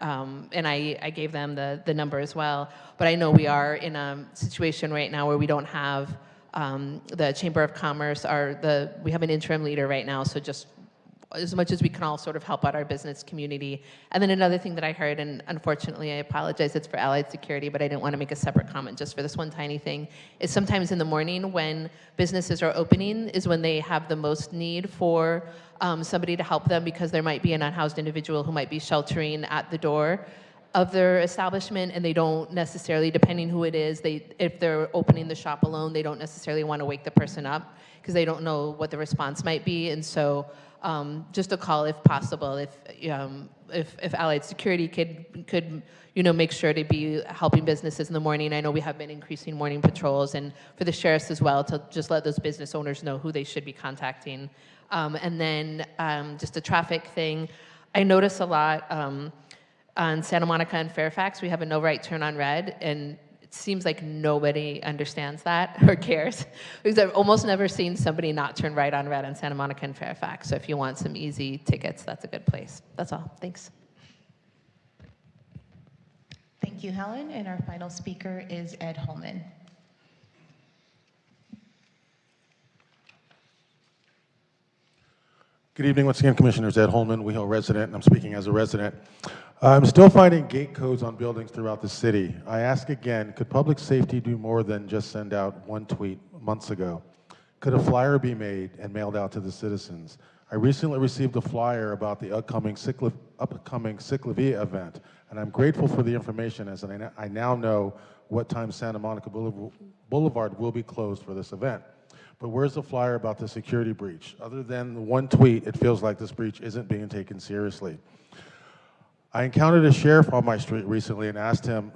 and I gave them the number as well. But I know we are in a situation right now where we don't have the Chamber of Commerce, we have an interim leader right now, so just as much as we can all sort of help out our business community. And then another thing that I heard, and unfortunately I apologize, it's for Allied Security, but I didn't want to make a separate comment just for this one tiny thing, is sometimes in the morning when businesses are opening is when they have the most need for somebody to help them, because there might be an unhoused individual who might be sheltering at the door of their establishment, and they don't necessarily, depending who it is, if they're opening the shop alone, they don't necessarily want to wake the person up because they don't know what the response might be. And so just a call if possible, if Allied Security could make sure to be helping businesses in the morning. I know we have been increasing morning patrols, and for the sheriffs as well, to just let those business owners know who they should be contacting. And then just a traffic thing, I notice a lot on Santa Monica and Fairfax, we have a no right turn on red, and it seems like nobody understands that or cares, because I've almost never seen somebody not turn right on red on Santa Monica and Fairfax. So if you want some easy tickets, that's a good place. That's all. Thanks. Thank you, Helen. And our final speaker is Ed Holman. Good evening once again, Commissioners. Ed Holman, WeHo resident, and I'm speaking as a resident. I'm still finding gate codes on buildings throughout the city. I ask again, could public safety do more than just send out one tweet months ago? Could a flyer be made and mailed out to the citizens? I recently received a flyer about the upcoming Ciclavia event, and I'm grateful for the information, as I now know what time Santa Monica Boulevard will be closed for this event. But where's the flyer about the security breach? Other than the one tweet, it feels like this breach isn't being taken seriously. I encountered a sheriff on my street recently and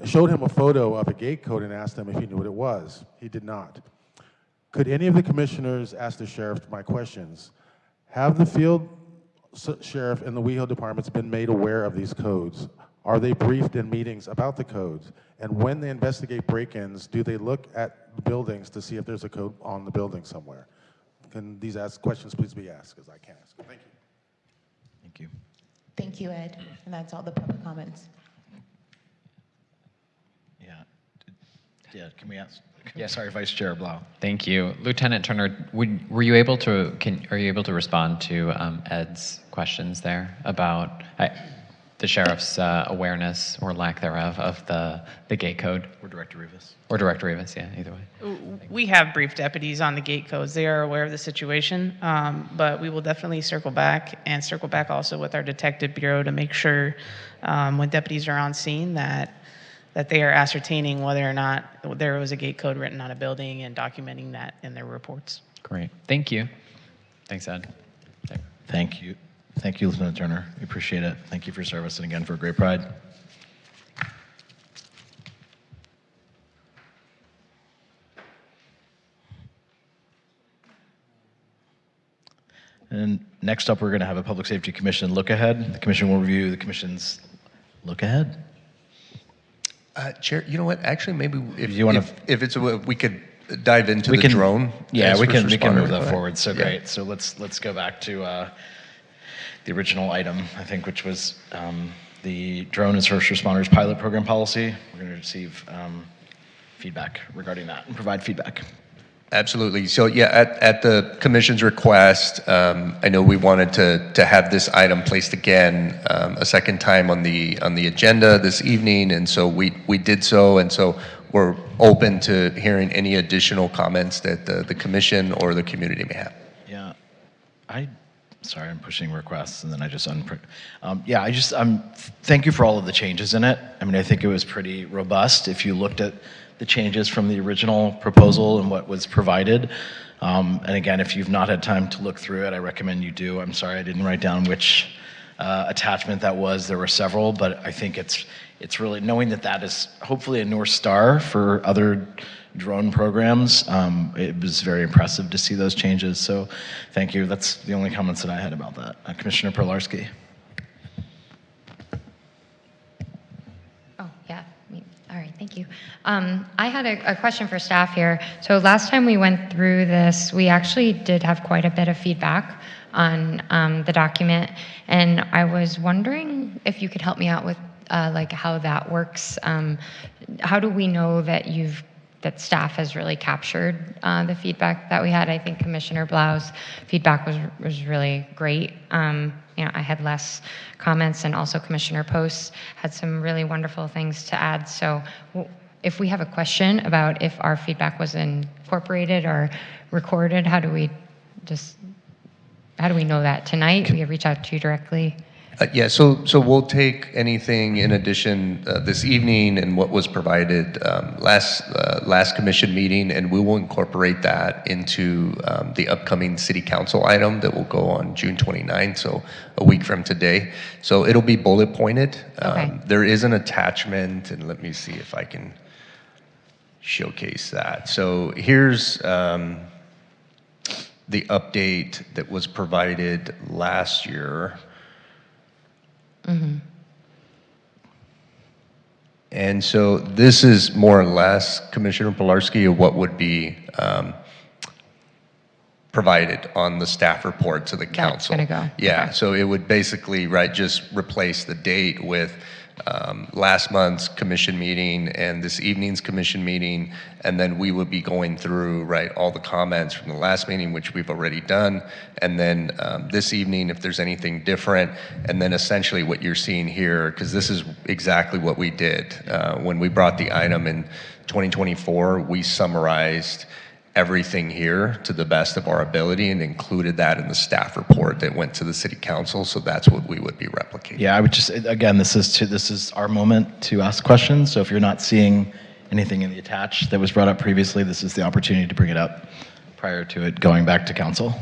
showed him a photo of a gate code and asked him if he knew what it was. He did not. Could any of the commissioners ask the sheriff my questions? Have the field sheriff and the WeHo departments been made aware of these codes? Are they briefed in meetings about the codes? And when they investigate break-ins, do they look at the buildings to see if there's a code on the building somewhere? Can these questions please be asked, because I can't ask. Thank you. Thank you. Thank you, Ed. And that's all the public comments. Yeah, can we ask? Sorry, Vice Chair Blau. Thank you. Lieutenant Turner, are you able to respond to Ed's questions there about the sheriff's awareness or lack thereof of the gate code? Or Director Rivas. Or Director Rivas, yeah, either way. We have briefed deputies on the gate codes. They are aware of the situation, but we will definitely circle back also with our detective bureau to make sure when deputies are on scene that they are ascertaining whether or not there was a gate code written on a building and documenting that in their reports. Great. Thank you. Thanks, Ed. Thank you. Thank you, Lieutenant Turner. We appreciate it. Thank you for your service and again for a great pride. And next up, we're going to have a Public Safety Commission look ahead. The Commission will review the Commission's look ahead. Chair, you know what? Actually, maybe if it's we could dive into the drone. Yeah, we can move that forward. So great. So let's go back to the original item, I think, which was the drone as first responders pilot program policy. We're going to receive feedback regarding that and provide feedback. Absolutely. So yeah, at the Commission's request, I know we wanted to have this item placed again a second time on the agenda this evening, and so we did so, and so we're open to hearing any additional comments that the Commission or the community may have. Yeah, sorry, I'm pushing requests and then I just thank you for all of the changes in it. I mean, I think it was pretty robust. If you looked at the changes from the original proposal and what was provided. And again, if you've not had time to look through it, I recommend you do. I'm sorry I didn't write down which attachment that was. There were several, but I think it's really knowing that that is hopefully a North Star for other drone programs. It was very impressive to see those changes. So thank you. That's the only comments that I had about that. Commissioner Perlarski. Oh, yeah. All right, thank you. I had a question for staff here. So last time we went through this, we actually did have quite a bit of feedback on the document, and I was wondering if you could help me out with like how that works. How do we know that that staff has really captured the feedback that we had? I think Commissioner Blau's feedback was really great. I had less comments, and also Commissioner Post had some really wonderful things to add. So if we have a question about if our feedback was incorporated or recorded, how do we know that tonight? We reach out to you directly. Yeah, so we'll take anything in addition this evening and what was provided last commission meeting, and we will incorporate that into the upcoming city council item that will go on June 29th, so a week from today. So it'll be bullet pointed. Okay. There is an attachment, and let me see if I can showcase that. So here's the update that was provided last year. Mm-hmm. And so this is more or less, Commissioner Pilarski, of what would be provided on the staff report to the council. That's gonna go. Yeah, Okay. so it would basically, right, just replace the date with last month's commission meeting and this evening's commission meeting, and then we would be going through, right, all the comments from the last meeting, which we've already done, and then this evening, if there's anything different, and then essentially what you're seeing here, because this is exactly what we did. When we brought the item in 2024, we summarized everything here to the best of our ability and included that in the staff report that went to the city council. So that's what we would be replicating. Yeah, I would just, again, this is our moment to ask questions. So if you're not seeing anything in the attached that was brought up previously, this is the opportunity to bring it up prior to it going back to council.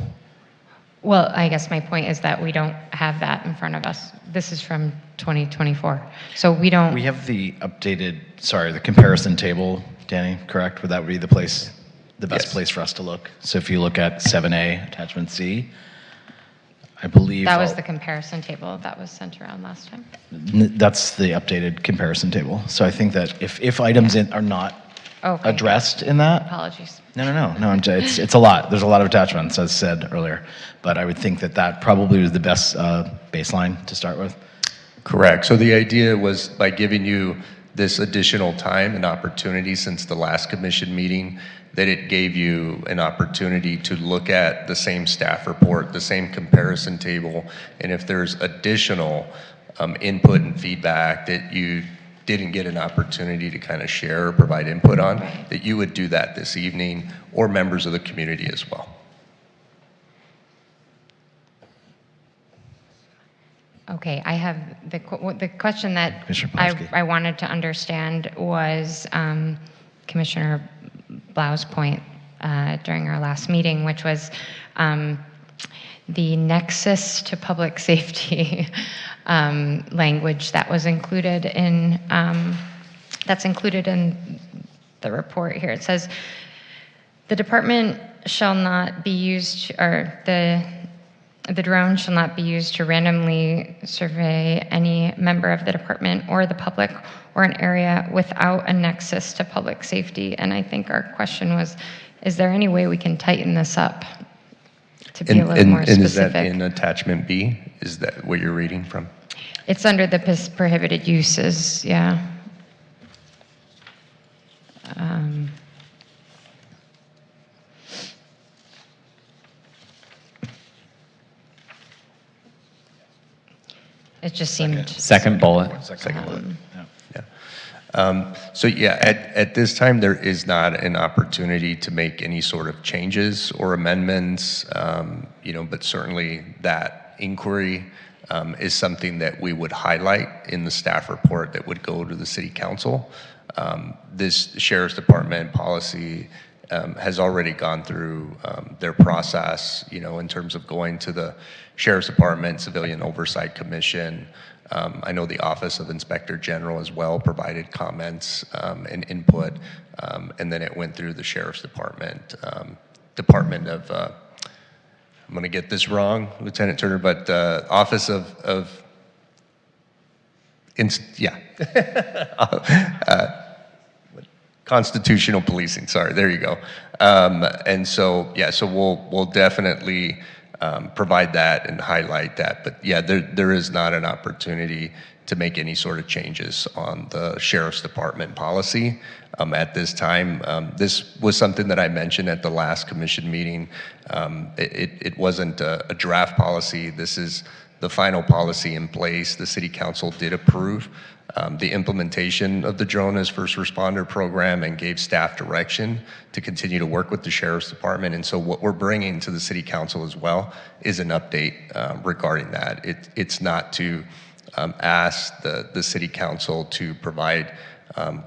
Well, I guess my point is that we don't have that in front of us. This is from 2024. So we don't. We have the updated, the comparison table, Danny, correct? Would that be the place, the best place for us to look? So if you look at 7A, attachment C, I believe That was the comparison table that was sent around last time. that's the updated comparison table. So I think that if items are not Okay. addressed in that, Apologies. no, it's a lot. There's a lot of attachments, as said earlier. But I would think that probably was the best baseline to start with. Correct. So the idea was by giving you this additional time and opportunity since the last commission meeting, that it gave you an opportunity to look at the same staff report, the same comparison table, and if there's additional input and feedback that you didn't get an opportunity to kind of share or provide input on, that you would do that this evening, or members of the community as well. Okay, I have the question that Commissioner Pulaski. I wanted to understand was Commissioner Blau's point during our last meeting, which was the nexus to public safety language that was included in that's included in the report here. It says the department shall not be used, or the drone shall not be used to randomly survey any member of the department or the public or an area without a nexus to public safety. And I think our question was, is there any way we can tighten this up to be a little more specific? And is that in attachment B? Is that what you're reading from? It's under the prohibited uses, yeah. It just seemed. Second bullet. Second bullet. So yeah, at this time, there is not an opportunity to make any sort of changes or amendments, but certainly that inquiry is something that we would highlight in the staff report that would go to the city council. This sheriff's department policy has already gone through their process, in terms of going to the Sheriff's Department, Civilian Oversight Commission. I know the Office of Inspector General as well provided comments and input, and then it went through the Sheriff's Department, Department of, I'm going to get this wrong, Lieutenant Turner, but Office of Constitutional Policing. Sorry, there you go. And so, so we'll definitely provide that and highlight that. But yeah, there is not an opportunity to make any sort of changes on the Sheriff's Department policy at this time. This was something that I mentioned at the last commission meeting. It wasn't a draft policy. This is the final policy in place. The City Council did approve the implementation of the Drone as First Responder program and gave staff direction to continue to work with the Sheriff's Department. And so what we're bringing to the City Council as well is an update regarding that. It's not to ask the City Council to provide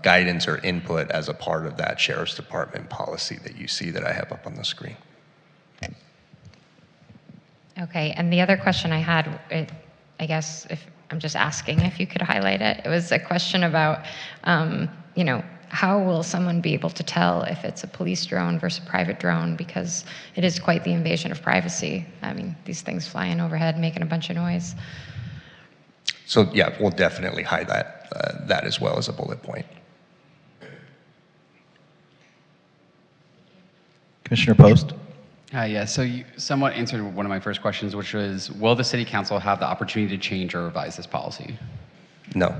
guidance or input as a part of that Sheriff's Department policy that you see that I have up on the screen. Okay, and the other question I had, I guess if I'm just asking if you could highlight it. It was a question about, how will someone be able to tell if it's a police drone versus a private drone? Because it is quite the invasion of privacy. I mean, these things flying overhead, making a bunch of noise. So yeah, we'll definitely highlight that as well as a bullet point. Commissioner Post? Yeah, so you somewhat answered one of my first questions, which was, will the City Council have the opportunity to change or revise this policy? No.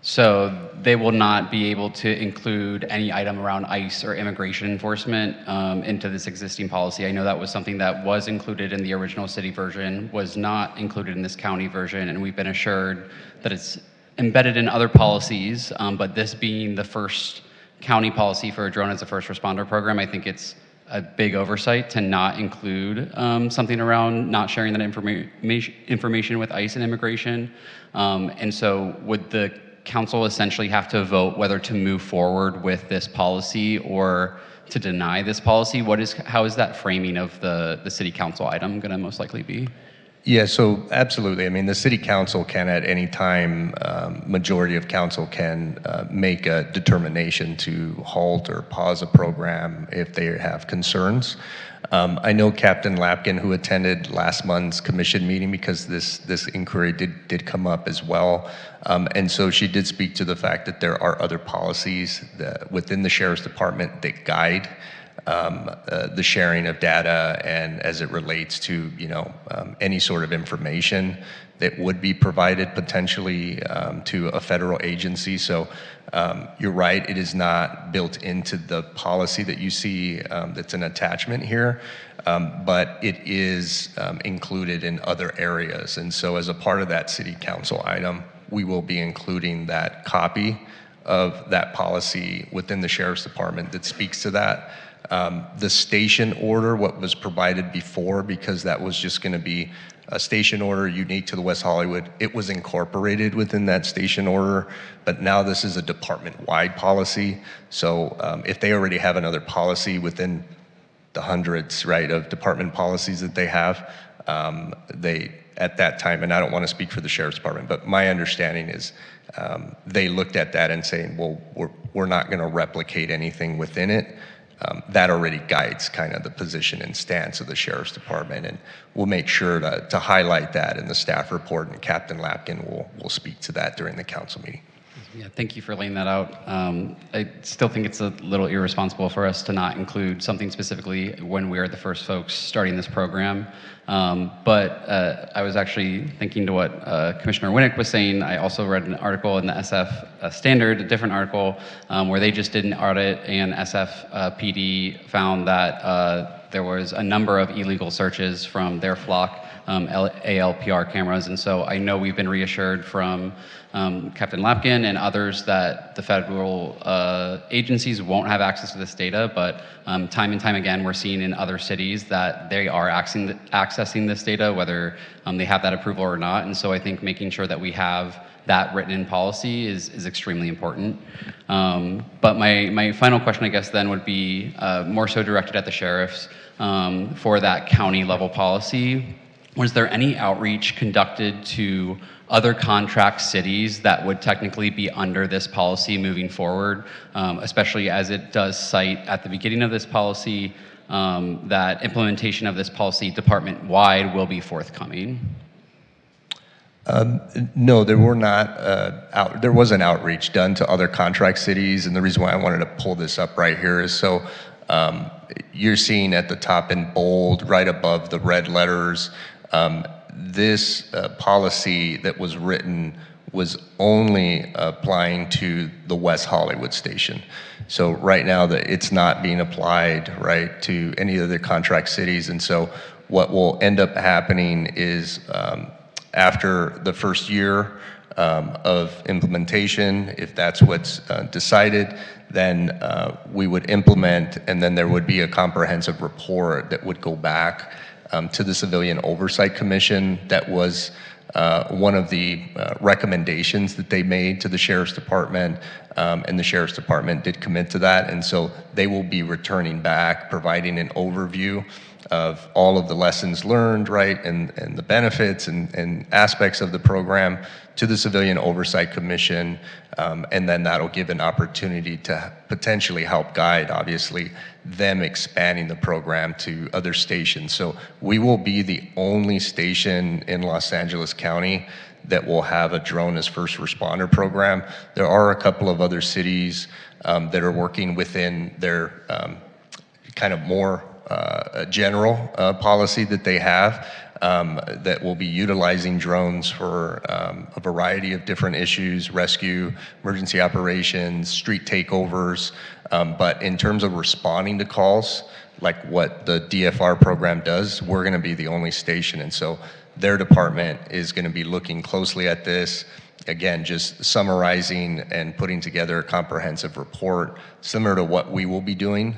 So they will not be able to include any item around ICE or immigration enforcement into this existing policy. I know that was something that was included in the original city version, was not included in this county version, and we've been assured that it's embedded in other policies, but this being the first county policy for a drone as a first responder program, I think it's a big oversight to not include something around not sharing that information with ICE and immigration. And so would the council essentially have to vote whether to move forward with this policy or to deny this policy? How is that framing of the city council item going to most likely be? Yeah, so absolutely. I mean, the City Council can at any time, majority of council can make a determination to halt or pause a program if they have concerns. I know Captain Lapkin, who attended last month's commission meeting, because this inquiry did come up as well. And so she did speak to the fact that there are other policies within the Sheriff's Department that guide the sharing of data, and as it relates to any sort of information that would be provided potentially to a federal agency. So you're right, it is not built into the policy that you see that's an attachment here, but it is included in other areas. And so as a part of that City Council item, we will be including that copy of that policy within the Sheriff's Department that speaks to that. The station order, what was provided before, because that was just going to be a station order unique to the West Hollywood, it was incorporated within that station order, but now this is a department-wide policy. So if they already have another policy within the hundreds, right, of department policies that they have, they, at that time, and I don't want to speak for the Sheriff's Department, but my understanding is they looked at that and saying, well, we're not going to replicate anything within it. That already guides kind of the position and stance of the Sheriff's Department, and we'll make sure to highlight that in the staff report, and Captain Lapkin will speak to that during the council meeting. Yeah, thank you for laying that out. I still think it's a little irresponsible for us to not include something specifically when we are the first folks starting this program. But I was actually thinking to what Commissioner Winnick was saying. I also read an article in the SF Standard, a different article, where they just did an audit, and SF PD found that there was a number of illegal searches from their flock ALPR cameras. And so I know we've been reassured from Captain Lapkin and others that the federal agencies won't have access to this data, but time and time again, we're seeing in other cities that they are accessing this data, whether they have that approval or not. And so I think making sure that we have that written in policy is extremely important. But my final question, I guess, then would be more so directed at the sheriffs for that county level policy. Was there any outreach conducted to other contract cities that would technically be under this policy moving forward, especially as it does cite at the beginning of this policy that implementation of this policy department-wide will be forthcoming? No, there were not. There was an outreach done to other contract cities, and the reason why I wanted to pull this up right here is so you're seeing at the top in bold, right above the red letters, this policy that was written was only applying to the West Hollywood station. So right now it's not being applied, right, to any other contract cities. And so what will end up happening is after the first year of implementation, if that's what's decided, then we would implement, and then there would be a comprehensive report that would go back to the Civilian Oversight Commission. That was one of the recommendations that they made to the Sheriff's Department, and the Sheriff's Department did commit to that, and so they will be returning back, providing an overview of all of the lessons learned, right, and the benefits and aspects of the program to the Civilian Oversight Commission, and then that'll give an opportunity to potentially help guide, obviously, them expanding the program to other stations. So we will be the only station in Los Angeles County that will have a drone as first responder program. There are a couple of other cities that are working within their kind of more general policy that they have that will be utilizing drones for a variety of different issues: rescue, emergency operations, street takeovers. But in terms of responding to calls, like what the DFR program does, we're going to be the only station. And so their department is going to be looking closely at this. Again, just summarizing and putting together a comprehensive report similar to what we will be doing,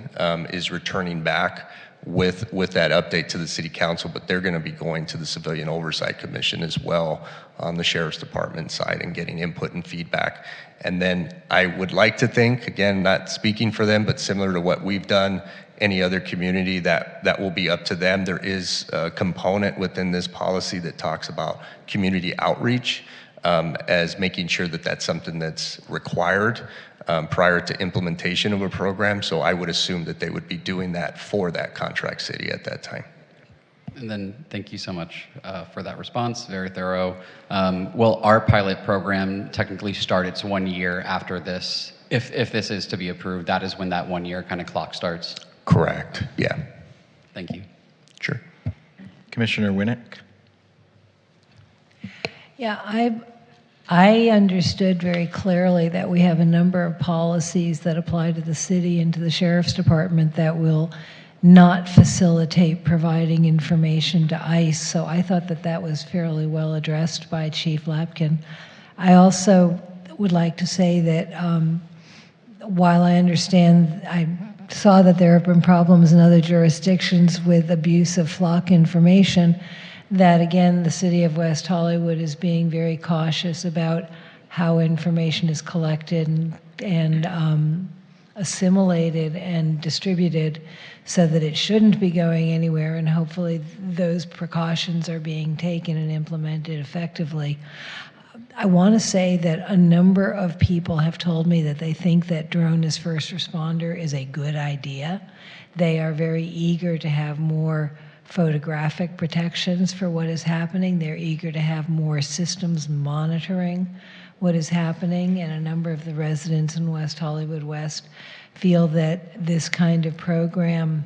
is returning back with that update to the City Council, but they're going to be going to the Civilian Oversight Commission as well on the Sheriff's Department side and getting input and feedback. And then I would like to think, again, not speaking for them, but similar to what we've done, any other community, that will be up to them. There is a component within this policy that talks about community outreach, as making sure that that's something that's required prior to implementation of a program. So I would assume that they would be doing that for that contract city at that time. And then thank you so much for that response, very thorough. Will our pilot program technically start its 1 year after this? If this is to be approved, that is when that 1 year kind of clock starts? Correct, yeah. Thank you. Sure. Commissioner Winnick? Yeah, I understood very clearly that we have a number of policies that apply to the city and to the Sheriff's Department that will not facilitate providing information to ICE. So I thought that that was fairly well addressed by Chief Lapkin. I also would like to say that while I understand, I saw that there have been problems in other jurisdictions with abuse of flock information, that again, the city of West Hollywood is being very cautious about how information is collected and assimilated and distributed so that it shouldn't be going anywhere, and hopefully those precautions are being taken and implemented effectively. I want to say that a number of people have told me that they think that drone as first responder is a good idea. They are very eager to have more photographic protections for what is happening. They're eager to have more systems monitoring what is happening, and a number of the residents in West Hollywood West feel that this kind of program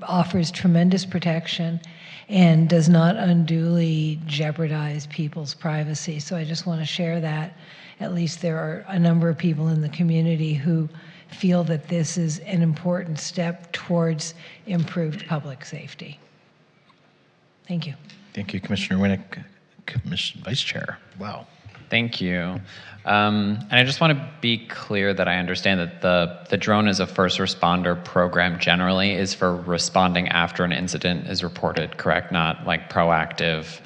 offers tremendous protection and does not unduly jeopardize people's privacy. So I just want to share that. At least there are a number of people in the community who feel that this is an important step towards improved public safety. Thank you. Thank you, Commissioner Winnick. Commission Vice Chair, wow. Thank you. And I just want to be clear that I understand that the drone as a first responder program generally is for responding after an incident is reported, correct? Not like proactive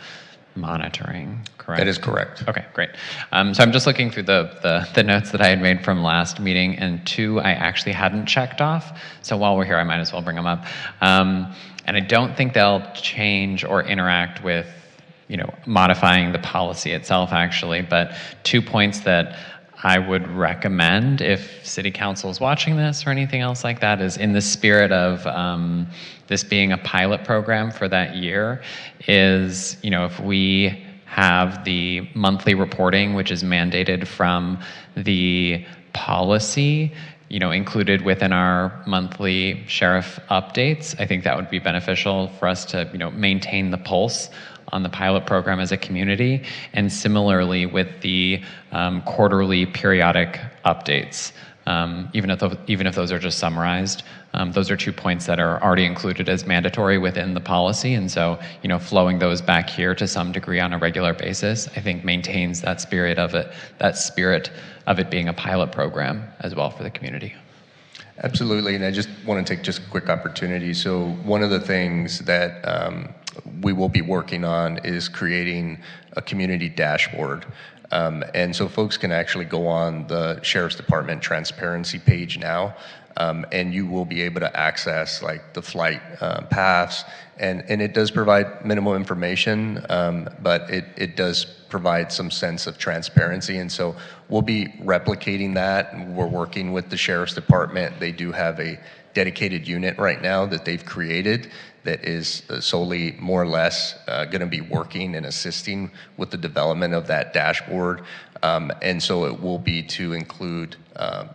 monitoring, correct? That is correct. Okay, great. So I'm just looking through the notes that I had made from last meeting, and 2 I actually hadn't checked off. So while we're here, I might as well bring them up. And I don't think they'll change or interact with, modifying the policy itself, actually. But 2 points that I would recommend if City Council is watching this or anything else like that is in the spirit of this being a pilot program for that year is, if we have the monthly reporting, which is mandated from the policy, included within our monthly sheriff updates, I think that would be beneficial for us to, maintain the pulse on the pilot program as a community, and similarly with the quarterly periodic updates. Even if those are just summarized, those are 2 points that are already included as mandatory within the policy, and so flowing those back here to some degree on a regular basis, I think maintains that spirit of it being a pilot program as well for the community. Absolutely, and I just want to take just a quick opportunity. So one of the things that we will be working on is creating a community dashboard. And so folks can actually go on the Sheriff's Department transparency page now, and you will be able to access like the flight paths, and it does provide minimal information, but it does provide some sense of transparency, and so we'll be replicating that. We're working with the Sheriff's Department. They do have a dedicated unit right now that they've created that is solely more or less going to be working and assisting with the development of that dashboard. And so it will be to include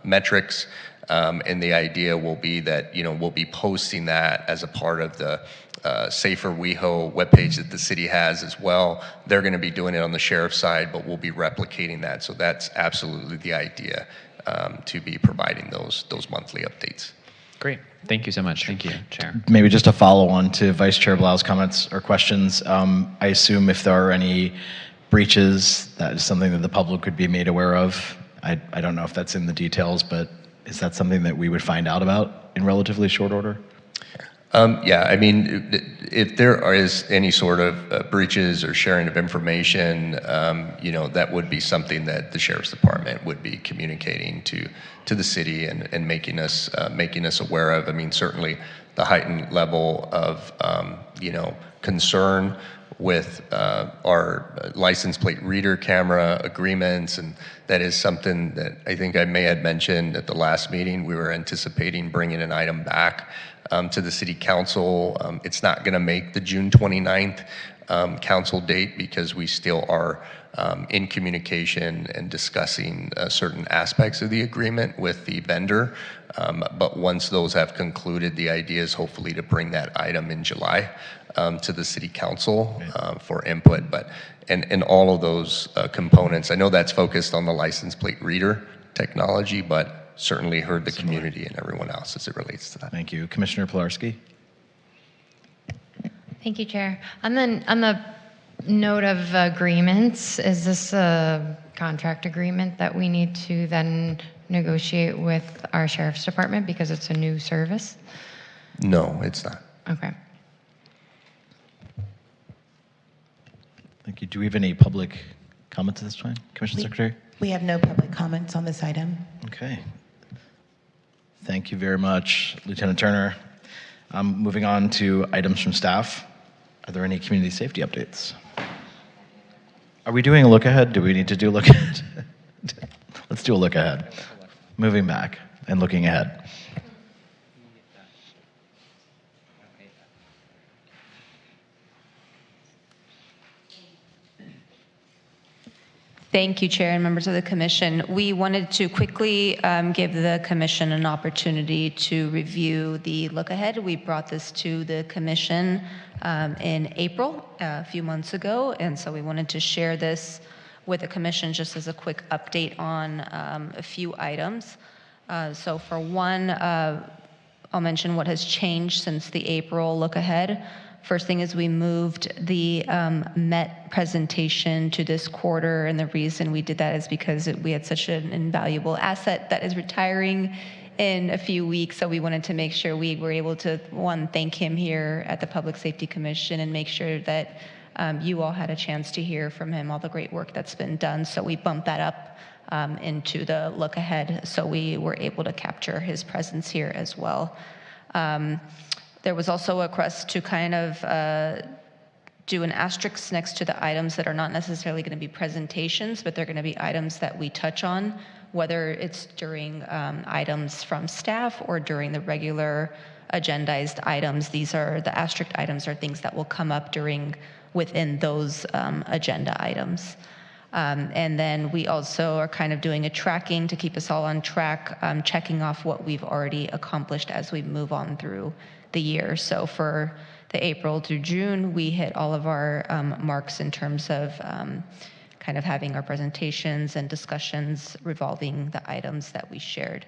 metrics, and the idea will be that we'll be posting that as a part of the Safer WeHo webpage that the city has as well. They're going to be doing it on the sheriff's side, but we'll be replicating that. So that's absolutely the idea, to be providing those monthly updates. Great. Thank you so much. Thank you, Chair. Maybe just a follow on to Vice Chair Blau's comments or questions. I assume if there are any breaches, that is something that the public would be made aware of. I don't know if that's in the details, but is that something that we would find out about in relatively short order? Yeah, I mean, if there is any sort of breaches or sharing of information, that would be something that the Sheriff's Department would be communicating to the city and making us aware of. I mean, certainly the heightened level of concern with our license plate reader camera agreements, and that is something that I think I may have mentioned at the last meeting. We were anticipating bringing an item back to the City Council. It's not going to make the June 29th council date because we still are in communication and discussing certain aspects of the agreement with the vendor. But once those have concluded, the idea is hopefully to bring that item in July to the City Council for input. But and all of those components, I know that's focused on the license plate reader technology, but certainly heard the community and everyone else as it relates to that. Thank you. Commissioner Pilarski? Thank you, Chair. On the note of agreements, is this a contract agreement that we need to then negotiate with our Sheriff's Department because it's a new service? No, it's not. Okay. Thank you. Do we have any public comments at this time? Commissioner Secretary? We have no public comments on this item. Okay. Thank you very much, Lieutenant Turner. Moving on to items from staff. Are there any community safety updates? Are we doing a look ahead? Do we need to do a look ahead? Let's do a look ahead. Moving back and looking ahead. Thank you, Chair and members of the Commission. We wanted to quickly give the Commission an opportunity to review the look ahead. We brought this to the Commission in April, a few months ago, and so we wanted to share this with the Commission just as a quick update on a few items. So for one, I'll mention what has changed since the April look ahead. First thing is we moved the MET presentation to this quarter, and the reason we did that is because we had such an invaluable asset that is retiring in a few weeks, so we wanted to make sure we were able to, one, thank him here at the Public Safety Commission and make sure that You all had a chance to hear from him all the great work that's been done, so we bumped that up into the look ahead, so we were able to capture his presence here as well. There was also a request to kind of do an asterisk next to the items that are not necessarily going to be presentations, but they're going to be items that we touch on, whether it's during items from staff or during the regular agendized items. These are the asterisk items are things that will come up within those agenda items. And then we also are kind of doing a tracking to keep us all on track, checking off what we've already accomplished as we move on through the year. So for the April through June, we hit all of our marks in terms of kind of having our presentations and discussions revolving the items that we shared.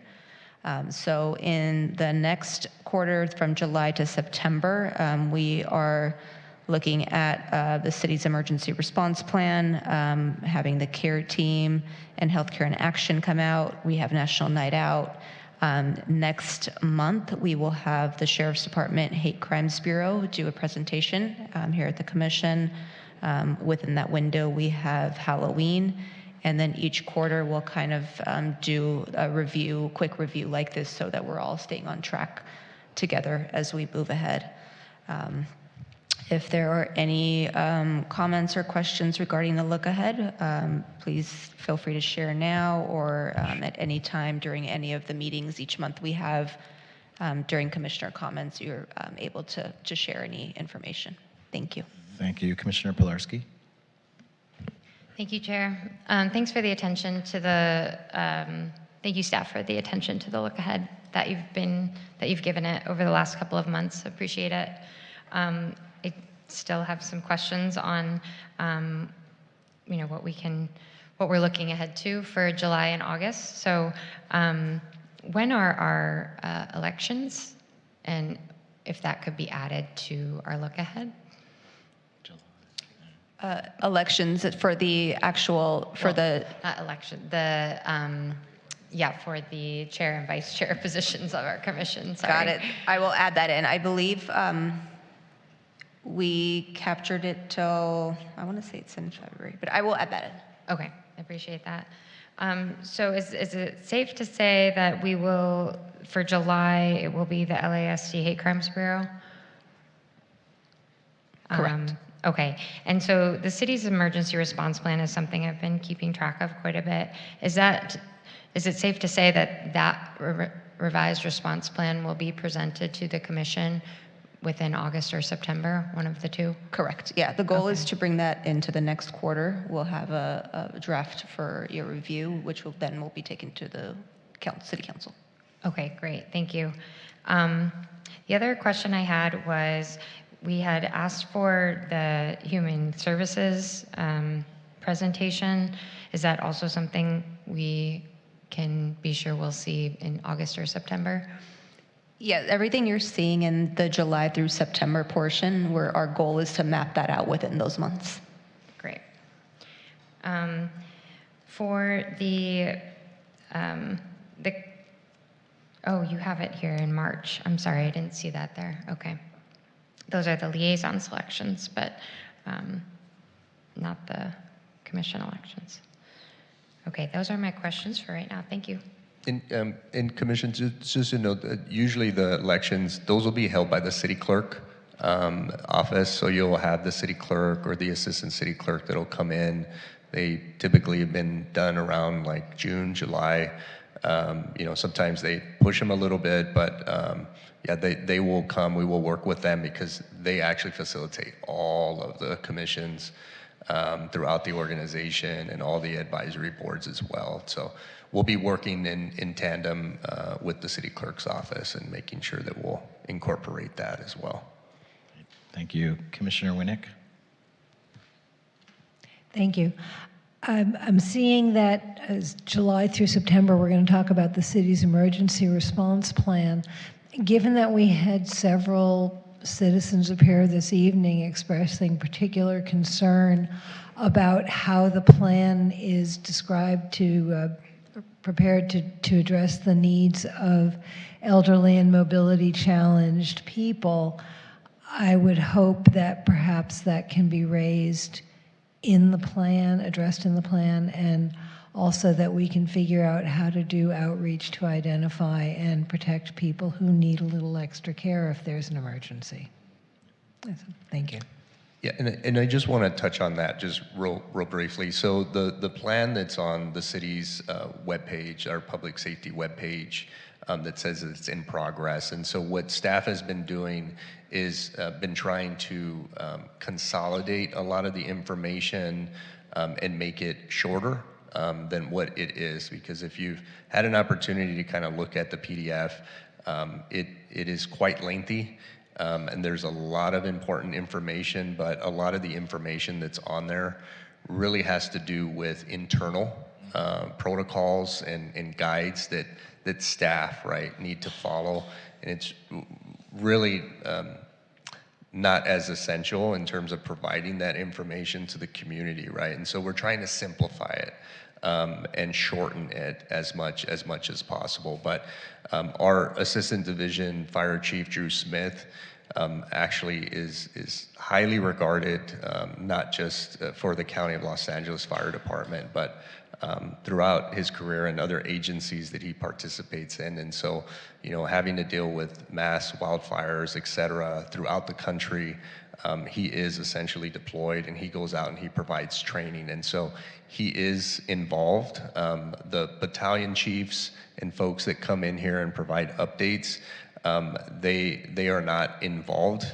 So in the next quarter, from July to September, we are looking at the city's emergency response plan, having the CARE team and Healthcare in Action come out. We have National Night Out. Next month, we will have the Sheriff's Department Hate Crimes Bureau do a presentation here at the Commission. Within that window, we have Halloween. And then each quarter, we'll kind of do a quick review like this so that we're all staying on track together as we move ahead. If there are any comments or questions regarding the look ahead, please feel free to share now or at any time during any of the meetings each month we have. During Commissioner comments, you're able to share any information. Thank you. Thank you. Commissioner Pilarski. Thank you, Chair. Thanks for the attention to the, thank you, staff, for the attention to the look ahead that you've given it over the last couple of months. Appreciate it. I still have some questions on, what we're looking ahead to for July and August. So, when are our elections, and if that could be added to our look ahead? Elections for the actual, for the... Not election, for the chair and vice chair positions of our commission. Sorry. Got it. I will add that in. I believe we captured it till, I want to say it's in February, but I will add that in. Okay, I appreciate that. So is it safe to say that we will, for July, it will be the LASD Hate Crimes Bureau? Correct. Okay, and so the city's emergency response plan is something I've been keeping track of quite a bit. Is it safe to say that revised response plan will be presented to the commission within August or September, one of the two? Correct. Yeah, the goal is to bring that into the next quarter. We'll have a draft for your review, which will be taken to the city council. Okay, great. Thank you. The other question I had was, we had asked for the human services presentation. Is that also something we can be sure we'll see in August or September? Yeah, everything you're seeing in the July through September portion, where our goal is to map that out within those months. Great. For the, oh, you have it here in March. I'm sorry, I didn't see that there. Okay. Those are the liaison selections, but not the commission elections. Okay, those are my questions for right now. Thank you. In commission, just to note, usually the elections, those will be held by the city clerk office. So you'll have the city clerk or the assistant city clerk that'll come in. They typically have been done around like June, July. Sometimes they push them a little bit, but they will come. We will work with them because they actually facilitate all of the commissions throughout the organization and all the advisory boards as well. So we'll be working in tandem with the city clerk's office and making sure that we'll incorporate that as well. Thank you. Commissioner Winnick. Thank you. I'm seeing that as July through September, we're going to talk about the city's emergency response plan. Given that we had several citizens appear this evening expressing particular concern about how the plan is described prepared to address the needs of elderly and mobility challenged people, I would hope that perhaps that can be raised in the plan, addressed in the plan, and also that we can figure out how to do outreach to identify and protect people who need a little extra care if there's an emergency. Thank you. Yeah, and I just want to touch on that just real briefly. So the plan that's on the city's webpage, our public safety webpage, that says it's in progress. And so what staff has been doing is been trying to consolidate a lot of the information and make it shorter than what it is. Because if you've had an opportunity to kind of look at the PDF, it is quite lengthy. And there's a lot of important information, but a lot of the information that's on there really has to do with internal protocols and guides that staff, right, need to follow. And it's really not as essential in terms of providing that information to the community, right? And so we're trying to simplify it and shorten it as much as possible. But our Assistant Division Fire Chief, Drew Smith, actually is highly regarded, not just for the County of Los Angeles Fire Department, but throughout his career and other agencies that he participates in. And so, you know, having to deal with mass wildfires, et cetera, throughout the country, he is essentially deployed, and he goes out and he provides training. And so he is involved. The battalion chiefs and folks that come in here and provide updates, they are not involved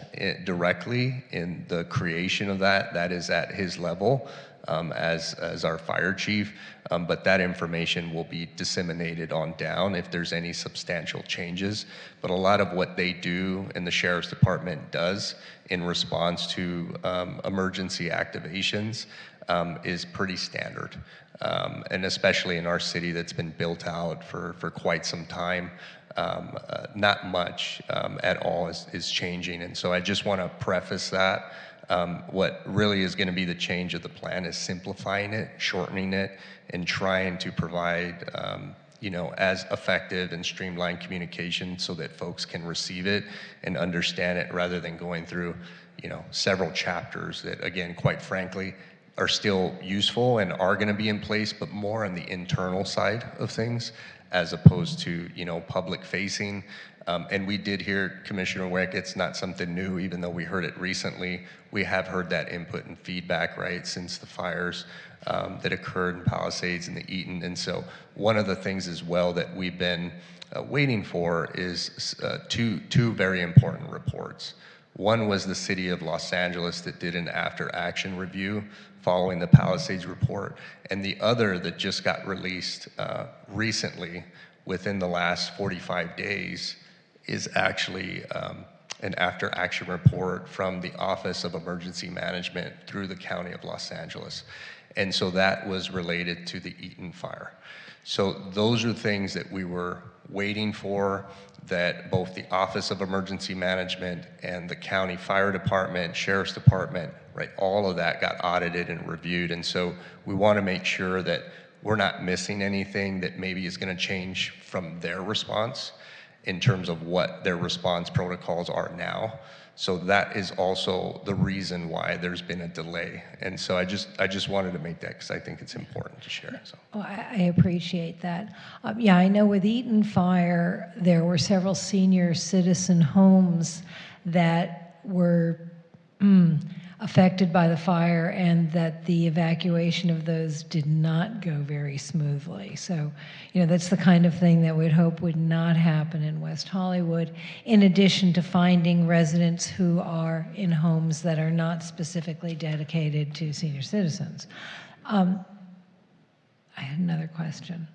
directly in the creation of that. That is at his level as our fire chief, but that information will be disseminated on down if there's any substantial changes. But a lot of what they do and the Sheriff's Department does in response to emergency activations is pretty standard. And especially in our city that's been built out for quite some time, not much at all is changing. And so I just want to preface that. What really is going to be the change of the plan is simplifying it, shortening it, and trying to provide you know, as effective and streamlined communication so that folks can receive it and understand it, rather than going through, you know, several chapters that, again, quite frankly, are still useful and are going to be in place, but more on the internal side of things as opposed to, you know, public facing. And we did hear, Commissioner Wick, it's not something new, even though we heard it recently. We have heard that input and feedback, right, since the fires that occurred in Palisades and the Eaton. And so one of the things as well that we've been waiting for is two very important reports. One was the City of Los Angeles that did an after-action review following the Palisades report, and the other that just got released recently within the last 45 days is actually an after-action report from the Office of Emergency Management through the County of Los Angeles. And so that was related to the Eaton fire. So those are things that we were waiting for, that both the Office of Emergency Management and the County Fire Department, Sheriff's Department, right, all of that got audited and reviewed. And so we want to make sure that we're not missing anything that maybe is going to change from their response in terms of what their response protocols are now. So that is also the reason why there's been a delay. And so I just wanted to make that because I think it's important to share. So. Oh, I appreciate that. Yeah, I know with Eaton Fire, there were several senior citizen homes that were affected by the fire, and that the evacuation of those did not go very smoothly. So, you know, that's the kind of thing that we'd hope would not happen in West Hollywood, in addition to finding residents who are in homes that are not specifically dedicated to senior citizens. I had another question.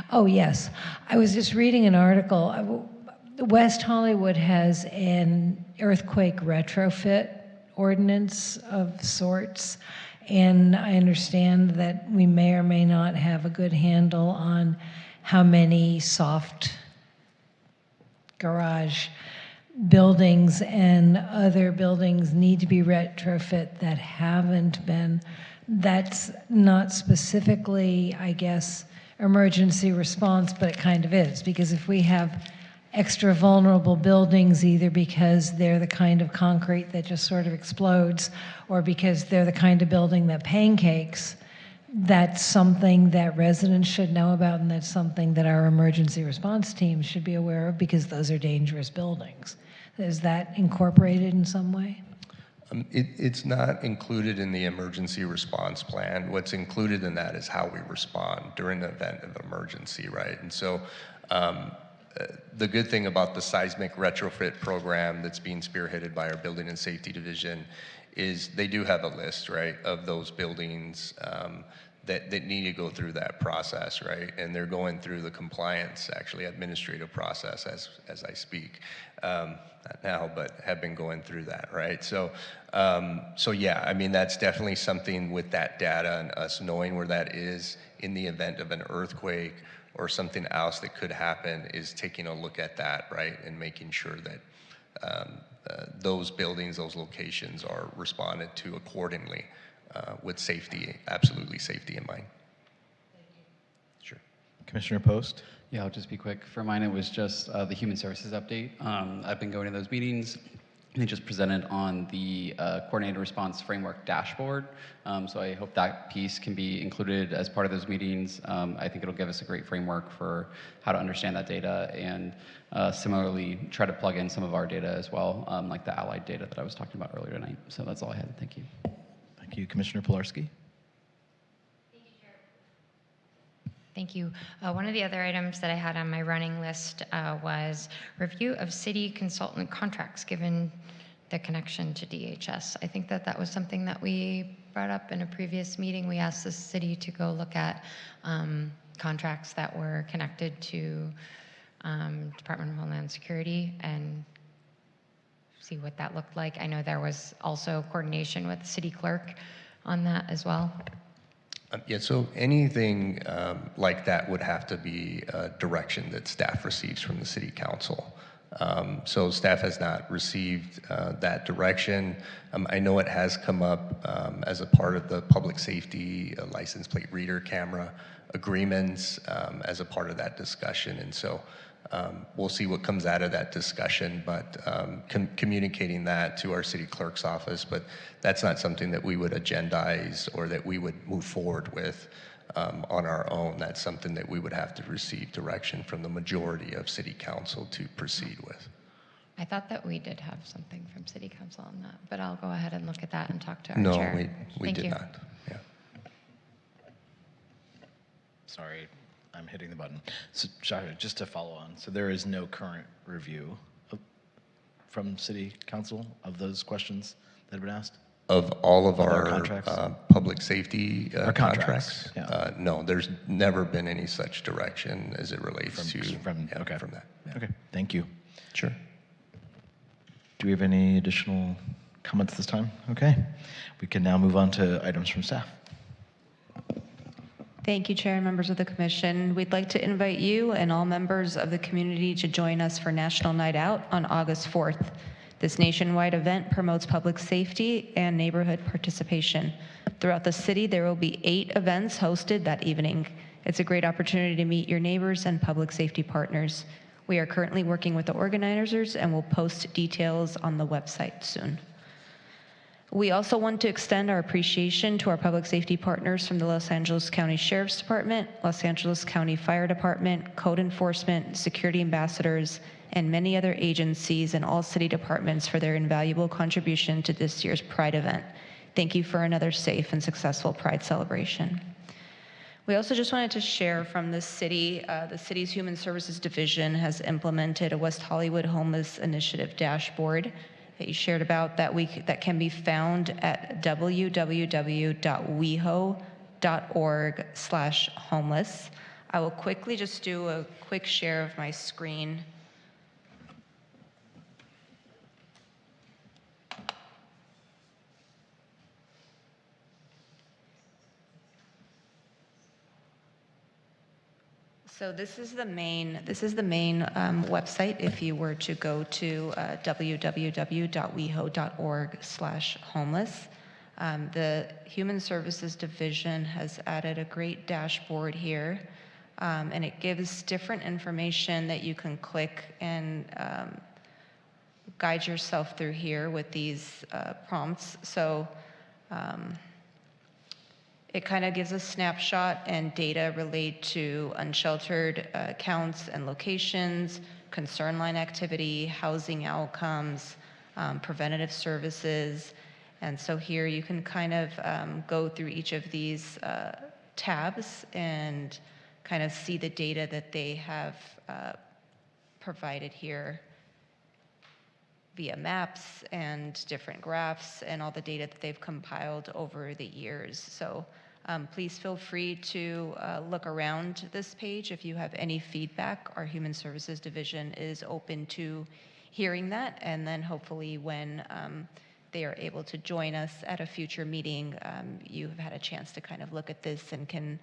Oh, yes. I was just reading an article. West Hollywood has an earthquake retrofit ordinance of sorts, and I understand that we may or may not have a good handle on how many soft garage buildings and other buildings need to be retrofit that haven't been. That's not specifically, I guess, emergency response, but it kind of is, because if we have extra vulnerable buildings, either because they're the kind of concrete that just sort of explodes or because they're the kind of building that pancakes, that's something that residents should know about, and that's something that our emergency response teams should be aware of because those are dangerous buildings. Is that incorporated in some way? It's not included in the emergency response plan. What's included in that is how we respond during the event of emergency, right? And so the good thing about the seismic retrofit program that's being spearheaded by our Building and Safety Division is they do have a list, right, of those buildings that need to go through that process, right? And they're going through the compliance, actually administrative process as I speak. Not now, but have been going through that, right? So yeah, I mean, that's definitely something with that data and us knowing where that is in the event of an earthquake or something else that could happen, is taking a look at that, right? And making sure that those buildings, those locations are responded to accordingly with safety, absolutely safety in mind. Sure. Commissioner Post? Yeah, I'll just be quick. For mine, it was just the human services update. I've been going to those meetings. They just presented on the coordinated response framework dashboard. So I hope that piece can be included as part of those meetings. I think it'll give us a great framework for how to understand that data, and similarly try to plug in some of our data as well, like the allied data that I was talking about earlier tonight. So that's all I had. Thank you. Thank you. Commissioner Pilarski? Thank you. One of the other items that I had on my running list was review of city consultant contracts, given the connection to DHS. I think that was something that we brought up in a previous meeting. We asked the city to go look at contracts that were connected to Department of Homeland Security and see what that looked like. I know there was also coordination with the city clerk on that as well. Yeah, so anything like that would have to be a direction that staff receives from the city council. So staff has not received that direction. I know it has come up as a part of the public safety license plate reader camera agreements as a part of that discussion. And so we'll see what comes out of that discussion, but communicating that to our city clerk's office, but that's not something that we would agendize or that we would move forward with on our own. That's something that we would have to receive direction from the majority of city council to proceed with. I thought that we did have something from city council on that, but I'll go ahead and look at that and talk to our chair. No, we Thank did you. not. Yeah. Sorry, I'm hitting the button. So, Shaka, just to follow on, so there is no current review from City Council of those questions that have been asked? Of all of our contracts? Public safety Our contracts, no, there's never been any such direction as it relates from that. Yeah. Okay, thank you. Sure. Do we have any additional comments this time? Okay, we can now move on to items from staff. Thank you, Chair and members of the Commission. We'd like to invite you and all members of the community to join us for National Night Out on August 4th. This nationwide event promotes public safety and neighborhood participation. Throughout the city, there will be 8 events hosted that evening. It's a great opportunity to meet your neighbors and public safety partners. We are currently working with the organizers and will post details on the website soon. We also want to extend our appreciation to our public safety partners from the Los Angeles County Sheriff's Department, Los Angeles County Fire Department, Code Enforcement, Security Ambassadors, and many other agencies and all city departments for their invaluable contribution to this year's Pride event. Thank you for another safe and successful Pride celebration. We also just wanted to share from the city's Human Services Division has implemented a West Hollywood Homeless Initiative dashboard that you shared about that can be found at www.weho.org/homeless. I will quickly just do a quick share of my screen. So this is the main website. If you were to go to www.weho.org/homeless, the Human Services Division has added a great dashboard here and it gives different information that you can click and guide yourself through here with these prompts. So it kind of gives a snapshot and data relate to unsheltered counts and locations, concern line activity, housing outcomes, preventative services. And so here you can kind of go through each of these tabs and kind of see the data that they have provided here via maps and different graphs and all the data that they've compiled over the years. So please feel free to look around this page if you have any feedback. Our Human Services Division is open to hearing that, and then hopefully when they are able to join us at a future meeting, you have had a chance to kind of look at this and can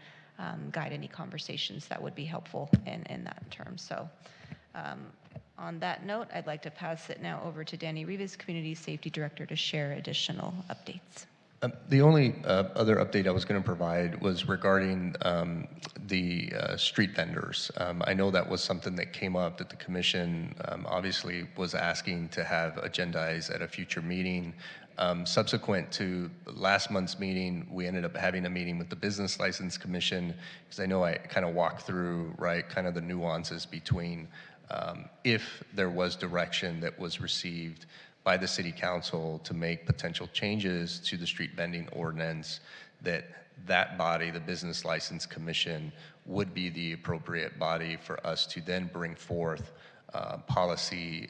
guide any conversations that would be helpful in that term. So on that note, I'd like to pass it now over to Danny Rivas, Community Safety Director, to share additional updates. The only other update I was going to provide was regarding the street vendors. I know that was something that came up that the commission obviously was asking to have agendized at a future meeting. Subsequent to last month's meeting, we ended up having a meeting with the Business License Commission, because I know I kind of walked through, right, kind of the nuances between if there was direction that was received by the city council to make potential changes to the street vending ordinance, that body, the Business License Commission, would be the appropriate body for us to then bring forth policy,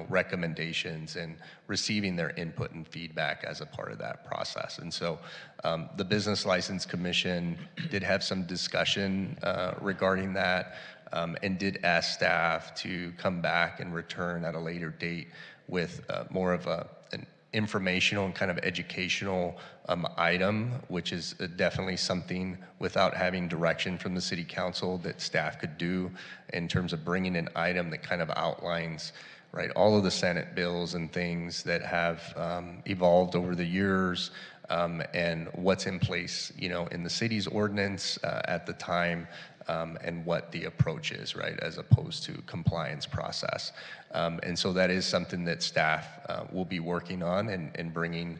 recommendations, and receiving their input and feedback as a part of that process. And so the Business License Commission did have some discussion regarding that, and did ask staff to come back and return at a later date with more of an informational and kind of educational item, which is definitely something, without having direction from the city council, that staff could do in terms of bringing an item that kind of outlines, right, all of the Senate bills and things that have evolved over the years, and what's in place, in the city's ordinance at the time, and what the approach is, right, as opposed to compliance process. And so that is something that staff will be working on and bringing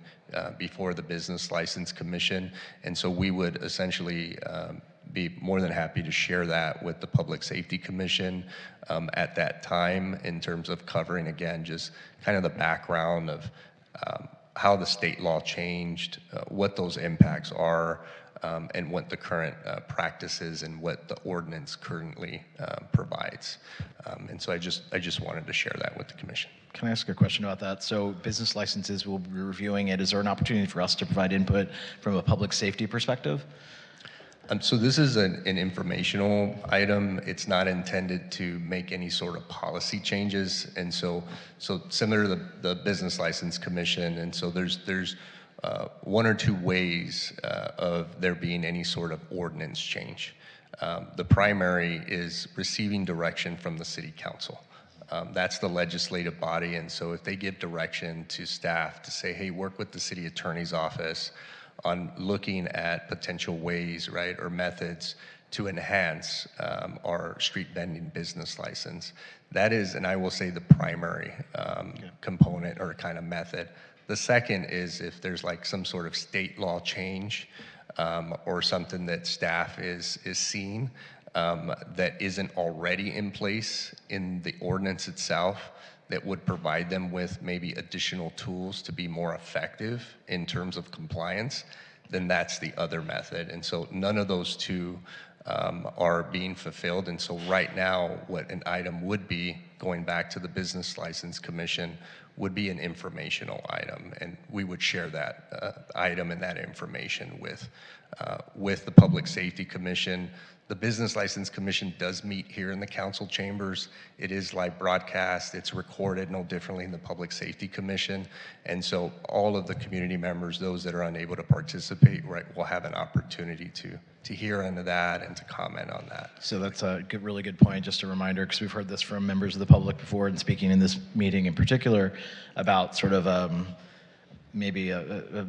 before the Business License Commission. And so we would essentially be more than happy to share that with the Public Safety Commission at that time, in terms of covering, again, just kind of the background of how the state law changed, what those impacts are, and what the current practice is and what the ordinance currently provides. And so I just wanted to share that with the commission. Can I ask a question about that? So business licenses, will be reviewing it. Is there an opportunity for us to provide input from a public safety perspective? So this is an informational item. It's not intended to make any sort of policy changes. And so similar to the Business License Commission, and so there's one or two ways of there being any sort of ordinance change. The primary is receiving direction from the city council. That's the legislative body, and so if they give direction to staff to say, hey, work with the city attorney's office on looking at potential ways, right, or methods to enhance our street vending business license, that is, and I will say, the primary component or kind of method. The second is if there's like some sort of state law change or something that staff is seeing that isn't already in place in the ordinance itself, that would provide them with maybe additional tools to be more effective in terms of compliance, then that's the other method. And so none of those two are being fulfilled. And so right now, what an item would be, going back to the Business License Commission, would be an informational item, and we would share that item and that information with the Public Safety Commission. The Business License Commission does meet here in the council chambers. It is live broadcast. It's recorded no differently in the Public Safety Commission. And so all of the community members, those that are unable to participate, right, will have an opportunity to hear into that and to comment on that. So that's a really good point. Just a reminder, because we've heard this from members of the public before and speaking in this meeting in particular about sort of maybe a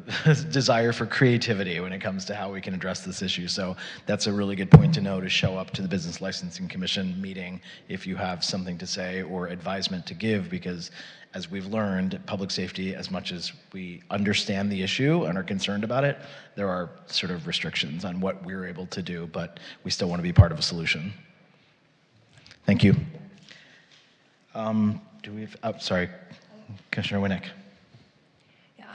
desire for creativity when it comes to how we can address this issue. So that's a really good point to know, to show up to the Business Licensing Commission meeting if you have something to say or advisement to give, because as we've learned, public safety, as much as we understand the issue and are concerned about it, there are sort of restrictions on what we're able to do, but we still want to be part of a solution. Thank you. Sorry, Commissioner Winnick.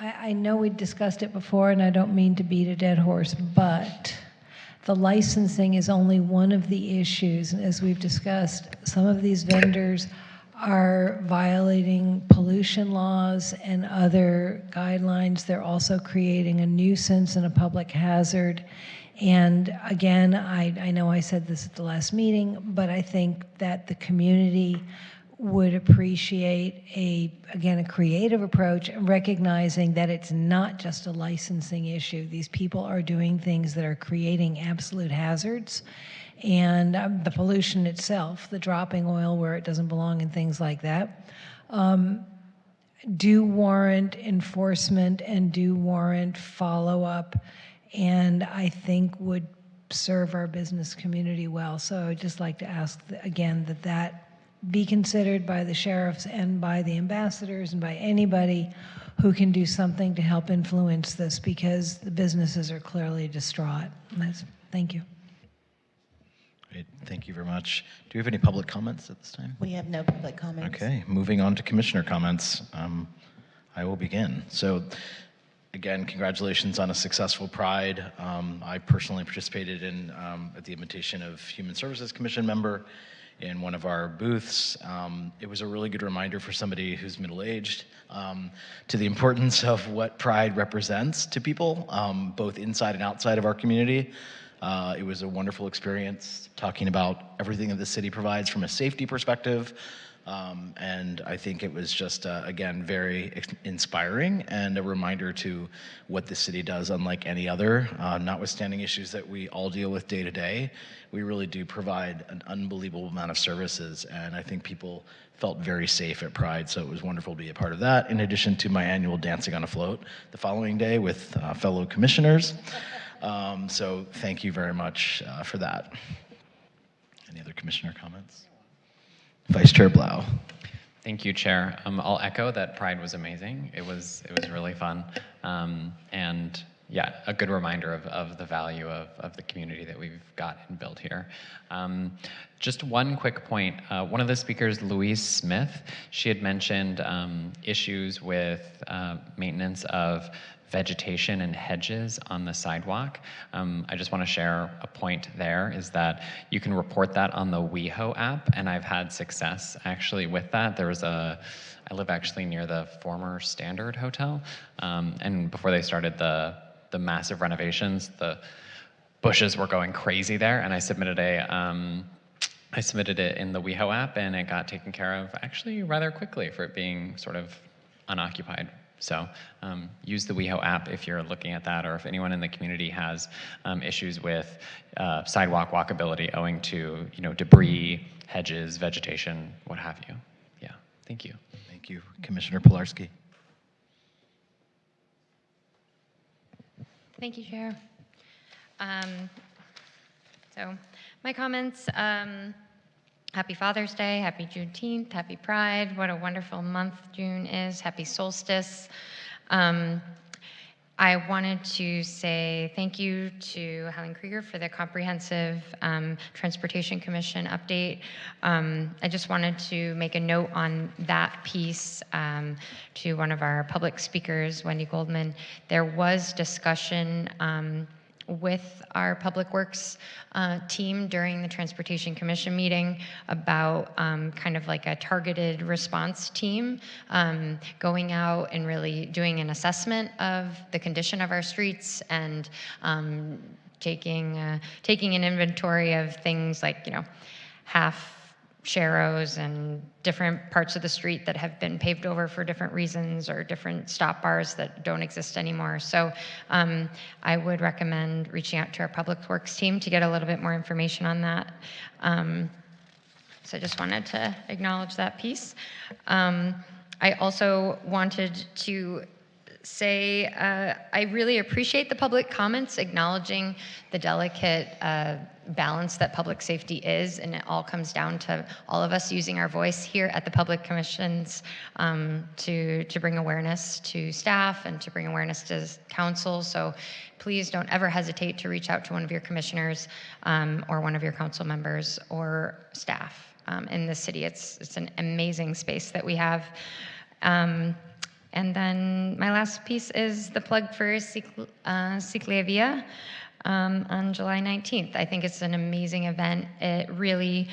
I know we discussed it before, and I don't mean to beat a dead horse, but the licensing is only one of the issues. And as we've discussed, some of these vendors are violating pollution laws and other guidelines. They're also creating a nuisance and a public hazard. And again, I know I said this at the last meeting, but I think that the community would appreciate a creative approach, recognizing that it's not just a licensing issue. These people are doing things that are creating absolute hazards, and the pollution itself, the dropping oil where it doesn't belong and things like that, do warrant enforcement and do warrant follow-up, and I think would serve our business community well. So I'd just like to ask again that be considered by the sheriffs and by the ambassadors and by anybody who can do something to help influence this, because the businesses are clearly distraught. Thank you. Great, thank you very much. Do we have any public comments at this time? We have no public comments. Okay, moving on to commissioner comments. I will begin. So again, congratulations on a successful Pride. I personally participated in, at the invitation of Human Services Commission member, in one of our booths. It was a really good reminder for somebody who's middle-aged to the importance of what Pride represents to people, both inside and outside of our community. It was a wonderful experience talking about everything that the city provides from a safety perspective. And I think it was just, again, very inspiring and a reminder to what the city does unlike any other. Notwithstanding issues that we all deal with day to day, we really do provide an unbelievable amount of services, and I think people felt very safe at Pride, so it was wonderful to be a part of that, in addition to my annual Dancing on a Float the following day with fellow commissioners. So thank you very much for that. Any other commissioner comments? Vice Chair Blau. Thank you, Chair. I'll echo that Pride was amazing. It was really fun, and yeah, a good reminder of the value of the community that we've got and built here. Just one quick point. One of the speakers, Louise Smith, she had mentioned issues with maintenance of vegetation and hedges on the sidewalk. I just want to share a point there, is that you can report that on the WeHo app, and I've had success actually with that. I live actually near the former Standard Hotel, and before they started the massive renovations, the bushes were going crazy there, and I submitted it in the WeHo app, and it got taken care of actually rather quickly for it being sort of unoccupied. So use the WeHo app if you're looking at that, or if anyone in the community has issues with sidewalk walkability owing to debris, hedges, vegetation, what have you. Yeah, thank you. Thank you. Commissioner Pilarski. Thank you, Chair. So my comments, happy Father's Day, happy Juneteenth, happy Pride. What a wonderful month June is. Happy solstice. I wanted to say thank you to Helen Krieger for the comprehensive Transportation Commission update. I just wanted to make a note on that piece to one of our public speakers, Wendy Goldman. There was discussion with our Public Works team during the Transportation Commission meeting about kind of like a targeted response team going out and really doing an assessment of the condition of our streets and taking an inventory of things like, half sharrows and different parts of the street that have been paved over for different reasons, or different stop bars that don't exist anymore. So I would recommend reaching out to our Public Works team to get a little bit more information on that. So I just wanted to acknowledge that piece. I also wanted to say I really appreciate the public comments acknowledging the delicate balance that public safety is, and it all comes down to all of us using our voice here at the public commissions to bring awareness to staff and to bring awareness to council. So please don't ever hesitate to reach out to one of your commissioners or one of your council members or staff in the city. It's an amazing space that we have. And then my last piece is the plug for Ciclavia on July 19th. I think it's an amazing event. It really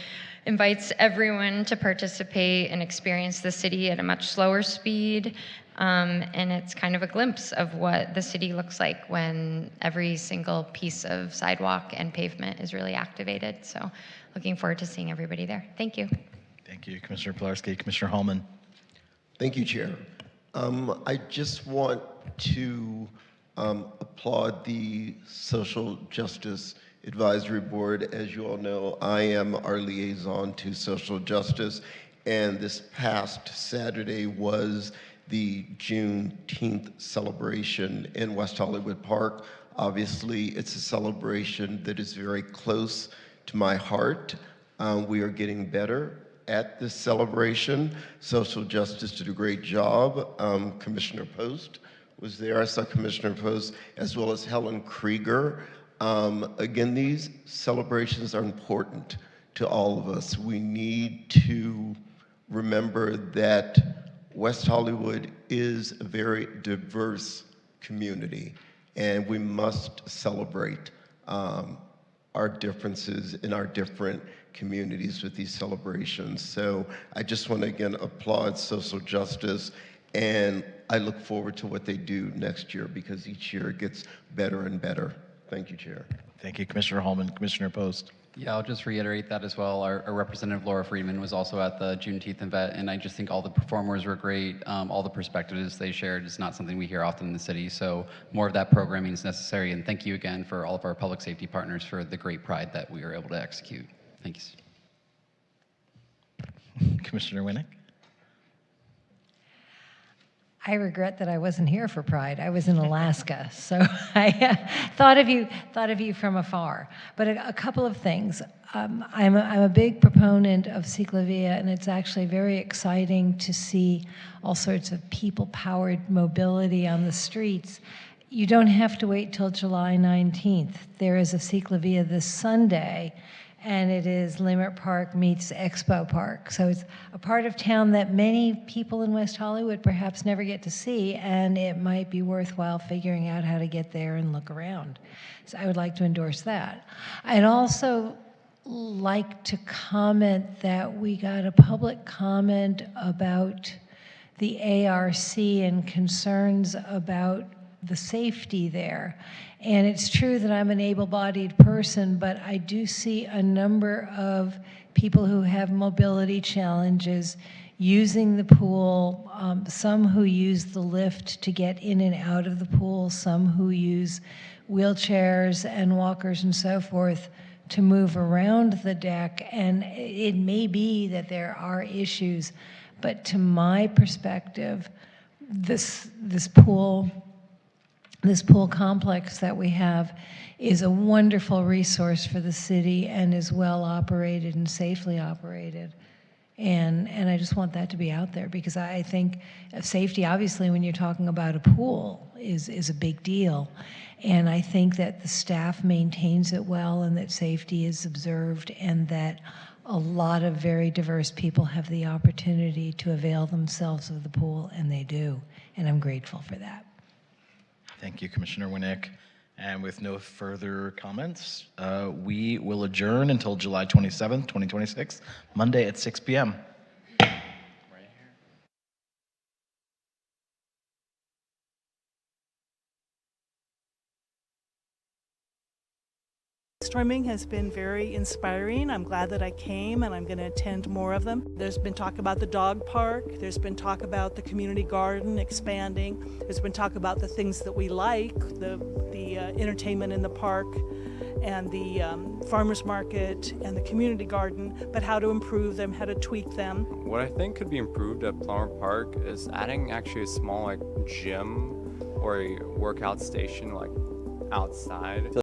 invites everyone to participate and experience the city at a much slower speed. And it's kind of a glimpse of what the city looks like when every single piece of sidewalk and pavement is really activated. So looking forward to seeing everybody there. Thank you. Thank you, Commissioner Pilarski. Commissioner Holman. Thank you, Chair. I just want to applaud the Social Justice Advisory Board. As you all know, I am our liaison to social justice, and this past Saturday was the Juneteenth celebration in West Hollywood Park. Obviously, it's a celebration that is very close to my heart. We are getting better at this celebration. Social Justice did a great job. Commissioner Post was there. I saw Commissioner Post, as well as Helen Krieger. Again, these celebrations are important to all of us. We need to remember that West Hollywood is a very diverse community, and we must celebrate our differences in our different communities with these celebrations. So I just want to again applaud social justice, and I look forward to what they do next year because each year it gets better and better. Thank you, Chair. Thank you, Commissioner Holman. Commissioner Post. Yeah, I'll just reiterate that as well. Our Representative Laura Friedman was also at the Juneteenth event, and I just think all the performers were great. All the perspectives they shared is not something we hear often in the city, so more of that programming is necessary. And thank you again for all of our public safety partners for the great pride that we were able to execute. Thanks. Commissioner Winnick. I regret that I wasn't here for Pride. I was in Alaska, so I thought of you from afar. But a couple of things. I'm a big proponent of Ciclavia, and it's actually very exciting to see all sorts of people-powered mobility on the streets. You don't have to wait till July 19th. There is a Ciclavia this Sunday, and it is Limerick Park meets Expo Park. So it's a part of town that many people in West Hollywood perhaps never get to see, and it might be worthwhile figuring out how to get there and look around. So I would like to endorse that. I'd also like to comment that we got a public comment about the ARC and concerns about the safety there. And it's true that I'm an able-bodied person, but I do see a number of people who have mobility challenges using the pool, some who use the lift to get in and out of the pool, some who use wheelchairs and walkers and so forth to move around the deck. And it may be that there are issues, but to my perspective, this pool complex that we have is a wonderful resource for the city and is well operated and safely operated. And I just want that to be out there because I think safety, obviously, when you're talking about a pool, is a big deal. And I think that the staff maintains it well and that safety is observed and that a lot of very diverse people have the opportunity to avail themselves of the pool, and they do. And I'm grateful for that. Thank you, Commissioner Winnick. And with no further comments, we will adjourn until July 27th, 2026, Monday at 6 p.m. Storming has been very inspiring. I'm glad that I came and I'm going to attend more of them. There's been talk about the dog park. There's been talk about the community garden expanding. There's been talk about the things that we like, the entertainment in the park and the farmers market and the community garden, but how to improve them, how to tweak them. What I think could be improved at Plummer Park is adding actually a small gym or a workout station like outside.